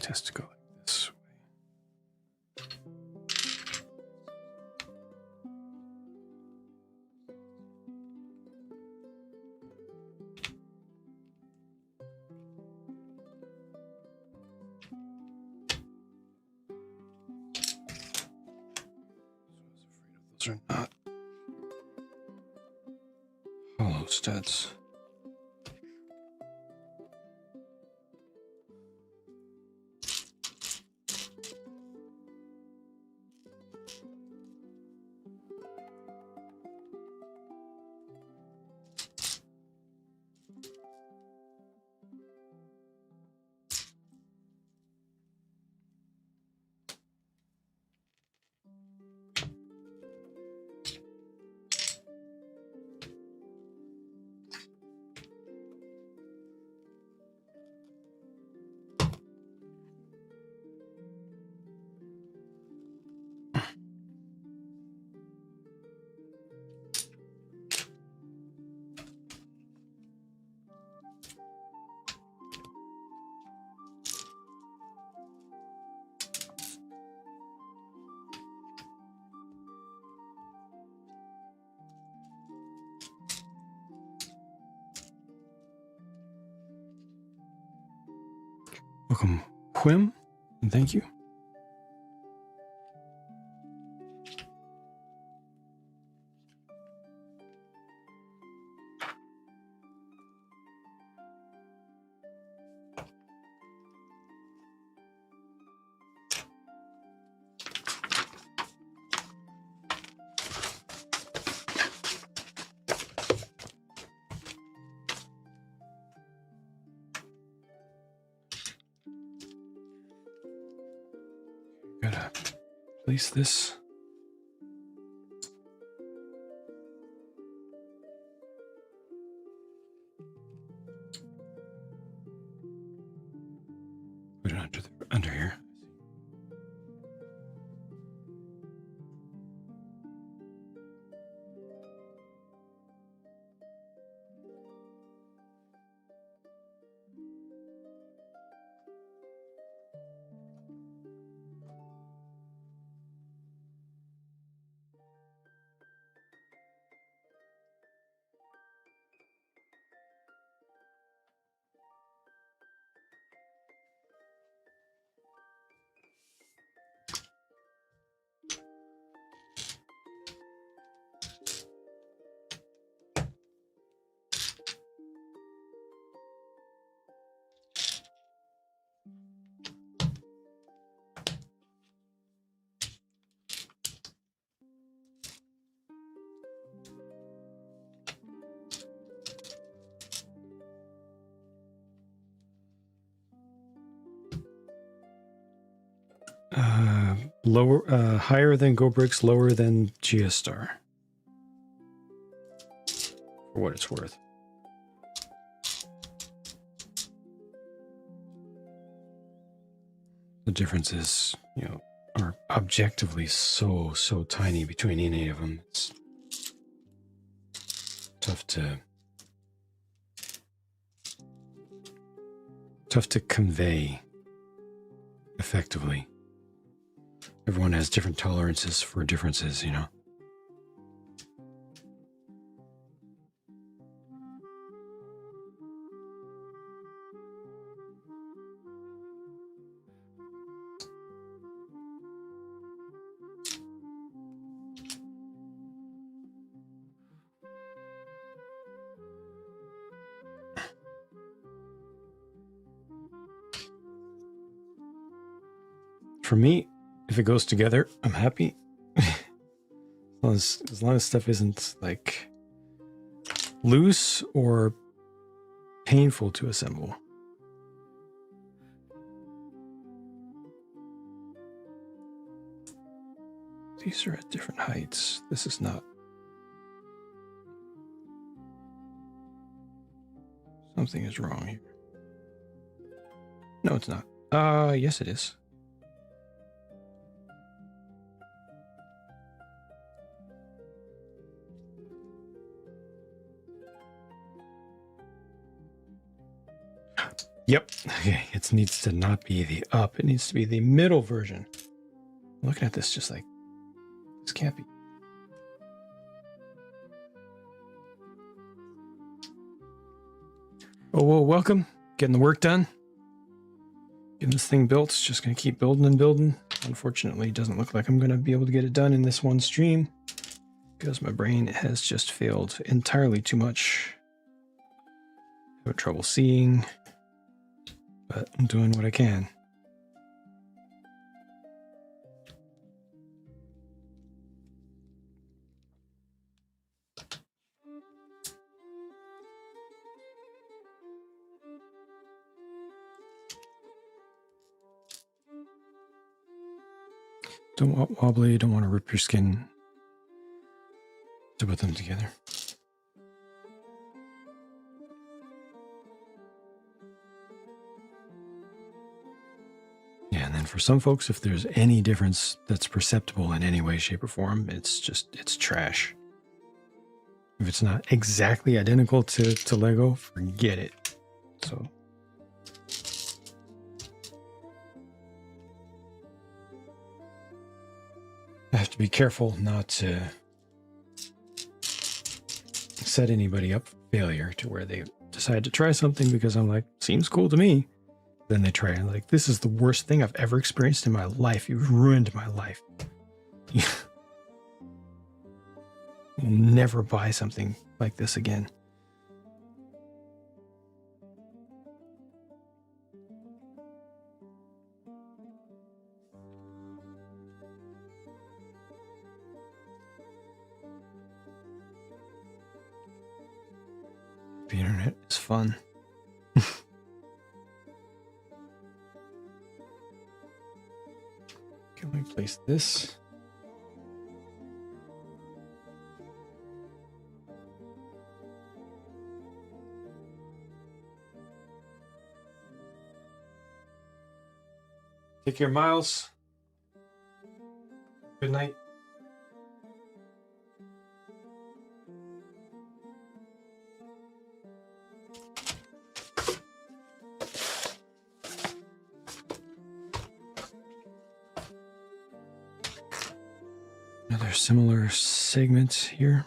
Has to go like this way. Those are not hollow studs. Welcome, Quim, and thank you. Gotta place this. Put it under here. Higher than Go Bricks, lower than Geostar. For what it's worth. The differences, are objectively so tiny between any of them. It's tough to convey effectively. Everyone has different tolerances for differences, For me, if it goes together, I'm happy. as long as stuff isn't like loose or painful to assemble. These are at different heights. This is not. Something is wrong here. No, it's not. Yes, it is. Yep. Okay. It needs to not be the up. It needs to be the middle version. I'm looking at this just like, this can't be. Oh, well, welcome. Getting the work done. Getting this thing built. It's just going to keep building and building. Unfortunately, it doesn't look like I'm going to be able to get it done in this one stream because my brain has just failed entirely too much. I have trouble seeing, but I'm doing what I can. Don't wobbly, don't want to rip your skin to put them together. Yeah, and then for some folks, if there's any difference that's perceptible in any way, shape, or form, it's trash. If it's not exactly identical to Lego, forget it. So I have to be careful not to set anybody up for failure to where they decide to try something because I'm like, seems cool to me. Then they try and like, this is the worst thing I've ever experienced in my life. You've ruined my life. You'll never buy something like this again. The internet is fun. Can we place this? Take care, Miles. Good night. Another similar segment here.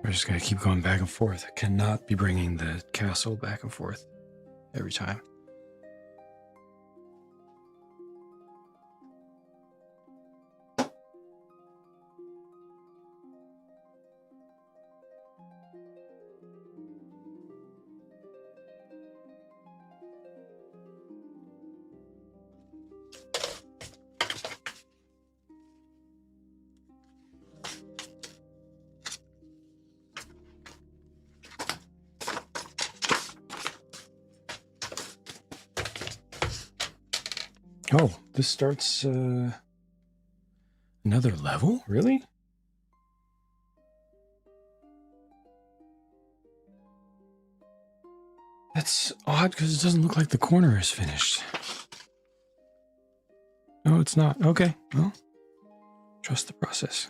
I just gotta keep going back and forth. I cannot be bringing the castle back and forth every time. Oh, this starts another level? Really? That's odd because it doesn't look like the corner is finished. No, it's not. Okay, well, trust the process.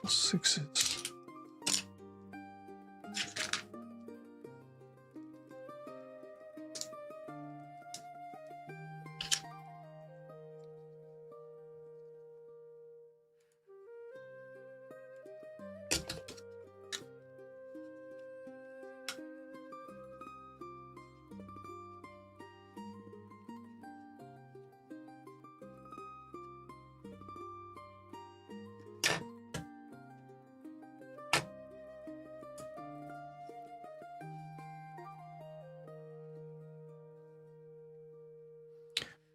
Sixes.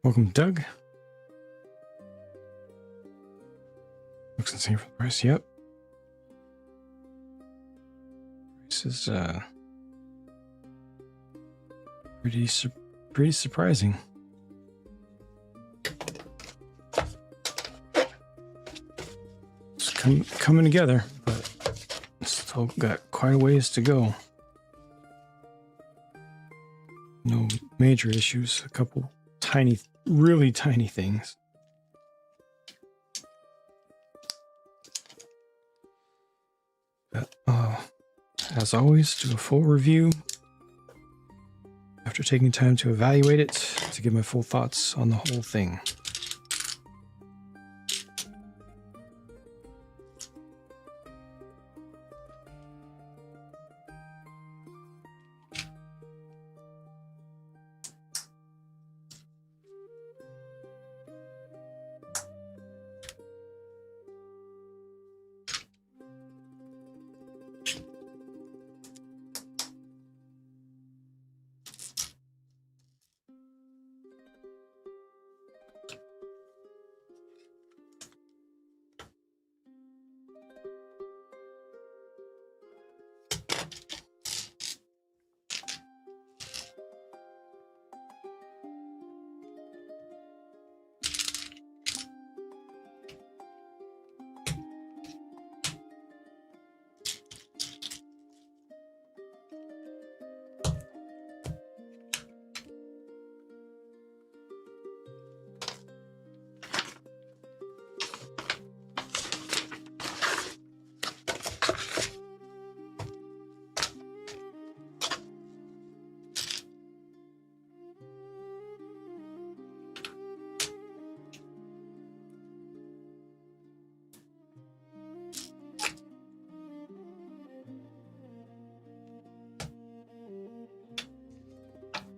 Welcome, Doug. Looks insane for the price. Yep. Price is pretty surprising. It's coming together, but still got quite a ways to go. No major issues. A couple tiny, really tiny things. But, as always, do a full review after taking time to evaluate it to give my full thoughts on the whole thing.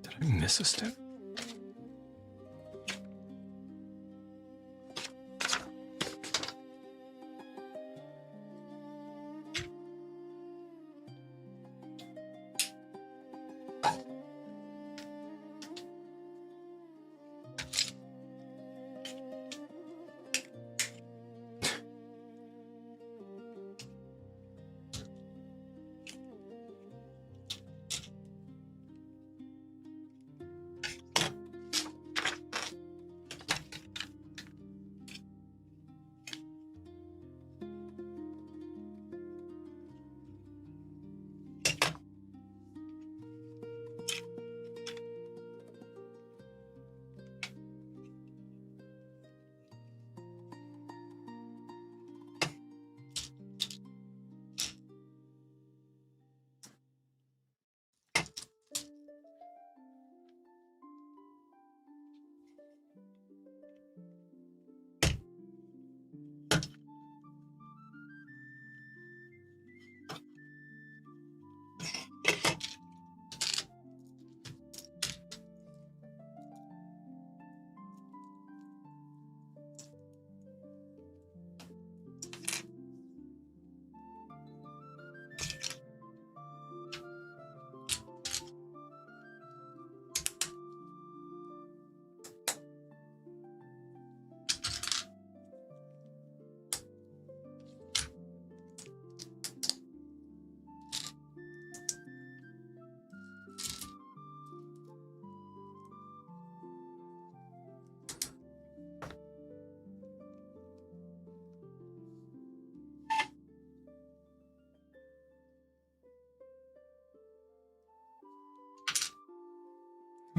Did I miss a step?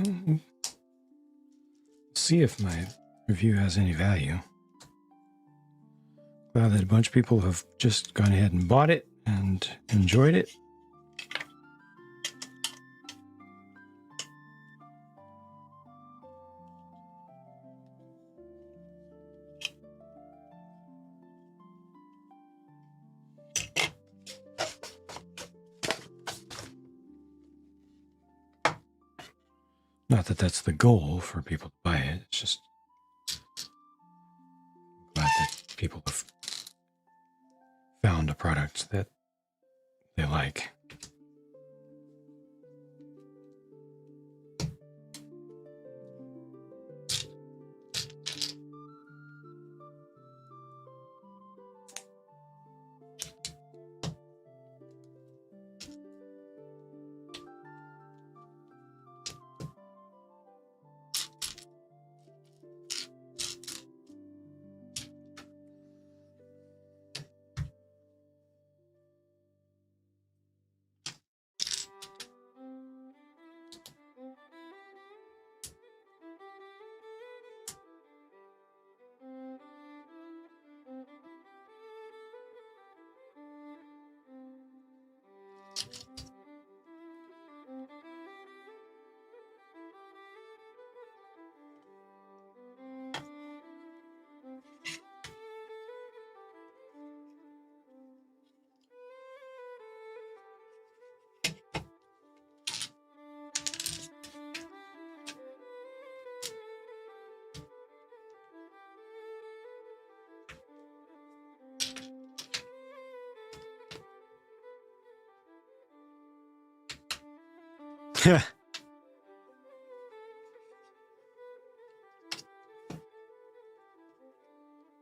Well, see if my review has any value. Glad that a bunch of people have just gone ahead and bought it and enjoyed it. Not that that's the goal for people to buy it. It's just glad that people have found a product that they like.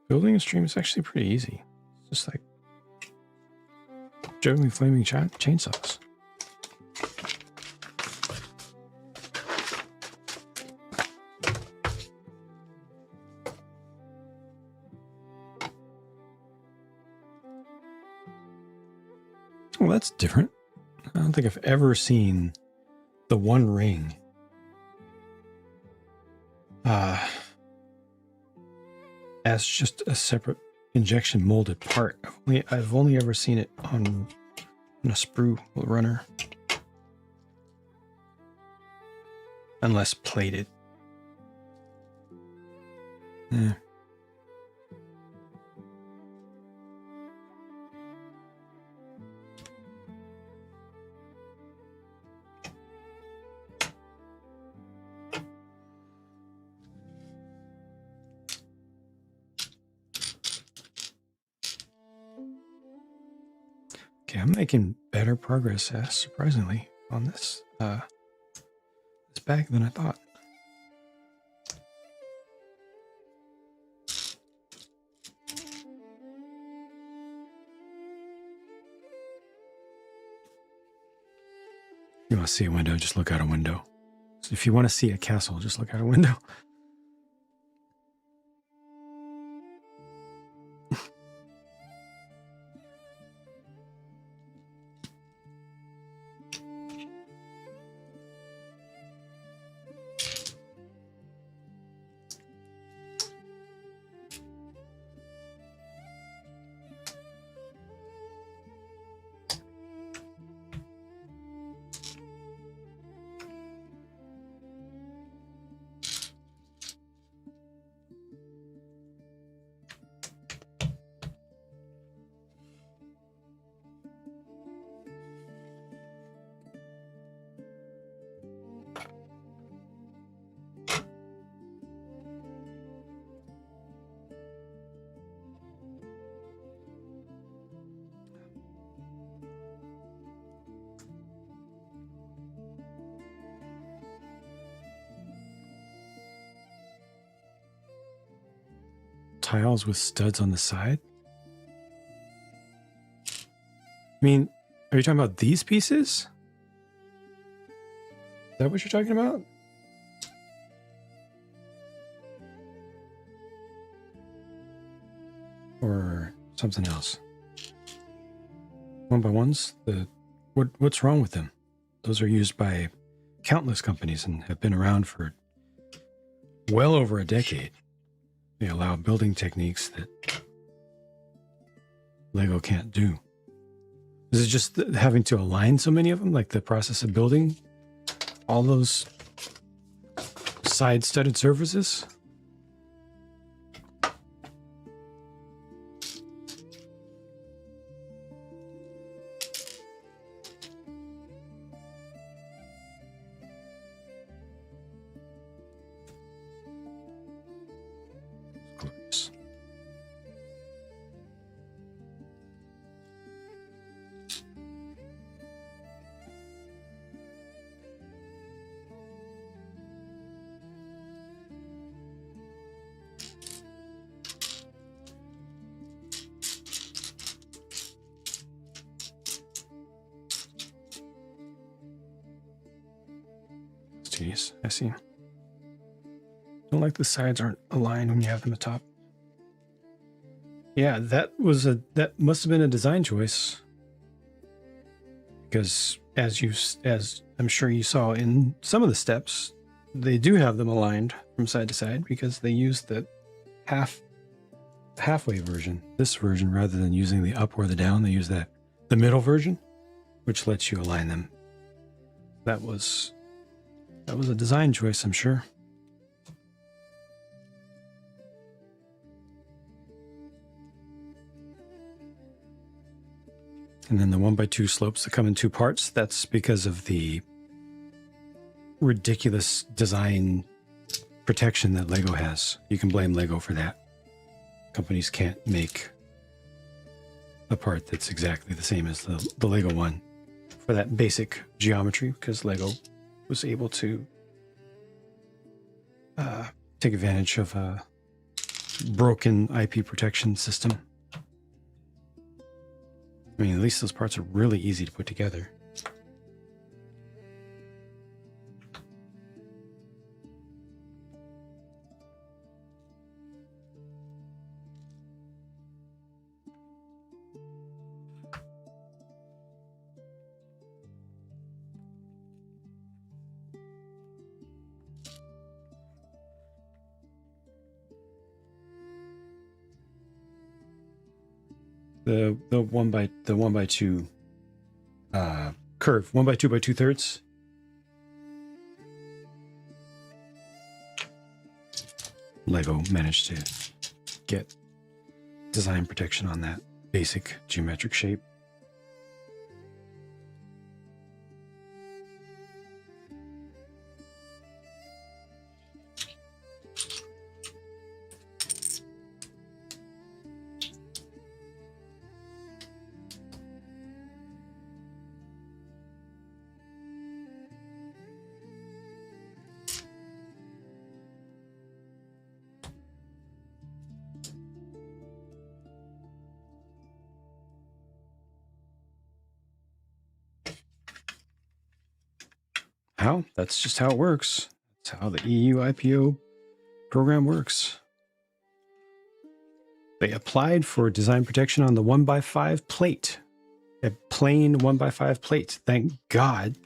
Building a stream is actually pretty easy. It's just like juggling flaming chainsaws. Well, that's different. I don't think I've ever seen the One Ring as just a separate injection molded part. I've only ever seen it on a sprue runner, unless plated. Yeah. Okay, I'm making better progress, surprisingly, on this this bag than I thought. You want to see a window, just look out a window. So if you want to see a castle, just look out a window. Tiles with studs on the side? I mean, are you talking about these pieces? Is that what you're talking about? Or something else? One by ones? What's wrong with them? Those are used by countless companies and have been around for well over a decade. They allow building techniques that Lego can't do. Is it just having to align so many of them, like the process of building all those side-studded surfaces? Glorious. It's tedious. I see. Don't like the sides aren't aligned when you have them at top. Yeah, that must have been a design choice. Because as I'm sure you saw in some of the steps, they do have them aligned from side to side because they use the halfway version. This version, rather than using the up or the down, they use the middle version, which lets you align them. That was a design choice, I'm sure. And then the 1x2 slopes that come in two parts, that's because of the ridiculous design protection that Lego has. You can blame Lego for that. Companies can't make a part that's exactly the same as the Lego one for that basic geometry, because Lego was able to take advantage of a broken IP protection system. I mean, at least those parts are really easy to put together. The one by two curve, 1x2 by 2/3. Lego managed to get design protection on that basic geometric shape. How? That's just how it works. That's how the EU IPO program works. They applied for design protection on the 1x5 plate, a plain 1x5 plate. Thank God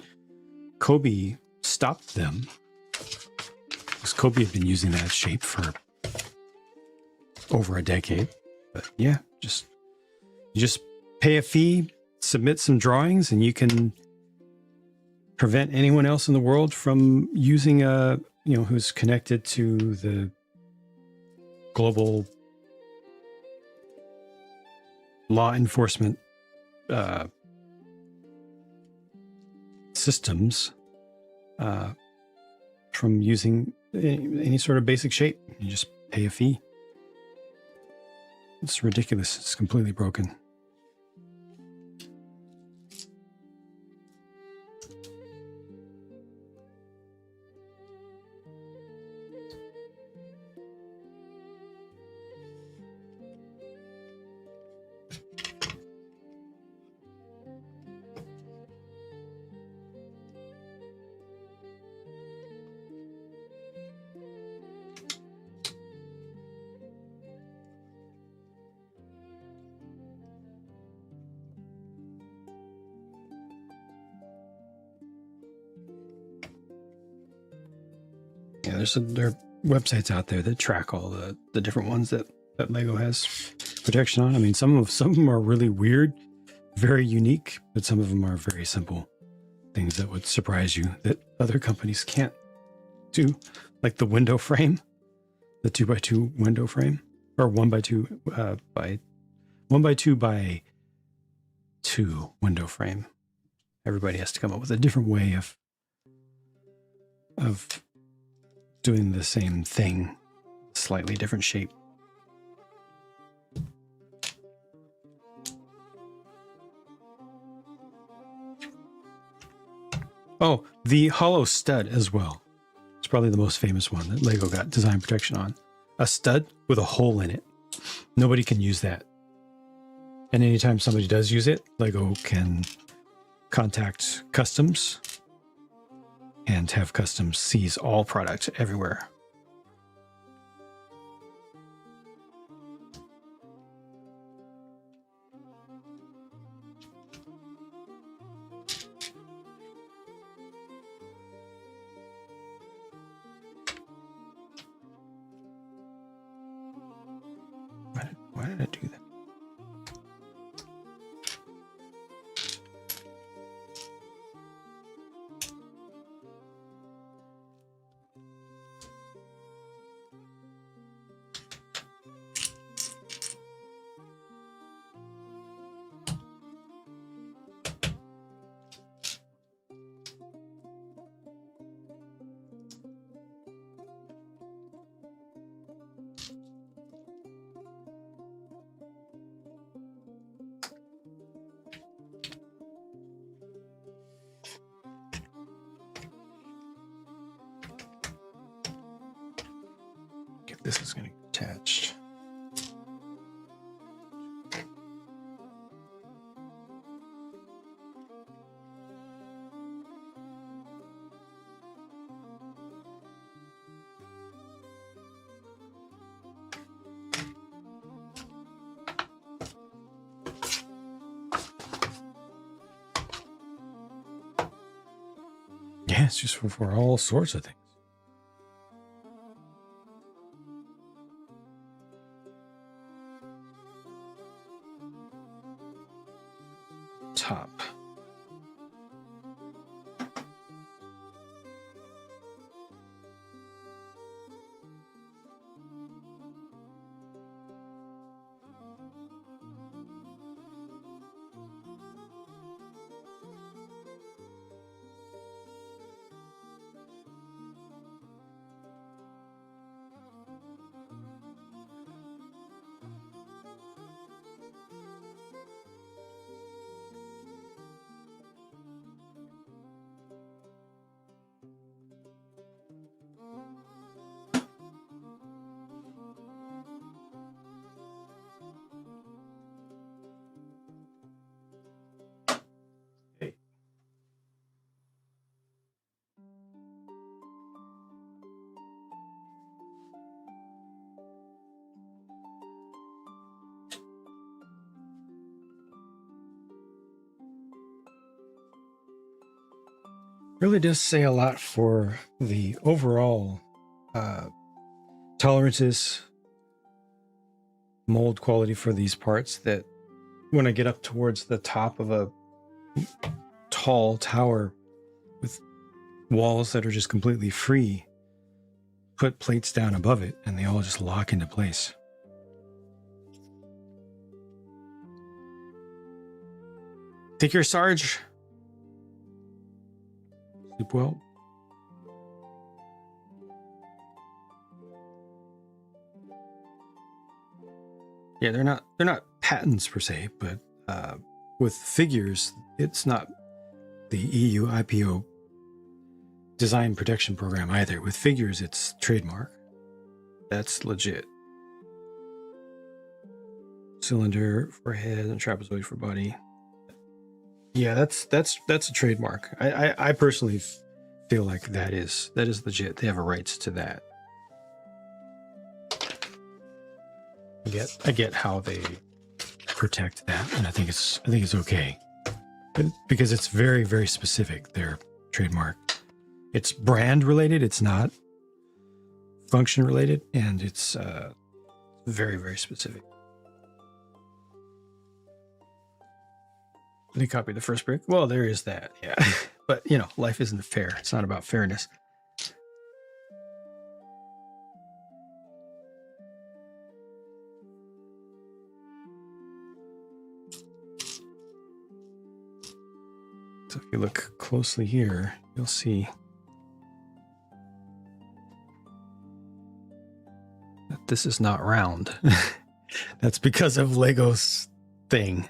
Kobe stopped them, because Kobe had been using that shape for over a decade. But yeah, you just pay a fee, submit some drawings, and you can prevent anyone else in the world from using who's connected to the global law enforcement systems from using any sort of basic shape. You just pay a fee. It's ridiculous. It's completely broken. Yeah, there are websites out there that track all the different ones that Lego has protection on. I mean, some of them are really weird, very unique, but some of them are very simple things that would surprise you that other companies can't do, like the window frame, the 2x2 window frame, or 1x2 by 1x2 by 2 window frame. Everybody has to come up with a different way of doing the same thing, slightly different shape. Oh, the hollow stud as well. It's probably the most famous one that Lego got design protection on. A stud with a hole in it. Nobody can use that. And anytime somebody does use it, Lego can contact customs and have customs seize all product everywhere. Why did I do that? This is going to get attached. Yeah, it's just for all sorts of things. Top. Really does say a lot for the overall tolerances, mold quality for these parts, that when I get up towards the top of a tall tower with walls that are just completely free, put plates down above it and they all just lock into place. Take care, Sarge. Sleep well. Yeah, they're not patents per se, but with figures, it's not the EU IPO design protection program either. With figures, it's trademark. That's legit. Cylinder for head and trapezoid for body. Yeah, that's a trademark. I personally feel like that is legit. They have a rights to that. I get how they protect that, and I think it's okay, because it's very, very specific. Their trademark. It's brand related. It's not function related, and it's very, very specific. They copied the first brick. Well, there is that, yeah. But, you know, life isn't fair. It's not about fairness. So if you look closely here, you'll see that this is not round. That's because of Lego's thing.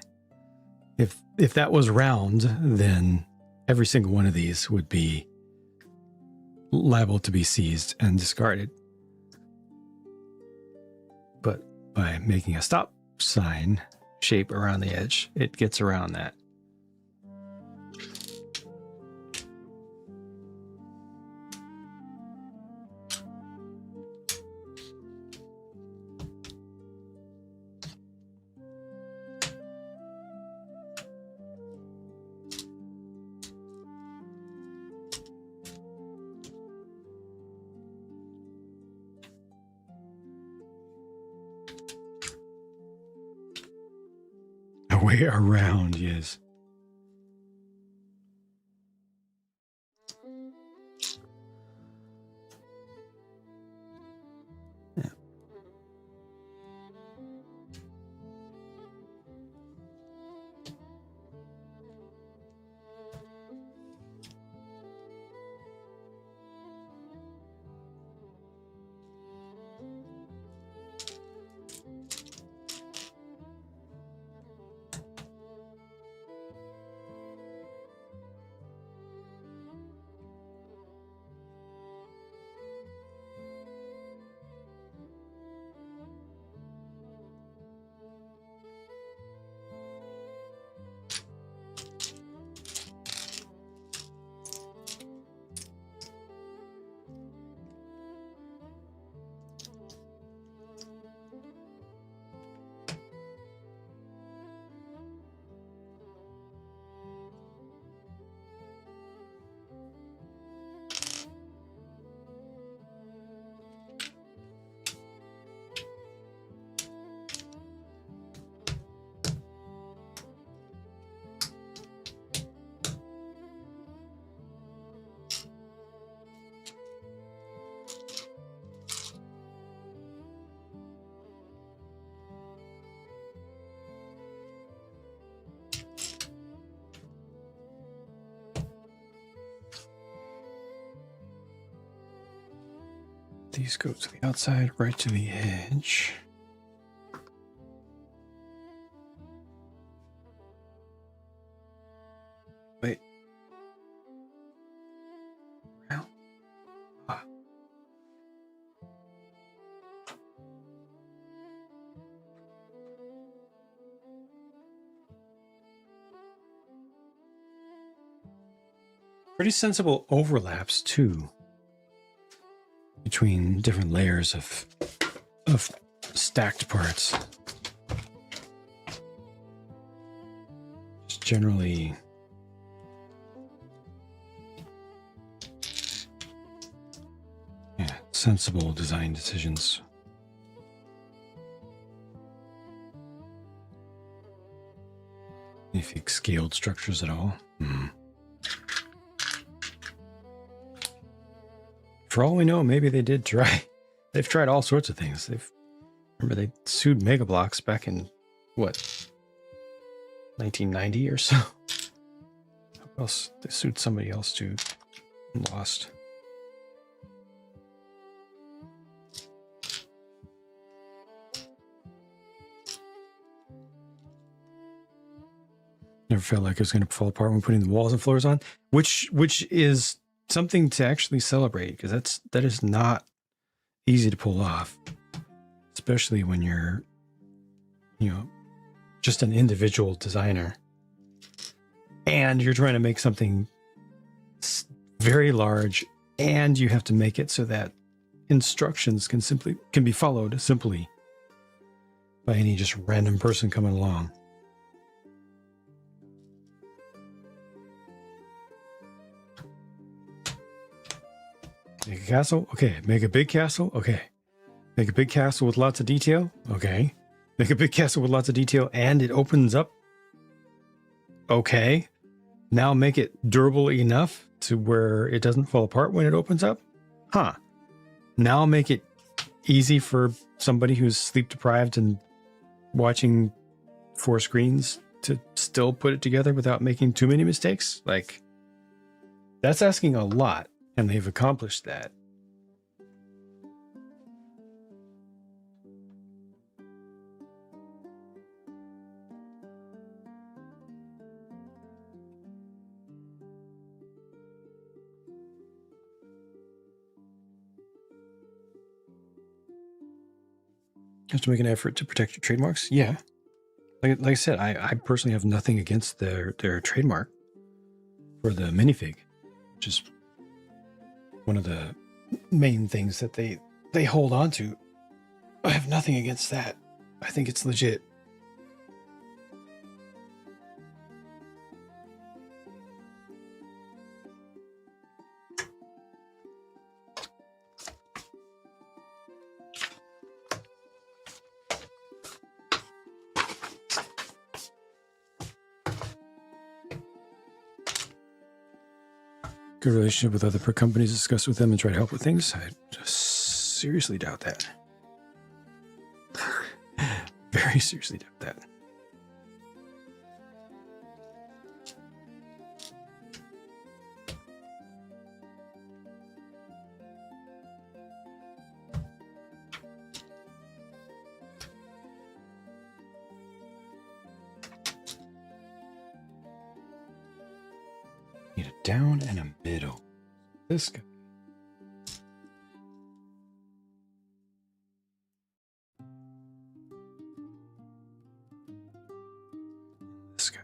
If that was round, then every single one of these would be liable to be seized and discarded. But by making a stop sign shape around the edge, it gets around that. A way around, yes. Yeah. These go to the outside, right to the edge. Wait. Round. Ah. Pretty sensible overlaps too, between different layers of stacked parts. Just generally sensible design decisions. If you scaled structures at all. For all we know, maybe they did try. They've tried all sorts of things. Remember they sued Mega Bloks back in what, 1990 or so. Who else? They sued somebody else too. And lost. Never felt like it was going to fall apart when putting the walls and floors on, which is something to actually celebrate, because that is not easy to pull off, especially when you're, you know, just an individual designer and you're trying to make something very large, and you have to make it so that instructions can be followed simply by any just random person coming along. Make a castle. Okay. Make a big castle. Okay. Make a big castle with lots of detail. Okay. Make a big castle with lots of detail and it opens up. Okay. Now make it durable enough to where it doesn't fall apart when it opens up. Huh. Now make it easy for somebody who's sleep deprived and watching 4 screens to still put it together without making too many mistakes. Like, that's asking a lot, and they've accomplished that. Have to make an effort to protect your trademarks. Yeah, like I said, I personally have nothing against their trademark for the minifig, which is one of the main things that they hold on to. I have nothing against that. I think it's legit. Good relationship with other companies, discuss with them and try to help with things. I just seriously doubt that. Very seriously doubt that. Need a down and a middle. This guy. This guy.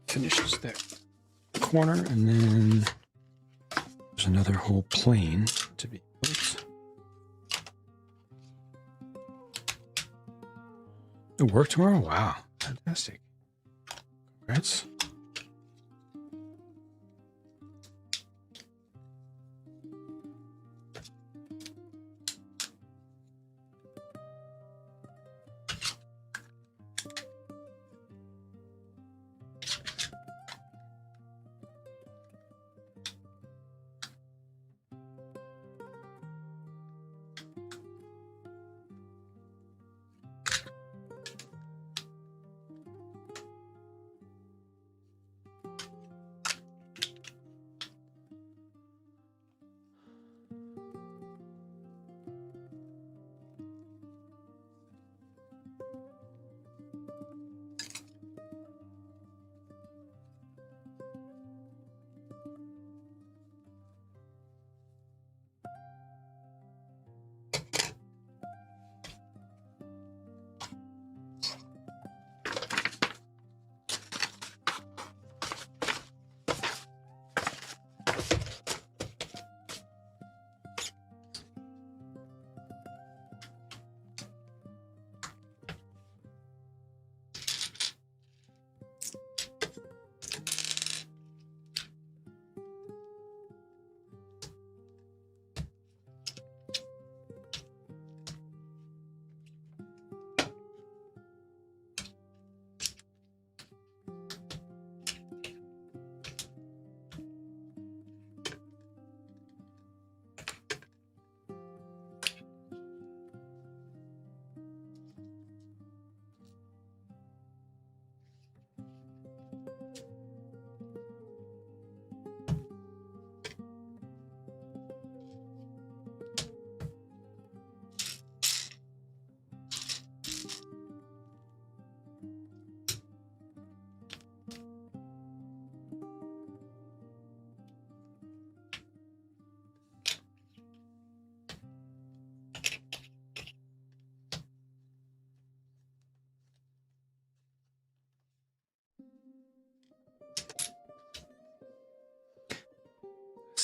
Finishes that corner, and then there's another whole plane to be built. It'll work tomorrow? Wow, fantastic. Congrats.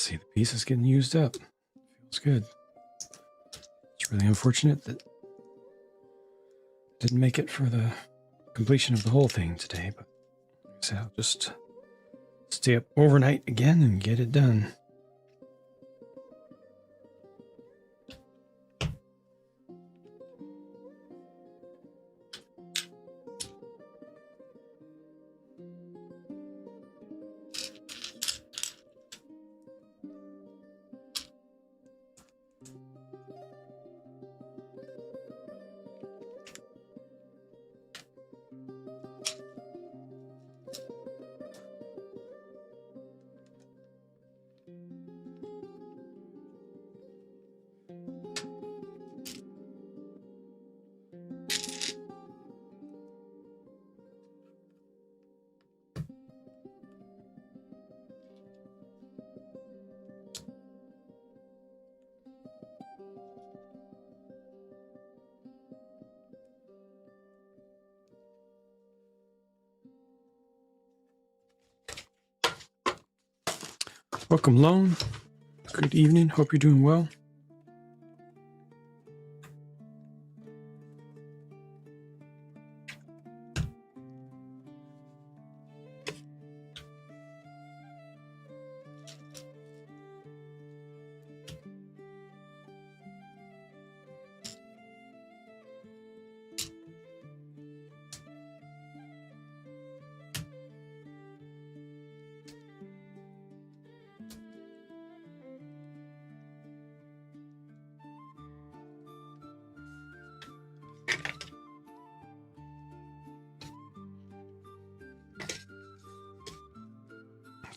see the piece is getting used up. Feels good. It's really unfortunate that didn't make it for the completion of the whole thing today, but so I'll just stay up overnight again and get it done. Welcome, Lone. Good evening. Hope you're doing well.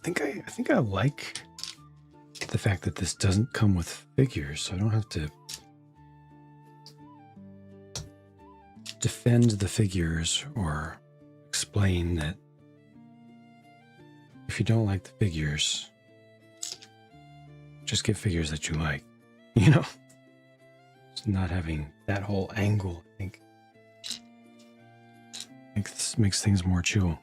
I think I like the fact that this doesn't come with figures, so I don't have to defend the figures or explain that if you don't like the figures, just get figures that you like, you know? It's not having that whole angle, I think makes things more chill.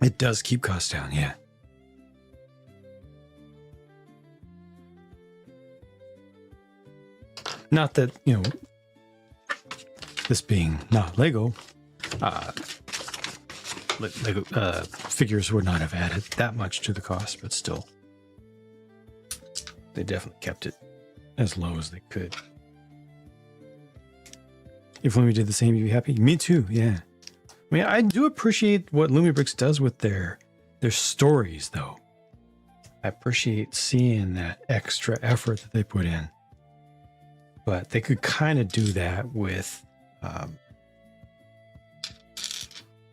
It does keep costs down, yeah. Not that, you know, this being not Lego, Lego figures would not have added that much to the cost, but still, they definitely kept it as low as they could. If Lumi did the same, you'd be happy? Me too, yeah. I mean, I do appreciate what Lumibricks does with their stories, though. I appreciate seeing that extra effort that they put in. But they could kind of do that with,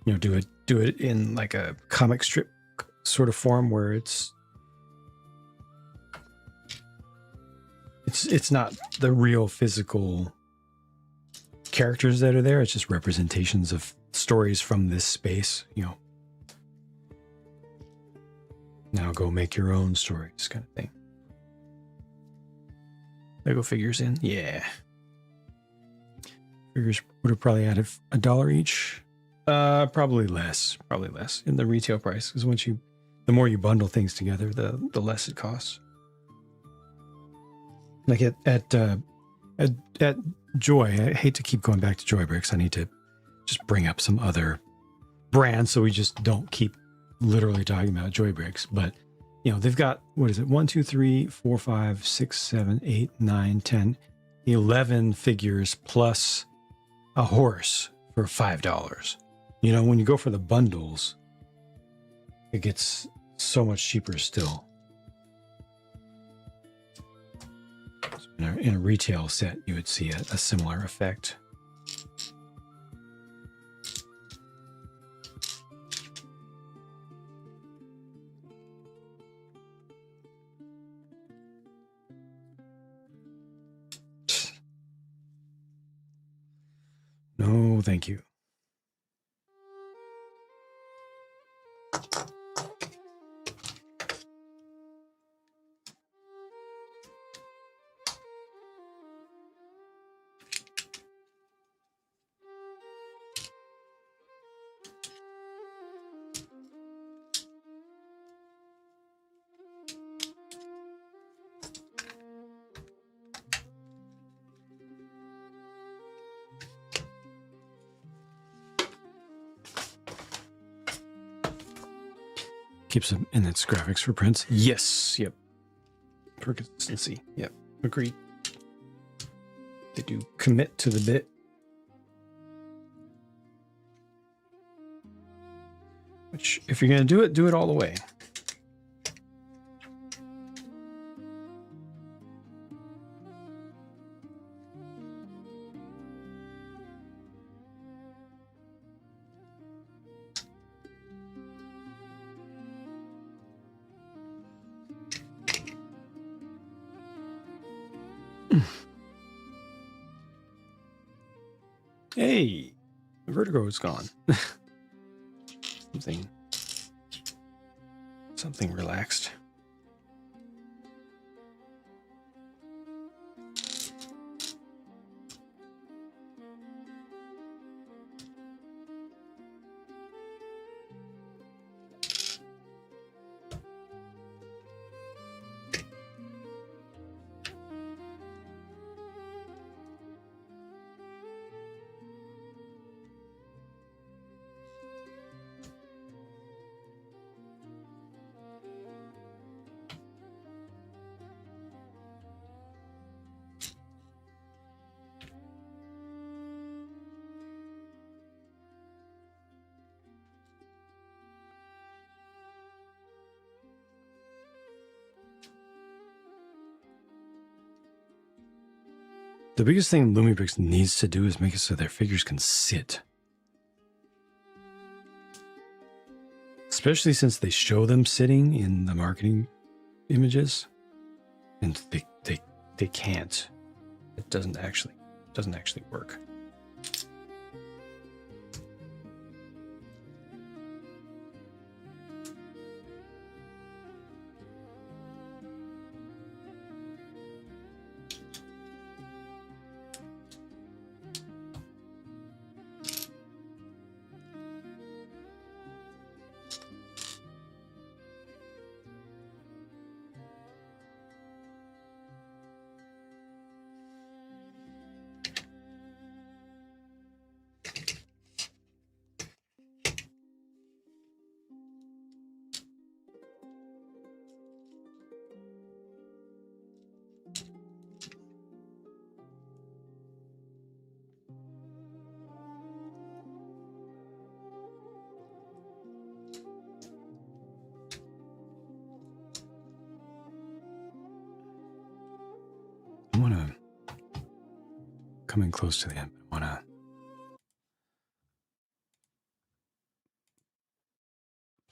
you know, do it in like a comic strip sort of form where it's not the real physical characters that are there. It's just representations of stories from this space, you know. Now go make your own stories kind of thing. Lego figures in. Yeah. Figures would have probably added $1 each. Probably less. Probably less in the retail price, because the more you bundle things together, the less it costs. Like at Joy, I hate to keep going back to Joy Bricks. I need to just bring up some other brands so we just don't keep literally talking about Joy Bricks. But you know, they've got, what is it? 1, 2, 3, 4, 5, 6, 7, 8, 9, 10, 11 figures plus a horse for $5. You know, when you go for the bundles, it gets so much cheaper still. In a retail set, you would see a similar effect. No, thank you. Keeps them in its graphics for prints. Yes. Yep. For consistency. Yep. Agreed. They do commit to the bit. Which, if you're going to do it all the way. Hey, the vertigo is gone. Something relaxed. The biggest thing Lumibrix needs to do is make it so their figures can sit. Especially since they show them sitting in the marketing images. And they can't. It doesn't actually work. I want to, coming close to the end, I want to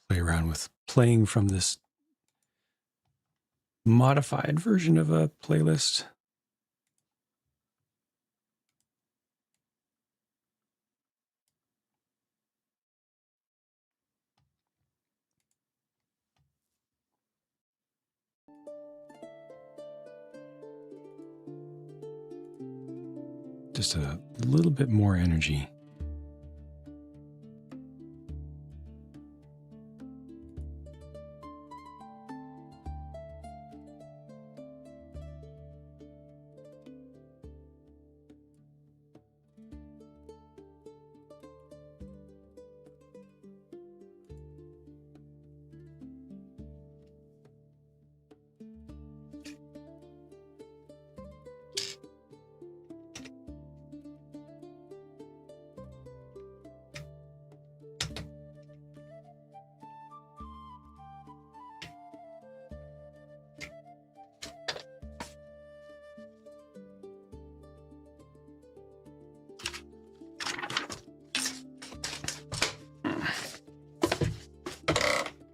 play around with playing from this modified version of a playlist. Just a little bit more energy.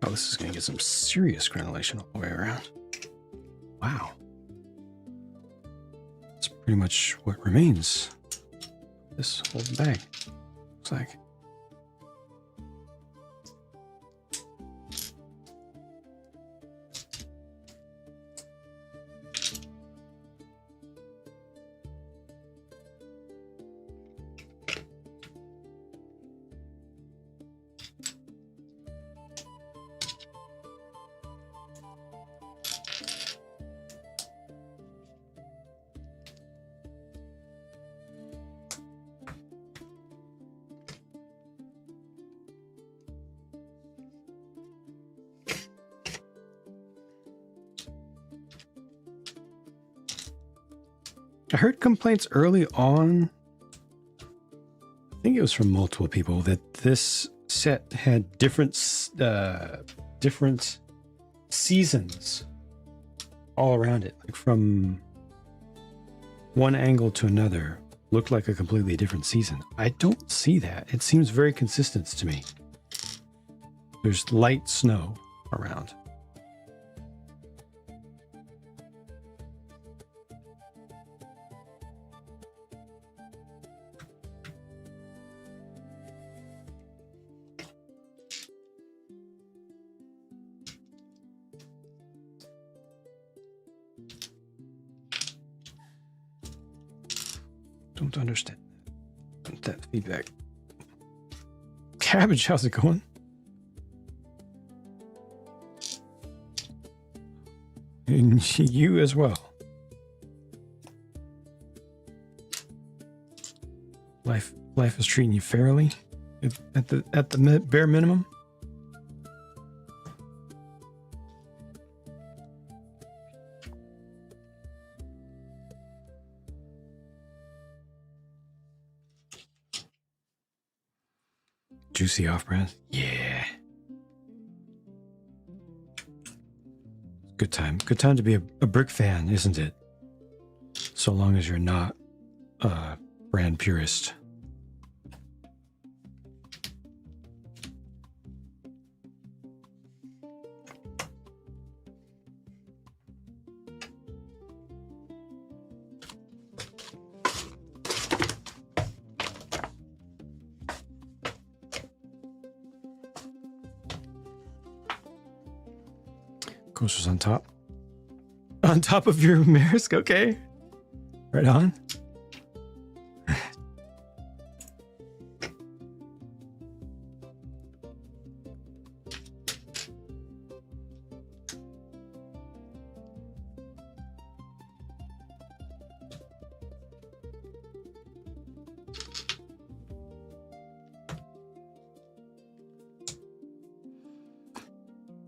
Oh, this is going to get some serious granulation all the way around. Wow. That's pretty much what remains. This whole bag. Looks like. I heard complaints early on, I think it was from multiple people, that this set had different seasons all around it. Like from one angle to another, looked like a completely different season. I don't see that. It seems very consistent to me. There's light snow around. Don't understand that feedback. Cabbage, how's it going? And you as well. Life is treating you fairly at the bare minimum. Juicy off-brand? Yeah. Good time. Good time to be a brick fan, isn't it? So long as you're not a brand purist. Coaster's on top. On top of your Maersk? Okay. Right on.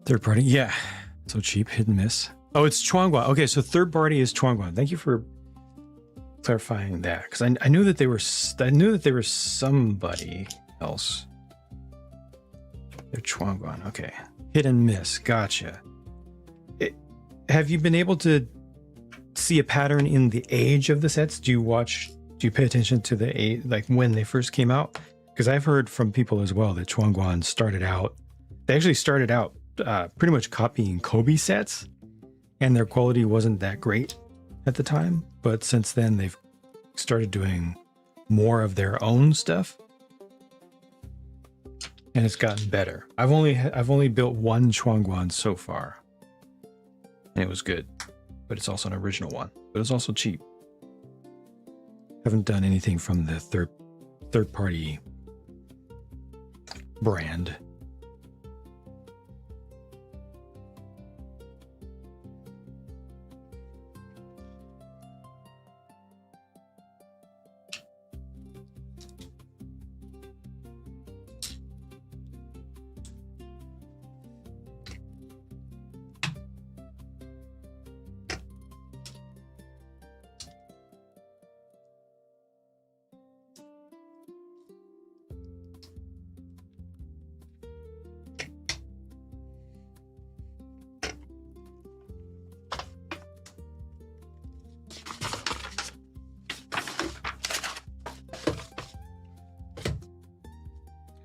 Third party? Yeah. So cheap, hit and miss. Oh, it's Chuanguan. Okay, so third party is Chuanguan. Thank you for clarifying that, because I knew that they were. I knew that they were somebody else. They're Chuanguan. Okay, hit and miss. Gotcha. Have you been able to see a pattern in the age of the sets? Do you pay attention to the age, like when they first came out? Because I've heard from people as well that Chuanguan started out. They actually started out pretty much copying Kobe sets, and their quality wasn't that great at the time. But since then, they've started doing more of their own stuff, and it's gotten better. I've only built one Chuanguan so far, and it was good. But it's also an original one. But it's also cheap. Haven't done anything from the third party brand.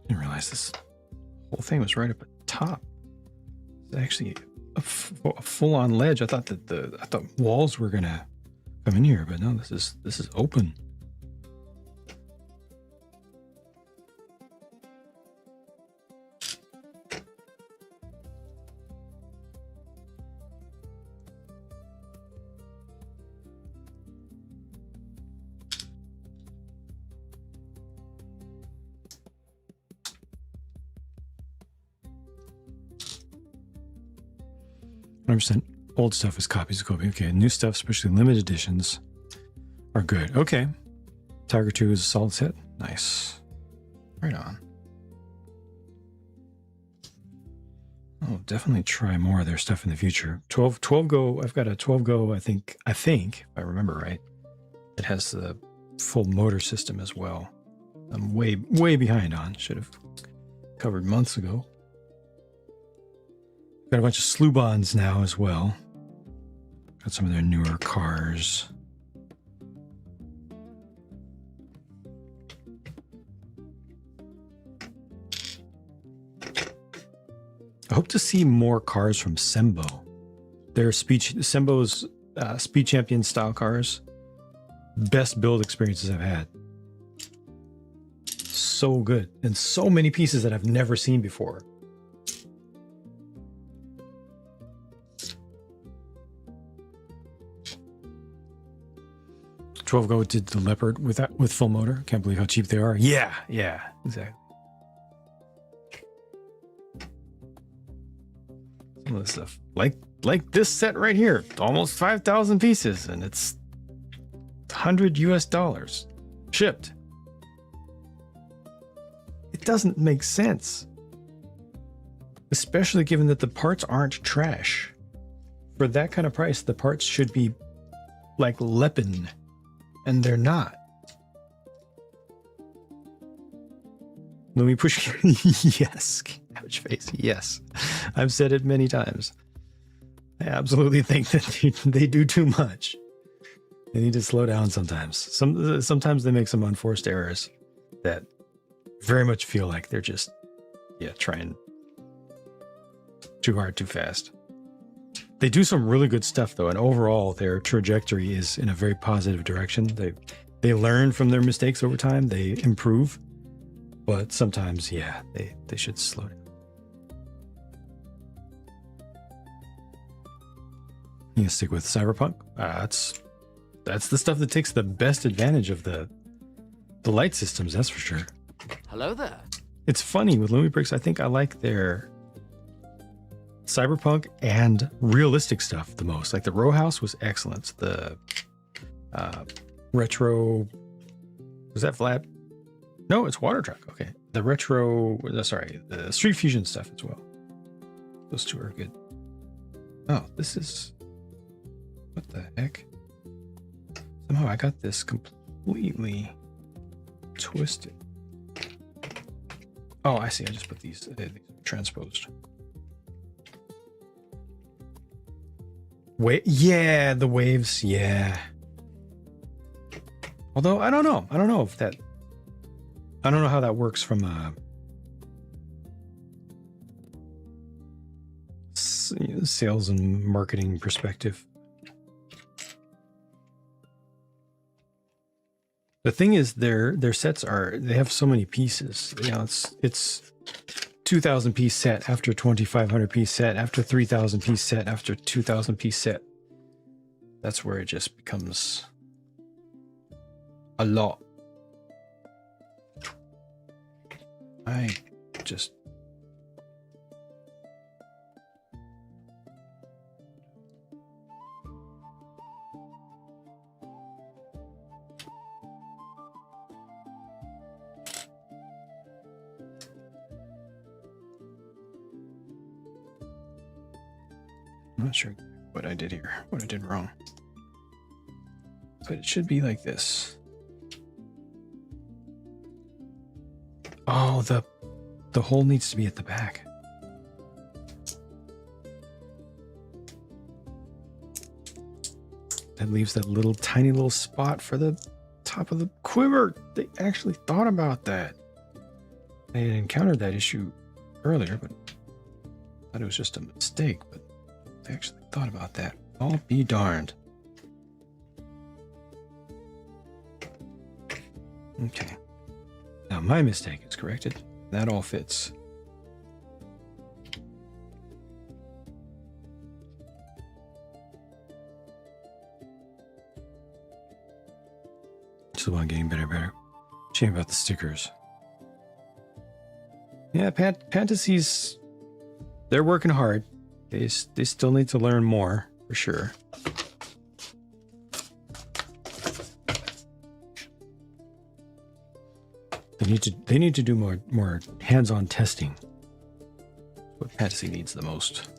Didn't realize this whole thing was right up at the top. It's actually a full-on ledge. I thought that I thought walls were gonna come in here, but no, this is open. %. Old stuff is copies of copy. Okay, new stuff, especially limited editions, are good. Okay. Tiger 2 is a solid set. Nice. Right on. I'll definitely try more of their stuff in the future. 12 Go, I've got a 12 Go, I think, if I remember right. It has the full motor system as well. I'm way behind on. Should have covered months ago. Got a bunch of Slubons now as well. Got some of their newer cars. I hope to see more cars from Sembo. Their Sembo's Speed Champion style cars. Best build experiences I've had. So good. And so many pieces that I've never seen before. Go did the Leopard with full motor. Can't believe how cheap they are. Yeah, exactly. Some of this stuff, like this set right here, almost 5,000 pieces, and it's $100 US shipped. It doesn't make sense, especially given that the parts aren't trash. For that kind of price, the parts should be like Lepin. And they're not. Let me push. Yes. Cabbage face. Yes. I've said it many times. I absolutely think that they do too much. They need to slow down sometimes. Sometimes they make some unforced errors that very much feel like they're just, trying too hard, too fast. They do some really good stuff, though, and overall, their trajectory is in a very positive direction. They learn from their mistakes over time. They improve, but sometimes, they should slow down. You can stick with Cyberpunk. That's the stuff that takes the best advantage of the light systems. That's for sure. Hello there. It's funny with Lumibricks. I think I like their Cyberpunk and realistic stuff the most. Like the row house was excellent. The retro, was that flat? No, it's water truck. Okay. The retro, the Street Fusion stuff as well. Those two are good. Oh, this is, what the heck? Somehow I got this completely twisted. Oh, I see. I just put these transposed. Yeah, the waves, yeah. Although I don't know if that, I don't know how that works from a sales and marketing perspective. The thing is, their sets they have so many pieces. It's 2,000 piece set after 2,500 piece set after 3,000 piece set after 2,000 piece set. That's where it just becomes A lot. I just... I'm not sure what I did here, what I did wrong. But it should be like this. Oh, the hole needs to be at the back. That leaves that little tiny little spot for the top of the quiver. They actually thought about that. They had encountered that issue earlier, but I thought it was just a mistake, but they actually thought about that. I'll be darned. Okay. Now my mistake is corrected. That all fits. Still on getting better. Shame about the stickers. Yeah, fantasies, they're working hard. They still need to learn more, for sure. They need to do more hands-on testing. What fantasy needs the most.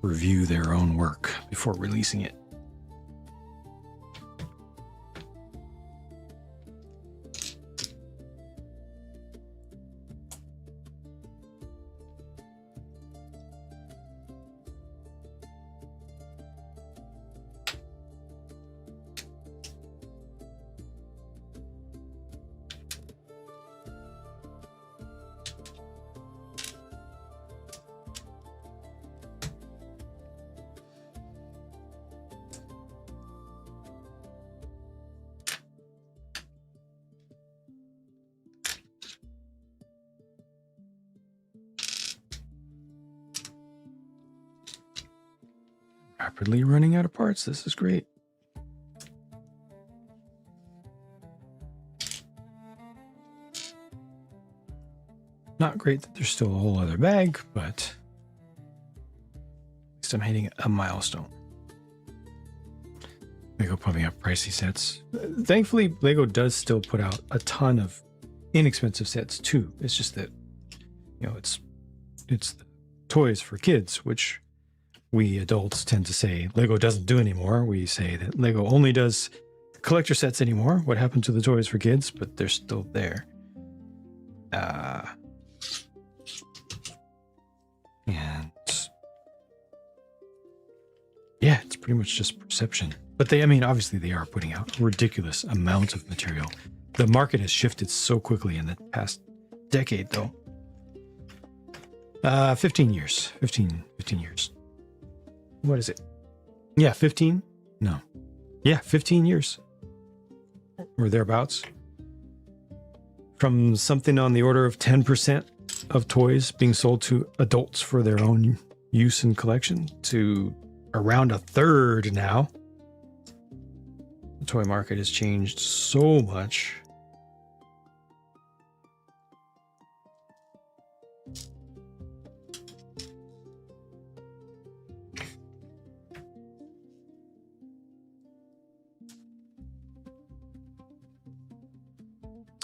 Review their own work before releasing it. Rapidly running out of parts. This is great. Not great that there's still a whole other bag, but at least I'm hitting a milestone. Lego pumping up pricey sets. Thankfully, Lego does still put out a ton of inexpensive sets too. It's just that, you know, it's the toys for kids, which we adults tend to say Lego doesn't do anymore. We say that Lego only does collector sets anymore. What happened to the toys for kids? But they're still there. And yeah, it's pretty much just perception. But I mean, obviously they are putting out a ridiculous amount of material. The market has shifted so quickly in the past decade, though. 15 years. 15 years. What is it? Yeah, 15? No. Yeah, 15 years. Or thereabouts. From something on the order of 10% of toys being sold to adults for their own use and collection to around a third now. The toy market has changed so much.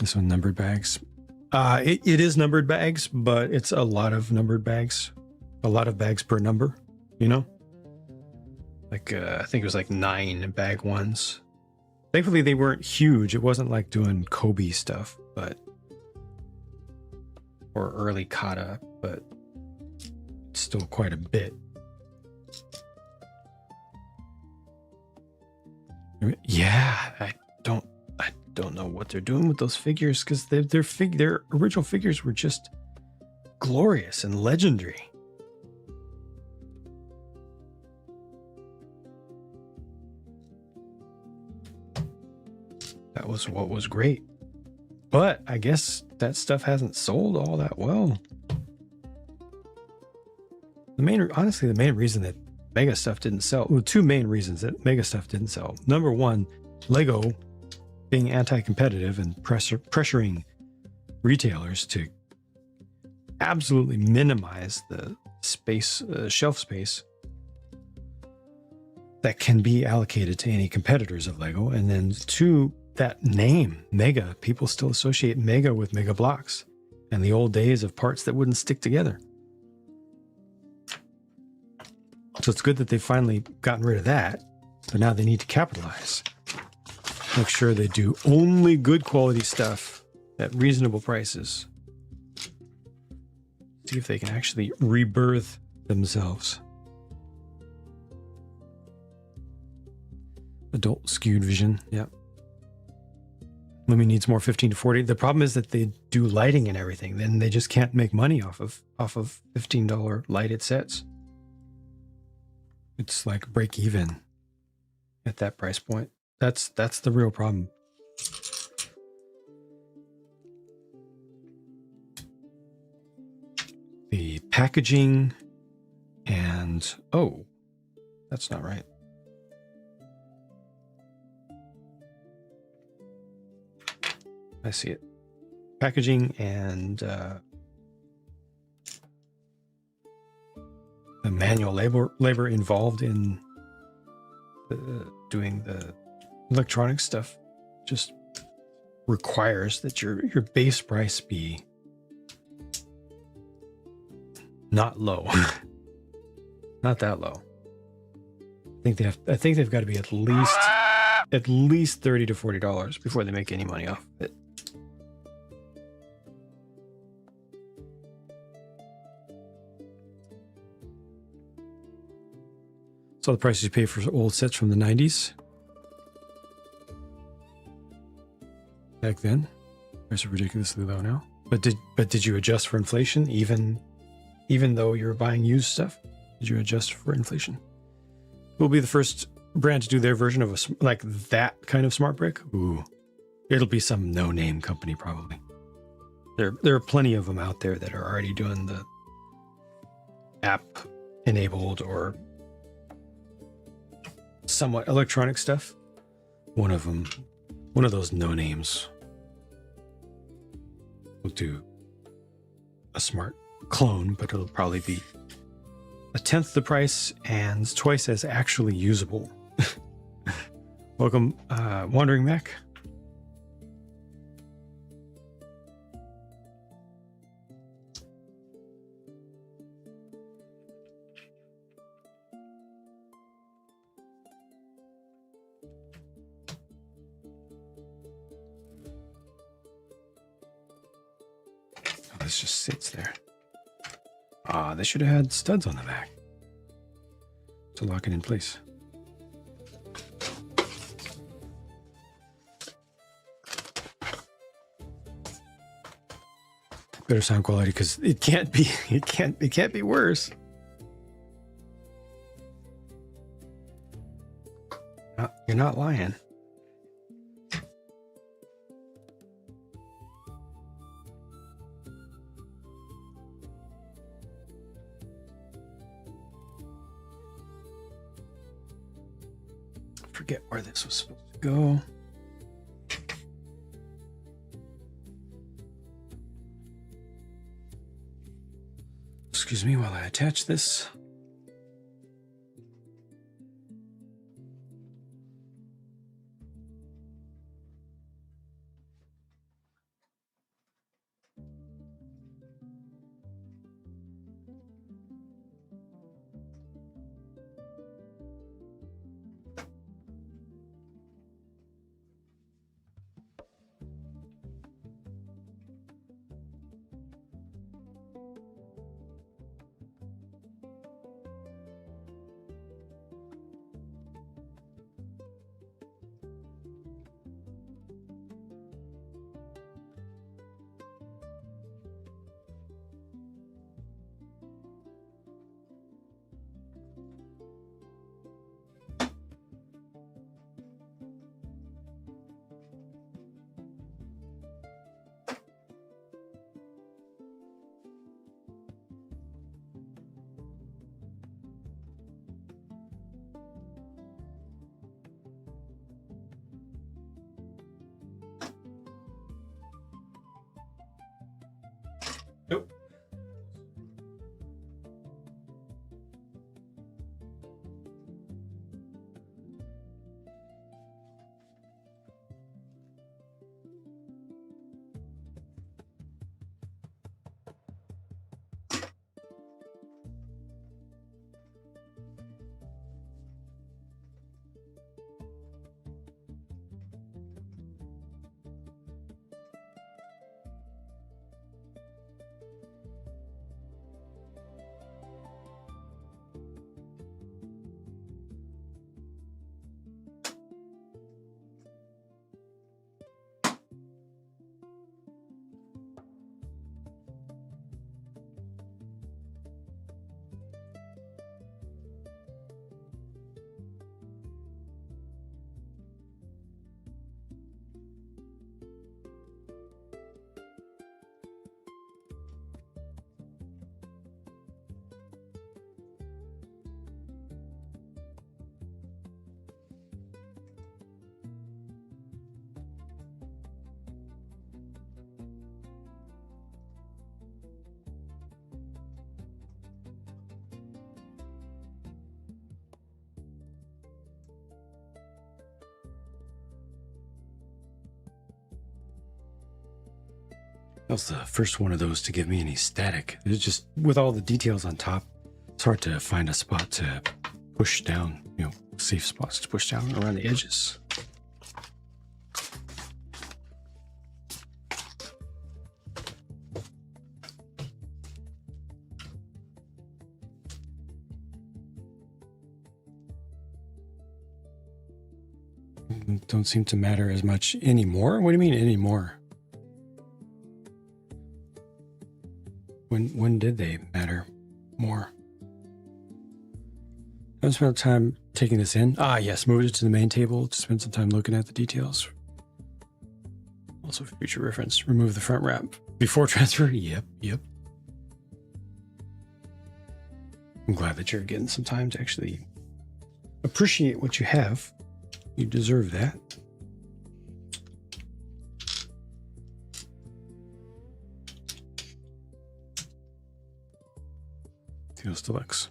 This one, numbered bags. It is numbered bags, but it's a lot of numbered bags. A lot of bags per number, you know? Like, I think it was like 9 bag ones. Thankfully, they weren't huge. It wasn't like doing Kobe stuff, but... or early kata, but still quite a bit. Yeah, I don't know what they're doing with those figures, because their original figures were just glorious and legendary. That was what was great. But I guess that stuff hasn't sold all that well. Honestly, the main reason that Mega stuff didn't sell, well, two main reasons that Mega stuff didn't sell. Number one, Lego being anti-competitive and pressuring retailers to absolutely minimize the space, shelf space that can be allocated to any competitors of Lego. And then two, that name, Mega, people still associate Mega with Mega Blocks and the old days of parts that wouldn't stick together. So it's good that they've finally gotten rid of that, but now they need to capitalize. Make sure they do only good quality stuff at reasonable prices. See if they can actually rebirth themselves. Adult skewed vision, yep. Lumi needs more 15 to 40. The problem is that they do lighting and everything. Then they just can't make money off of $15 lighted sets. It's like break even at that price point. That's the real problem. The packaging and oh, that's not right. I see it. Packaging and the manual labor involved in doing the electronic stuff just requires that your base price be not low. Not that low. I think they've got to be at least $30 to $40 before they make any money off it. So the prices you pay for old sets from the 90s. Back then. Prices are ridiculously low now. But did you adjust for inflation even though you're buying used stuff? Did you adjust for inflation? We'll be the first brand to do their version of like that kind of smart brick. Ooh. It'll be some no-name company probably. There are plenty of them out there that are already doing the app enabled or somewhat electronic stuff. One of those no names will do a smart clone, but it'll probably be a tenth the price and twice as actually usable. Welcome, Wandering Mac. This just sits there. They should have had studs on the back to lock it in place. Better sound quality because it can't be worse. You're not lying. Forget where this was supposed to go. Excuse me while I attach this. That was the first one of those to give me any static. It's just with all the details on top, it's hard to find a spot to push down, safe spots to push down around the edges. Don't seem to matter as much anymore. What do you mean anymore? When did they matter more? I spent time taking this in. Ah, yes, moved it to the main table to spend some time looking at the details. Also for future reference, remove the front wrap before transfer. Yep. I'm glad that you're getting some time to actually appreciate what you have. You deserve that. Feels deluxe.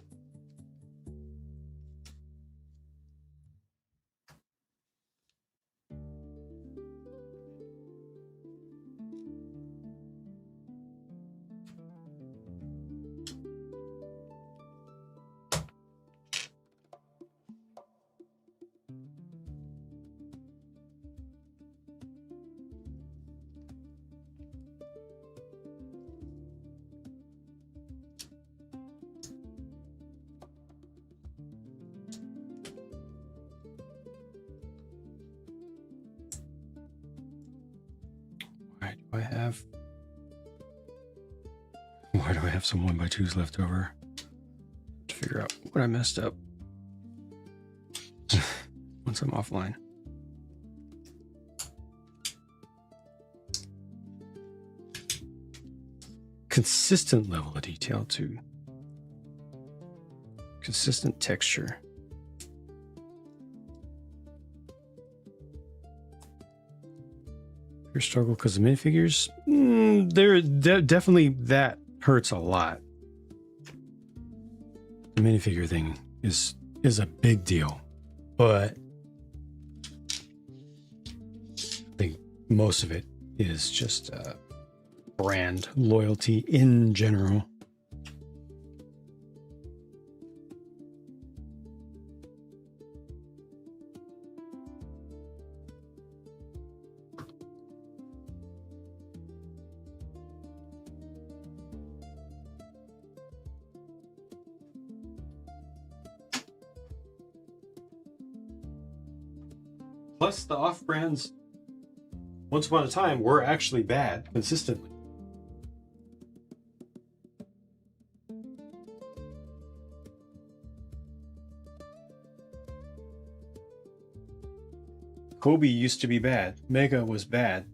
Why do I have some 1x2s left over? To figure out what I messed up once I'm offline. Consistent level of detail too. Consistent texture. Your struggle because of minifigures? They're definitely, that hurts a lot. The minifigure thing is a big deal, but I think most of it is just brand loyalty in general. Plus, the off-brands, once upon a time, were actually bad consistently. Kobe used to be bad. Mega was bad.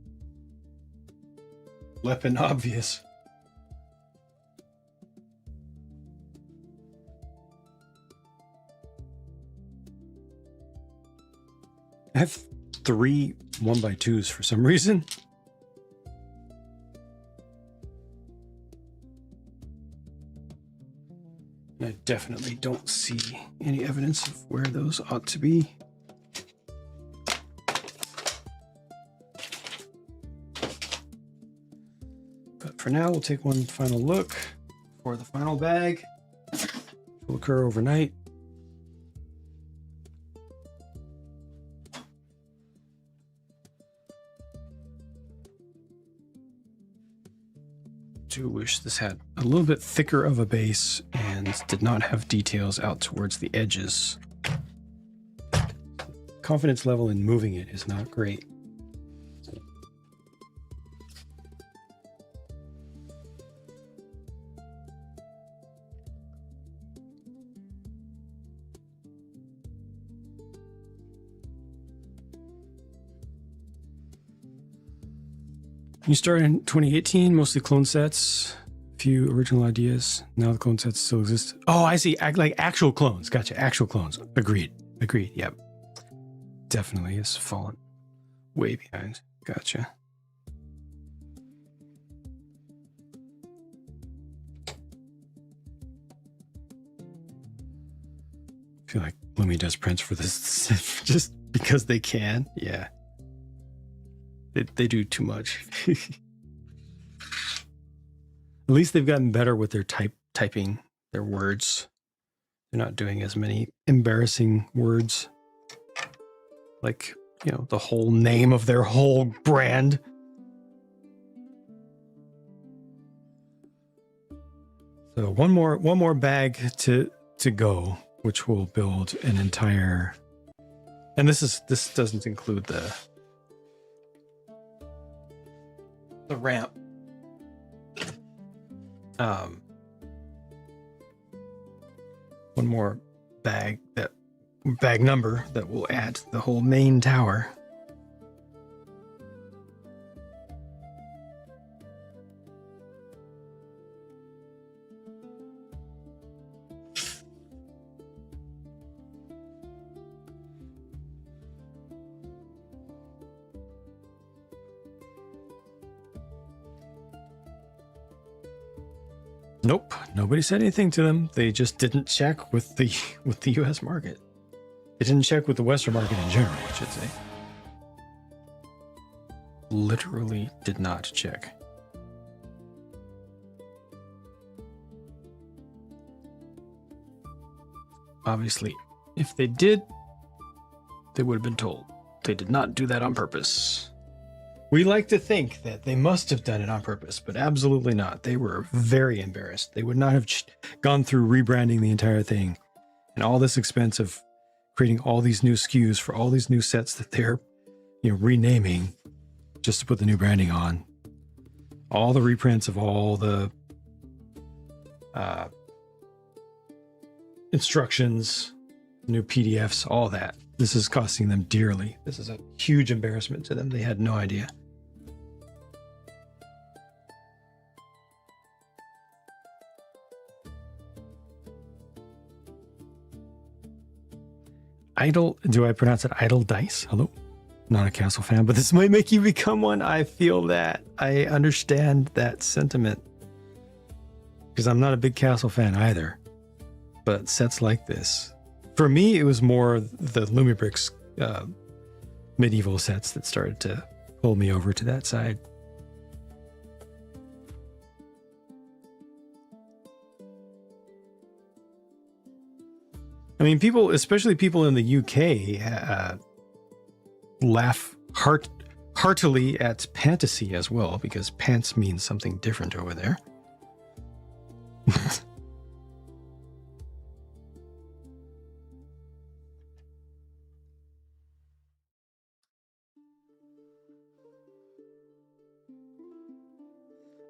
Lepin obvious. I have 3 1x2s for some reason. I definitely don't see any evidence of where those ought to be. But for now, we'll take one final look for the final bag, which will occur overnight. Do wish this had a little bit thicker of a base and did not have details out towards the edges. Confidence level in moving it is not great. You started in 2018, mostly clone sets, a few original ideas. Now the clone sets still exist. Oh, I see. Like actual clones. Gotcha. Actual clones. Agreed. Yep. Definitely has fallen way behind. Gotcha. I feel like Bloomy does prints for this just because they can. Yeah. They do too much. At least they've gotten better with their typing their words. They're not doing as many embarrassing words. Like, you know, the whole name of their whole brand. So one more bag to go, which will build an entire, and this doesn't include the ramp. One more bag number that will add to the whole main tower. Nope, nobody said anything to them. They just didn't check with the US market. They didn't check with the Western market in general, I should say. Literally did not check. Obviously, if they did, they would have been told. They did not do that on purpose. We like to think that they must have done it on purpose, but absolutely not. They were very embarrassed. They would not have gone through rebranding the entire thing and all this expense of creating all these new SKUs for all these new sets that they're, you know, renaming just to put the new branding on. All the reprints of all the instructions, new PDFs, all that. This is costing them dearly. This is a huge embarrassment to them. They had no idea. Idle, do I pronounce it Idle Dice? Hello? Not a Castle fan, but this might make you become one. I feel that. I understand that sentiment. Because I'm not a big Castle fan either. But sets like this. For me, it was more the Lumibrix medieval sets that started to pull me over to that side. I mean, people, especially people in the UK, laugh heartily at fantasy as well, because pants means something different over there.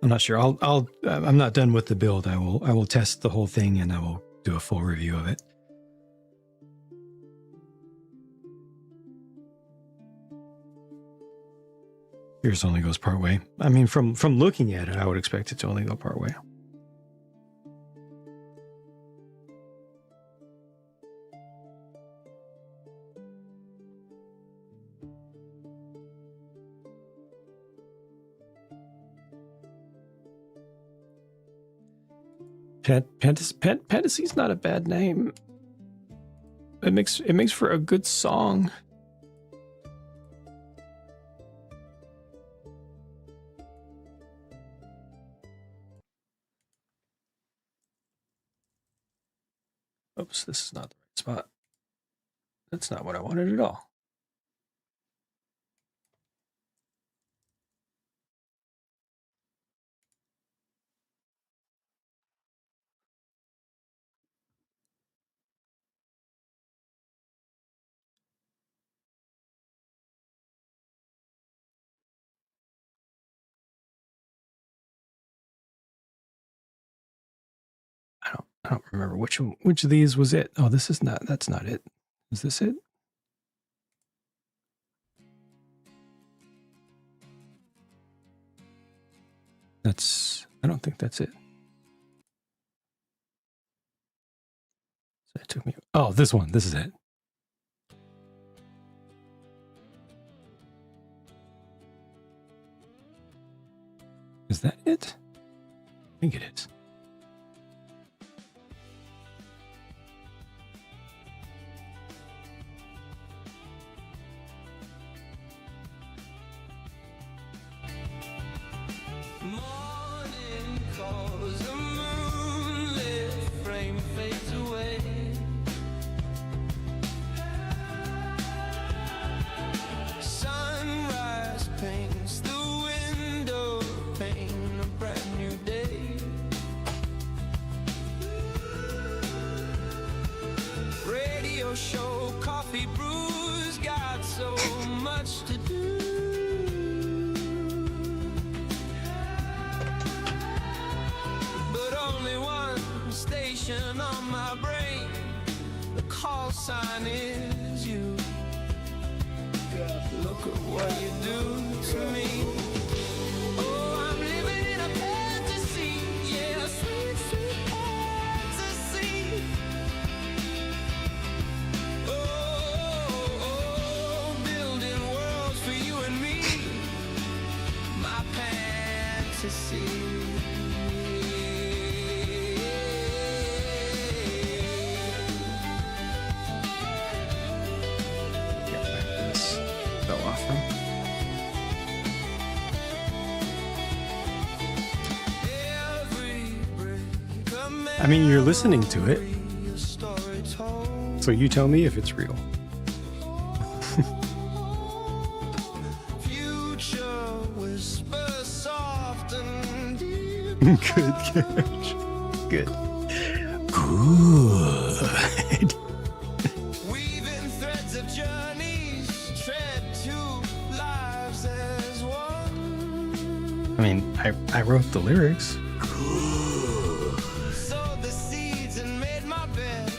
I'm not sure. I'm not done with the build. I will test the whole thing and I will do a full review of it. Yours only goes part way. I mean, from looking at it, I would expect it to only go part way. Fantasy's not a bad name. It makes for a good song. Oops, this is not the right spot. That's not what I wanted at all. I don't remember which of these was it. Oh, that's not it. Is this it? I don't think that's it. So it took me, oh, this one, this is it. Is that it? I think it is. Morning call. show, coffee brews, got so much to do. But only one station on my brain, the call sign is you. Look at what you do to me. Oh, I'm living in a fantasy, yeah, sweet, sweet fantasy. Oh, building worlds for you and me, my fantasy. Get back this fell off from. I mean, you're listening to it, so you tell me if it's real. Good catch. Good. Good. Weaving threads of journeys, tread two lives as one. I mean, I wrote the lyrics. Sowed the seeds and made my bed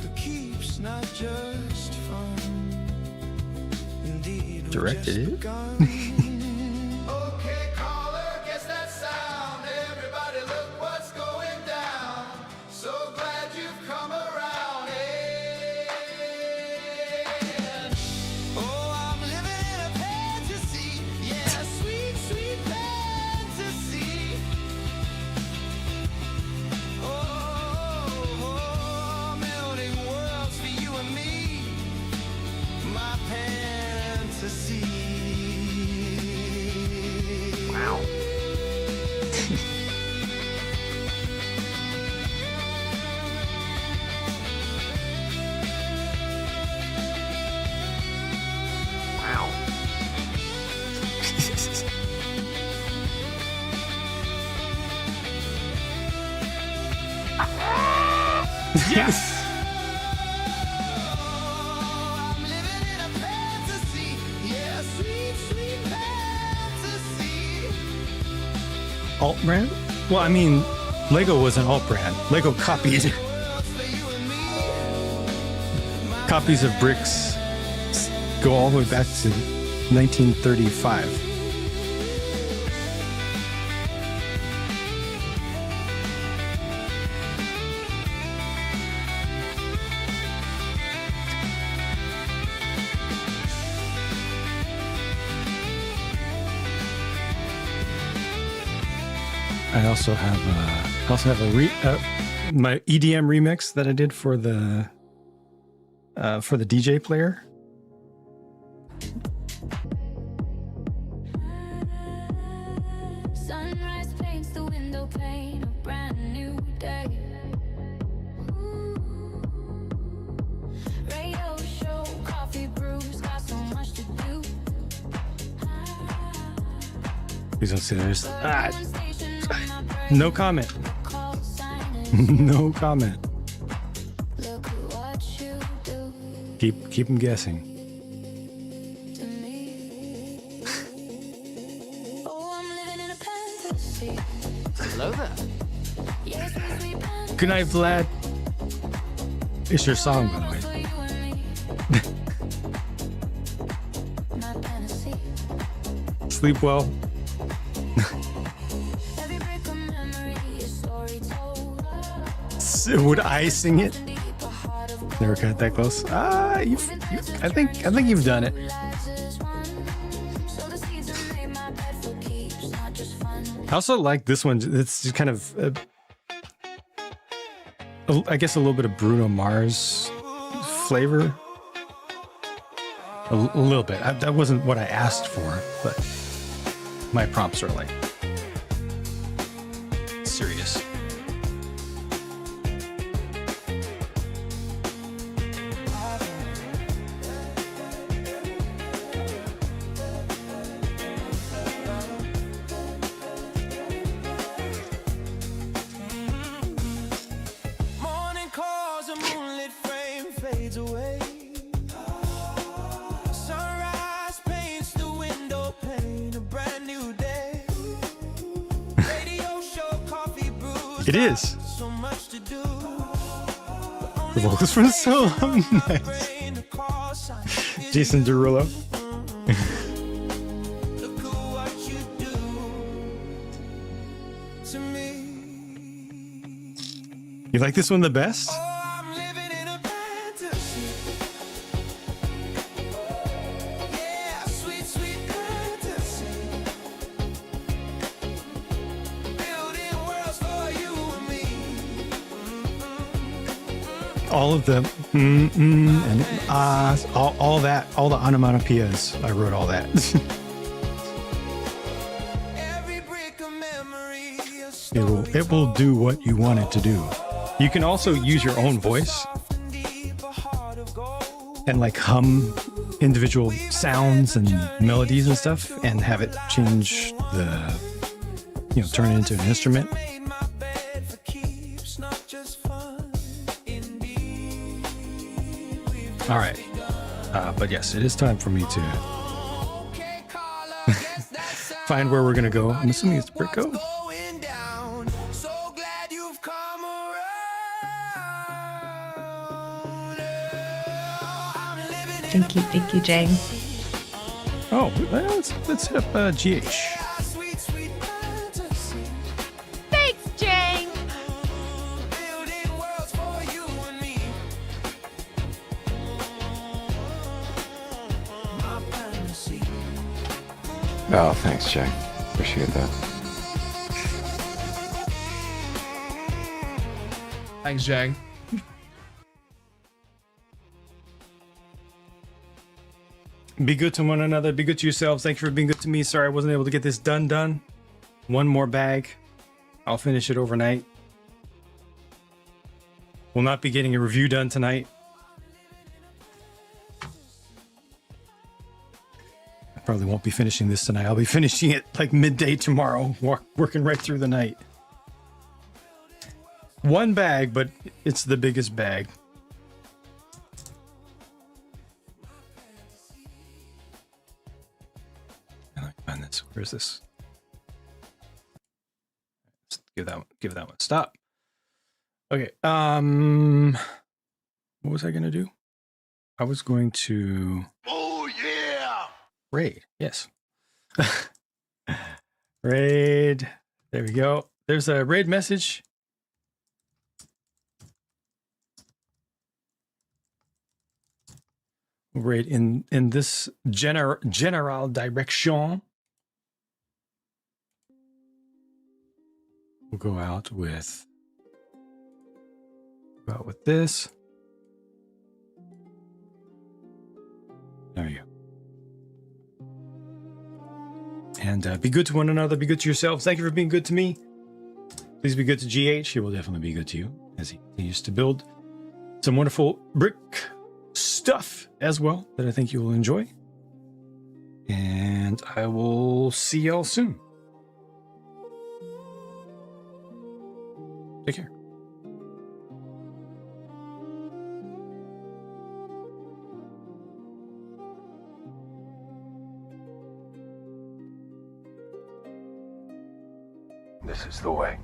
for keeps, not just fun. Indeed, we've Directed just it. begun. Okay, caller, guess that sound. Everybody, look what's going down. So glad you've come around. And oh, I'm living in a fantasy. Yeah, sweet, sweet fantasy. Oh, building worlds for you and me. My fantasy. Wow. Wow. Yes. I'm living in a fantasy. Yeah, sweet, sweet fantasy. Alt brand? Well, I mean, Lego was an alt brand. Lego copied Worlds for you and me. copies of bricks go all the way back to 1935. I also have my EDM remix that I did for the DJ player. Sunrise paints the window pane, a brand new day. Radio show, coffee brews, got so much to do. Please don't say there's no comment. No comment. Look at what you do Keep them guessing. to me. Oh, I'm living in a fantasy. Hello there. Yes, sweet, sweet fantasy. Good night, Vlad. It's your song, by the way. For you and me. My fantasy. Sleep well. Every break of memory, a story told. Would I sing it? Deep, a heart of Never got that close. I think you've done it. so the seeds that made my bed for keeps, not just fun. I also like this one. It's just kind of, I guess, a little bit of Bruno Mars flavor. A little bit. That wasn't what I asked for, but my prompts are like serious. Morning calls, a moonlit frame. It is. The vocals from the solo. Nice. Jason Derulo. You like this one the best? All of the and ahs, all that, all the onomatopoeias. I wrote all that. It will do what you want it to do. You can also use your own voice and like hum individual sounds and melodies and stuff and have it change the, turn it into an instrument. All right. But yes, it is time for me to find where we're going to go. I'm assuming it's Brico. Thank you, Jane. Oh, let's hit up GH. Thanks, Jane. Oh, thanks, Jay. Appreciate that. Thanks, Jang. Be good to one another. Be good to yourselves. Thank you for being good to me. Sorry I wasn't able to get this done. One more bag. I'll finish it overnight. Will not be getting a review done tonight. I probably won't be finishing this tonight. I'll be finishing it like midday tomorrow. Working right through the night. One bag, but it's the biggest bag. Find this. Where's this? Let's give that one. Stop. Okay. What was I gonna do? I was going to. Oh yeah! Raid. Yes. Raid. There we go. There's a raid message. Raid in this general direction. We'll go out with this. There you go. And be good to one another. Be good to yourselves. Thank you for being good to me. Please be good to GH. He will definitely be good to you as he continues to build some wonderful brick stuff as well that I think you will enjoy. And I will see y'all soon. Take care. This is the way.